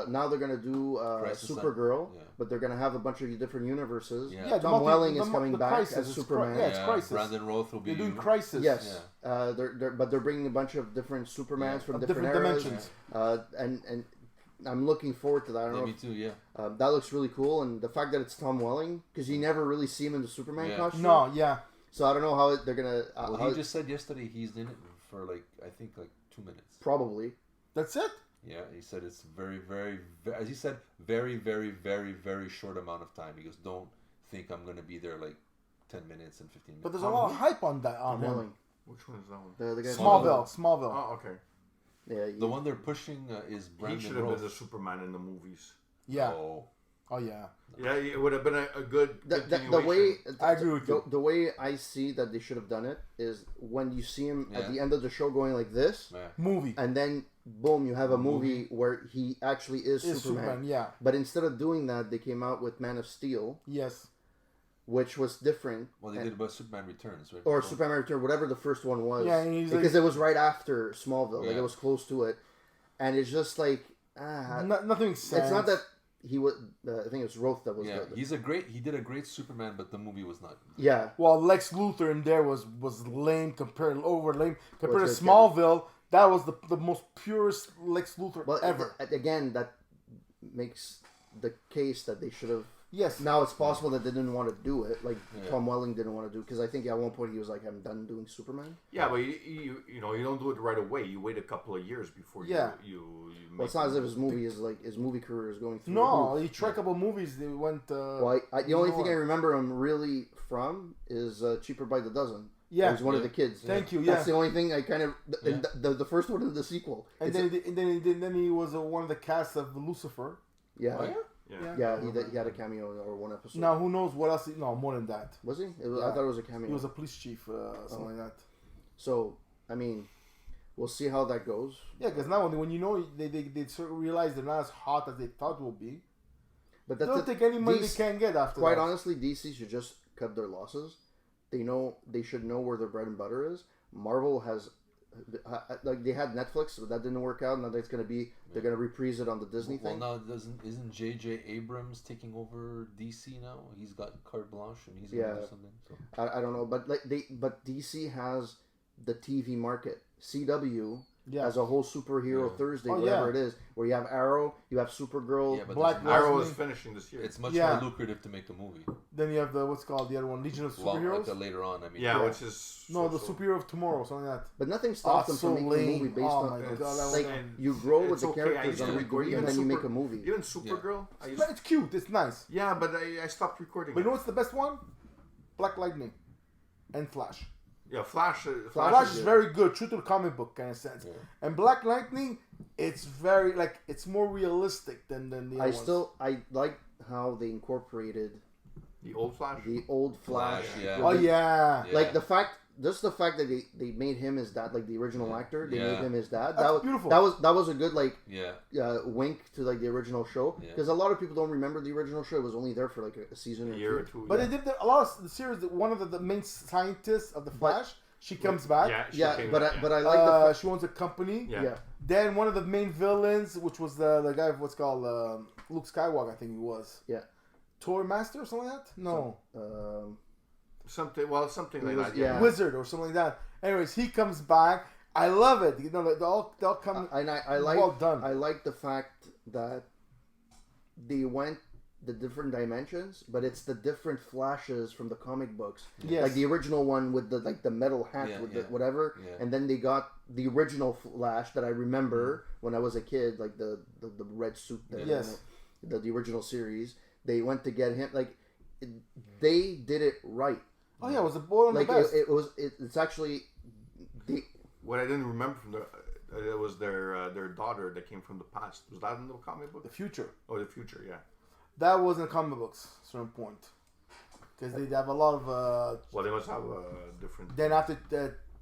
now they're gonna do Supergirl, but they're gonna have a bunch of different universes. Yeah. Tom Welling is coming back as Superman. It's Crisis. Brandon Routh will be. They're doing Crisis. Yes. Yeah. They're bringing a bunch of different Supermans from different eras. dimensions. And I'm looking forward to that. I don't know. Me too. Yeah. That looks really cool, and the fact that it's Tom Welling, because you never really see him in the Superman costume. No, yeah. So I don't know how they're gonna. He just said yesterday he's in it for I think 2 minutes. Probably. That's it. Yeah, he said it's very, very, as he said, very, very, very, very short amount of time. He goes, don't think I'm gonna be there 10 minutes and 15 minutes. But there's a lot of hype on that. Tom Welling. Which one is that one? The guy Smallville. Oh, okay. Yeah, the one they're pushing is Brandon He should have Routh. been the Superman in the movies. Yeah. Oh yeah. Yeah, it would have been a good continuation. The way I agree with you. The way I see that they should have done it is when you see him at the end of the show going like this, movie, and then boom, you have a movie where he actually is Superman. Yeah. But instead of doing that, they came out with Man of Steel. Yes. Which was different. Well, they did about Superman Returns, right? Or Superman Returns, whatever the first one was. Yeah, because it was right after Smallville. Like it was close to it, and it's just like nothing sense. It's not that he was. I think it's Roth that was. Yeah, he did a great Superman, but the movie was not. Yeah. Well, Lex Luthor in there was lame compared to Smallville. That was the most purest Lex Luthor ever. Again, that makes the case that they should have. Yes. Now it's possible that they didn't want to do it, like Tom Welling didn't want to do, because I think at one point he was like, "I'm done doing Superman." Yeah, but you don't do it right away. You wait a couple of years before you Well, it's not as if his movie career is going through. No, he tried a couple of movies. They went. Well, the only thing I remember him really from is Cheaper by the Dozen. Yeah, he was one of the kids. Thank you. That's the only thing I kind of the first one of the sequel. And then he was one of the cast of Lucifer. Yeah. Oh, Yeah, he had a cameo or one episode. Now, who knows what else? No, more than that. Was he? I thought it was a cameo. He was a police chief, something like that. So, I mean, we'll see how that goes. Yeah, because now when they sort of realize they're not as hot as they thought it will be. But they'll take any money they can get after quite that. Honestly, DC should just cut their losses. They should know where their bread and butter is. Marvel has... Like they had Netflix, but that didn't work out. Now they're gonna reprise it on the Disney thing. Well, now isn't J.J. Abrams taking over DC now? He's got carte blanche and he's gonna do something. So. I don't know, but DC has the TV market. CW has a whole superhero Thursday, whatever it is, where you have Arrow, you have Supergirl. Black Arrow is finishing this year. It's much more lucrative to make the movie. Then you have the the other one, Legion of Superheroes. Well, later on, I mean. Which is the Superhero of Tomorrow, something like that. But nothing stops them from making a movie based on. Like you grow with the characters on recording, and then you make a movie. Even Supergirl, it's cute. It's nice. Yeah, but I stopped recording. But you know what's the best one? Black Lightning, and Flash. Yeah, Flash is very good, true to the comic book kind of sense. Yeah. And Black Lightning, it's very it's more realistic than the other ones. I like how they incorporated the old Flash. Oh yeah. Like the fact that they made him his dad, like the original actor, they made him his dad. That was beautiful. That was a good wink to like the original show, because a lot of people don't remember the original show. It was only there for like a season or two. But they did a lot of the series. One of the main scientists of the Flash, she comes back. But I like she owns a company. Yeah. Then one of the main villains, which was the guy of what's called Luke Skywalker, I think he was. Yeah. Toy Master or something like that? No. Something like that. Yeah. Wizard or something like that. Anyways, he comes back. I love it. You know, they'll come. I like. Well done. I like the fact that they went the different dimensions, but it's the different Flashes from the comic books. Yes. Like the original one with the metal hat with the whatever, and then they got the original Flash that I remember when I was a kid, like the red suit. The original series. They went to get him. Like they did it right. Oh yeah, it was a boy on the best. It's actually. What I didn't remember from it was their daughter that came from the past. Was that in the comic book? The future. Oh, the future, yeah. That was in the comic books at a certain point, because they have a lot of. Well, they must have a different. Then after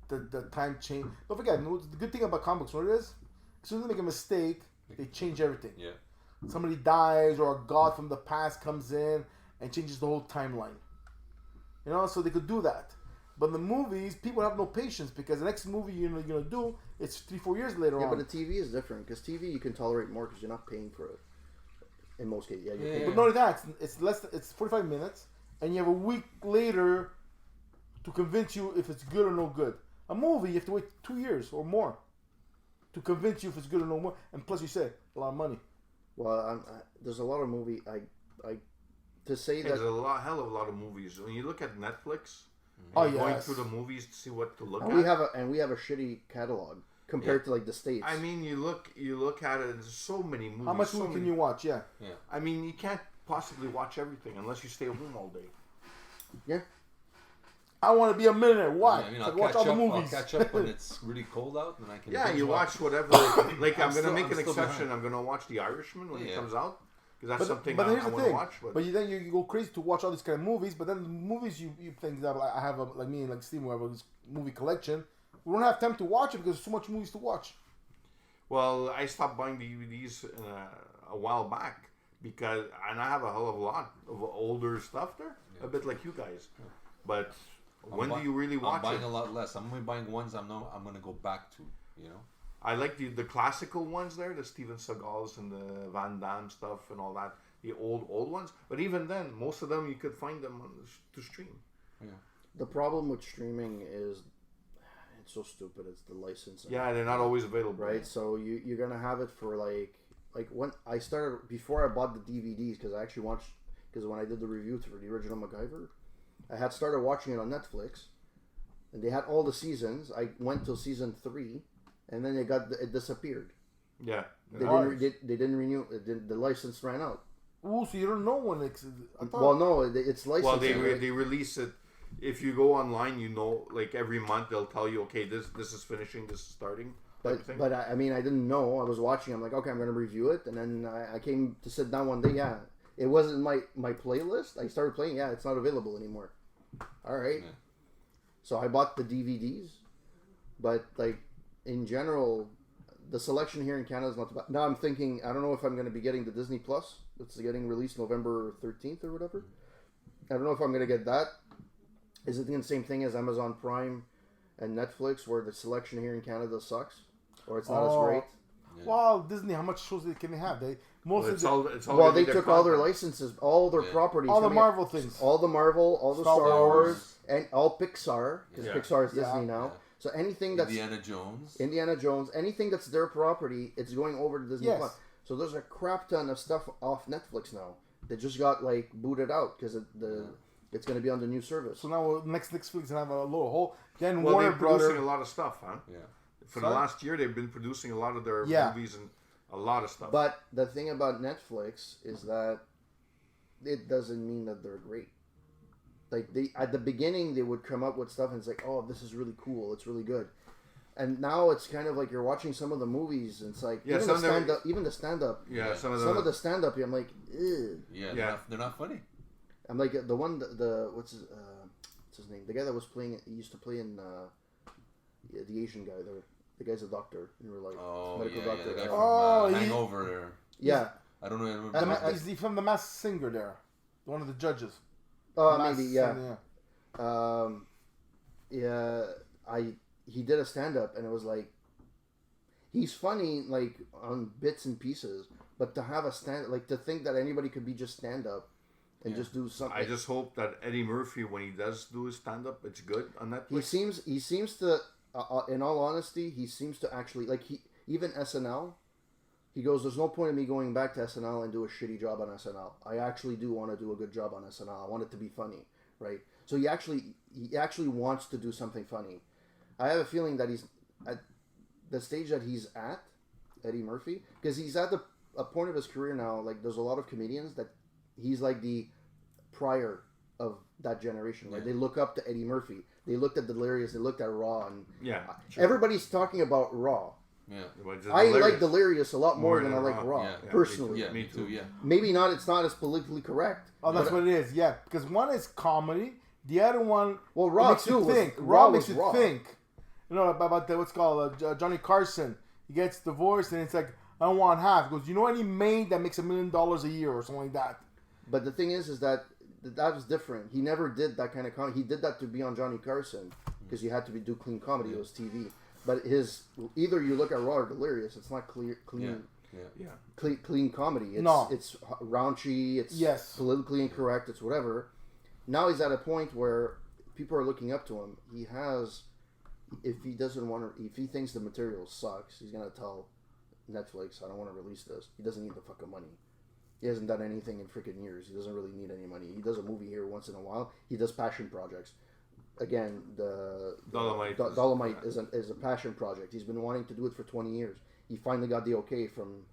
the time change, don't forget the good thing about comic books. What it is, as soon as they make a mistake, they change everything. Yeah. Somebody dies or a god from the past comes in and changes the whole timeline. You know, so they could do that. But in the movies, people have no patience, because the next movie you're gonna do, it's 3-4 years later on. Yeah, but the TV is different, because TV you can tolerate more because you're not paying for it. In most cases, But not only that, it's less. It's 45 minutes, and you have a week later to convince you if it's good or no good. A movie, you have to wait 2 years or more to convince you if it's good or no more, and plus you say a lot of money. Well, there's a lot of movie. To say that there's a hell of a lot of movies. When you look at Netflix, going through the movies to see what to look at. We have a shitty catalog compared to like the States. I mean, you look at it, and there's so many movies. How much movie can you watch? Yeah. I mean, you can't possibly watch everything unless you stay home all day. Yeah. I want to be a millionaire. Why? I mean, I'll watch all the movies. I'll catch up when it's really cold out, and I can. Yeah, you watch whatever. Like I'm gonna make an exception. I'm gonna watch The Irishman when it comes out. Because that's something I want to watch. But then you go crazy to watch all these kind of movies. But then the movies you think that I have like me and like Steven, we have this movie collection. We don't have time to watch it because there's so much movies to watch. Well, I stopped buying DVDs a while back and I have a hell of a lot of older stuff there, a bit like you guys. But when do you really watch it? I'm buying a lot less. I'm only buying ones I'm going to go back to. You know. I like the classical ones there, the Steven Seagals and the Van Damme stuff and all that, the old ones. But even then, most of them you could find them to stream. Yeah. The problem with streaming is it's so stupid. It's the licensing. Yeah, they're not always available. Right. So you're gonna have it for like when I started before I bought the DVDs because I actually watched because when I did the review for the original MacGyver, I had started watching it on Netflix, and they had all the seasons. I went till season 3. And then it disappeared. Yeah, they didn't renew. The license ran out. Oh, so you don't know when it's. Well, no, it's licensed. Well, they release it. If you go online, like every month they'll tell you, okay, this is finishing, this is starting. But I mean, I didn't know. I was watching. I'm like, okay, I'm going to review it, and then I came to sit down one day. Yeah, it wasn't my playlist. I started playing. Yeah, it's not available anymore. All right. Yeah. So I bought the DVDs, but like. In general, the selection here in Canada is not too bad. Now I'm thinking, I don't know if I'm going to be getting the Disney Plus. It's getting released November 13th or whatever. I don't know if I'm going to get that. Is it the same thing as Amazon Prime and Netflix, where the selection here in Canada sucks? Or it's not as great? Yeah. Well, Disney, how much shows can they have? They they took all their licenses, all their properties. All the Marvel things. All the Marvel, all the Star Wars, and all Pixar, because Pixar is Disney now. Yeah. So anything that's Indiana Jones, anything that's their property, it's going over to Disney Plus. So there's a crap ton of stuff off Netflix now that just got like booted out because it's going to be on the new service. So now next Netflix have a little hole. Then Warner they're producing a lot of stuff, huh? Yeah. For the last year, they've been producing a lot of their movies and a lot of stuff. But the thing about Netflix is that it doesn't mean that they're great. Like at the beginning, they would come up with stuff and it's like, oh, this is really cool. It's really good. And now it's kind of like you're watching some of the movies and it's like, even the stand-up. Yeah, some of the stand-up, I'm like, ew. Yeah, they're not funny. I'm like, the one, what's his name? The guy that was playing, he used to play in, the Asian guy, the guy's a doctor in real life. Medical doctor. The guy from Hangover there. Yeah. I don't know. Is he from The Masked Singer there? One of the judges. Maybe, yeah. He did a stand-up, and it was like, he's funny, like, on bits and pieces, but to have to think that anybody could be just stand-up and just do something. I just hope that Eddie Murphy, when he does do his stand-up, it's good on Netflix. He seems to, in all honesty, he seems to actually, like, even SNL, he goes, there's no point in me going back to SNL and do a shitty job on SNL. I actually do want to do a good job on SNL. I want it to be funny, right? So he actually wants to do something funny. I have a feeling that he's at the stage that he's at, Eddie Murphy, because he's at a point of his career now. Like, there's a lot of comedians that he's like the prior of that generation. Right? They look up to Eddie Murphy. They looked at Delirious. They looked at Raw, and everybody's talking about Raw. Yeah, I like Delirious a lot more than I like Raw, personally. Me too. Yeah, maybe not. It's not as politically correct. Oh, that's what it is. Yeah, because one is comedy, the other one. Well, Raw makes too. You think. Raw makes you think. You know about what's called Johnny Carson. He gets divorced, and it's like, I don't want half. He goes, you know any maid that makes $1 million a year or something like that? But the thing is that was different. He never did that kind of comedy. He did that to be on Johnny Carson because you had to do clean comedy. It was TV. But either you look at Raw or Delirious, it's not clean comedy. It's raunchy. It's politically incorrect. It's whatever. Now he's at a point where people are looking up to him. He has, if he thinks the material sucks, he's gonna tell Netflix, I don't want to release this. He doesn't need the fucking money. He hasn't done anything in freaking years. He doesn't really need any money. He does a movie here once in a while. He does passion projects. Again, the Dolomite is a passion project. He's been wanting to do it for 20 years. He finally got the okay from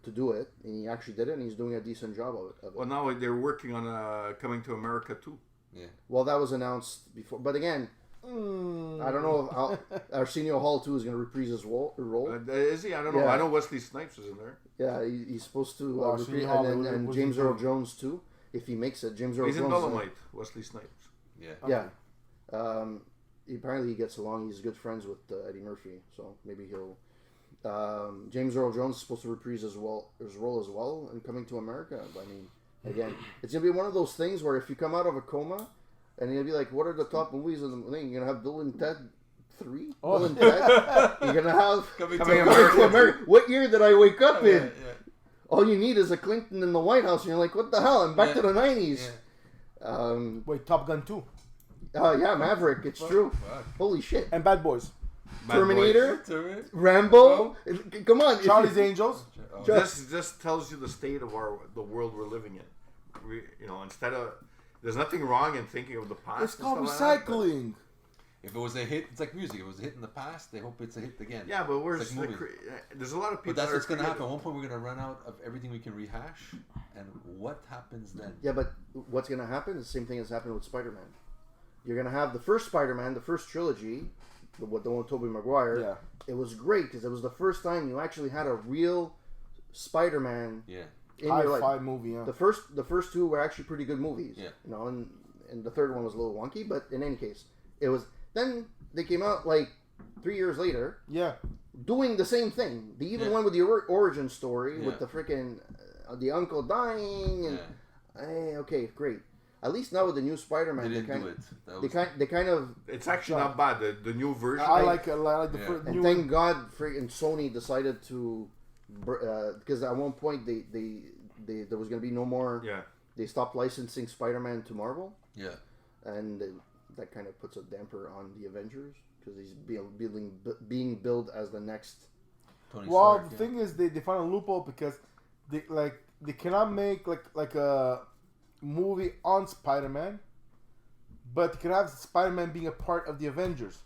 to do it, and he actually did it, and he's doing a decent job of it. Well, now they're working on Coming to America too. Yeah. Well, that was announced before, but again, I don't know if Arsenio Hall too is going to reprise his role. Is he? I don't know. Yeah. I know Wesley Snipes is in there. Yeah, he's supposed to reprise, and James Earl Jones too, if he makes it. James Earl Jones. He's in Dolomite. Wesley Snipes. Yeah. Okay. Yeah. Apparently he gets along. He's good friends with Eddie Murphy, so maybe he'll. James Earl Jones is supposed to reprise his role as well in Coming to America. But, I mean, again, it's gonna be one of those things where if you come out of a coma, and you'll be like, "What are the top movies of the thing?" You're gonna have Bill and Ted 3? Oh. Bill and Ted. You're gonna have Coming to America. What year did I wake up in? All you need is a Clinton in the White House, and you're like, what the hell? I'm back to the 90s. Yeah. Wait, Top Gun 2. Yeah, Maverick. It's true. Fuck. Holy shit. And Bad Boys. Terminator. Rambo. Come on. Charlie's Angels. This tells you the state of the world we're living in. Instead of... There's nothing wrong in thinking of the past. It's called recycling. If it was a hit, it's like music. If it was a hit in the past, they hope it's a hit again. Yeah, but there's a lot of people. But that's what's going to happen. At one point, we're going to run out of everything we can rehash. And what happens then? Yeah, but what's going to happen is the same thing as happened with Spider-Man. You're going to have the first Spider-Man, the first trilogy, the one with Tobey Maguire. Yeah. It was great because it was the first time you actually had a real Spider-Man. Yeah. In your life. Movie. Yeah. The first two were actually pretty good movies. Yeah. And the third one was a little wonky, but in any case, it was. Then they came out like 3 years later. Yeah. Doing the same thing. They even went with the origin story with the freaking the uncle dying and hey, okay, great. At least now with the new Spider-Man, they kind of. It's actually not bad. The new version. I like the and new thank God, freaking Sony decided to, because at one point they there was going to be no more. Yeah. They stopped licensing Spider-Man to Marvel. Yeah. And that kind of puts a damper on the Avengers because he's being billed as the next Tony Stark. The thing is, they found a loophole because they cannot make like a movie on Spider-Man, but they can have Spider-Man being a part of the Avengers.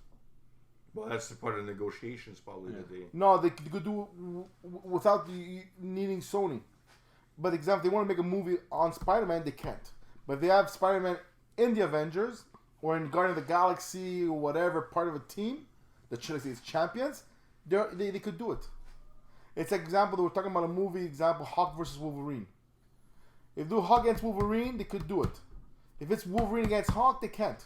Well, that's the part of the negotiations, probably. No, they could do without needing Sony. But example, if they want to make a movie on Spider-Man, they can't. But if they have Spider-Man in the Avengers or in Guardian of the Galaxy or whatever part of a team that should I say is champions, they could do it. It's like example they were talking about a movie example Hawk versus Wolverine. If they do Hawk against Wolverine, they could do it. If it's Wolverine against Hawk, they can't.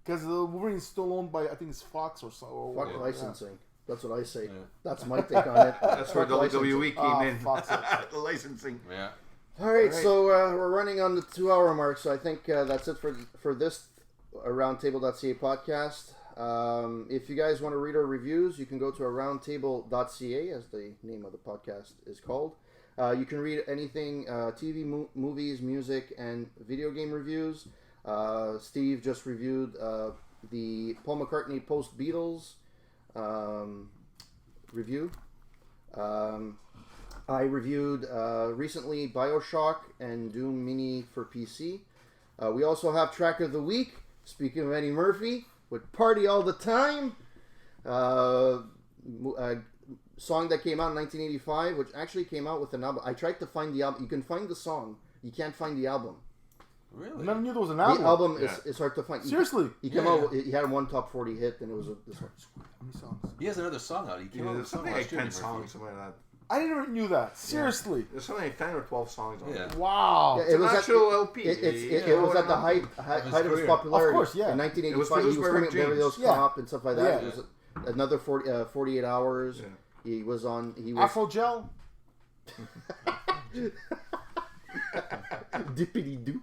Because the Wolverine is still owned by I think it's Fox or so. Fox licensing. Yeah. That's what I say. Yeah. That's my take on it. That's where WWE came in. The licensing. Yeah. All right, so we're running on the 2-hour mark, so I think that's it for this Aroundtable.ca podcast. If you guys want to read our reviews, you can go to Aroundtable.ca, as the name of the podcast is called. You can read anything, TV, movies, music, and video game reviews. Steve just reviewed the Paul McCartney post-Beatles review. I reviewed recently BioShock and Doom Mini for PC. We also have Track of the Week, speaking of Eddie Murphy, with Party All the Time. Song that came out in 1985, which actually came out with an album. I tried to find the album. You can find the song. You can't find the album. Really? I never knew there was an album. The album is hard to find. Seriously? He came out. He had one top 40 hit, and it was this one. How many songs? He has another song out. He came out with something like 10 songs, something like that. I didn't knew that. Seriously. There's something like 10 or 12 songs on it. Wow. Yeah, it was actual LP. It was at the height of his popularity. Of course, yeah. In 1985, he was coming up Beverly Hills Cop and stuff like that. It was another 48 hours. Yeah. He was Afro Gel. Dippity doo.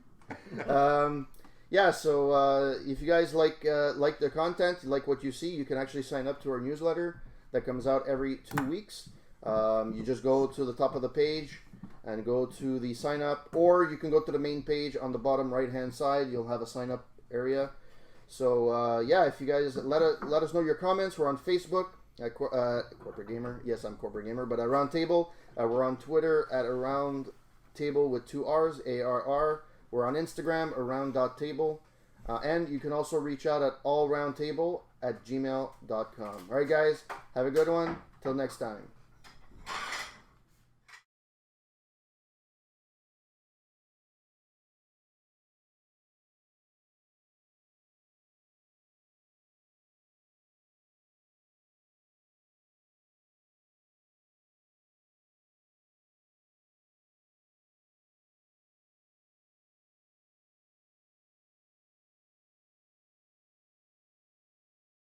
Yeah, so if you guys like the content, you like what you see, you can actually sign up to our newsletter that comes out every 2 weeks. You just go to the top of the page and go to the sign up, or you can go to the main page on the bottom right hand side. You'll have a sign up area. So yeah, if you guys let us know your comments. We're on Facebook at Corporate Gamer. Yes, I'm Corporate Gamer, but at Roundtable. We're on Twitter at Aroundtable with 2 R's, ARR. We're on Instagram, around.table. And you can also reach out at allroundtable@gmail.com. All right, guys, have a good one. Till next time.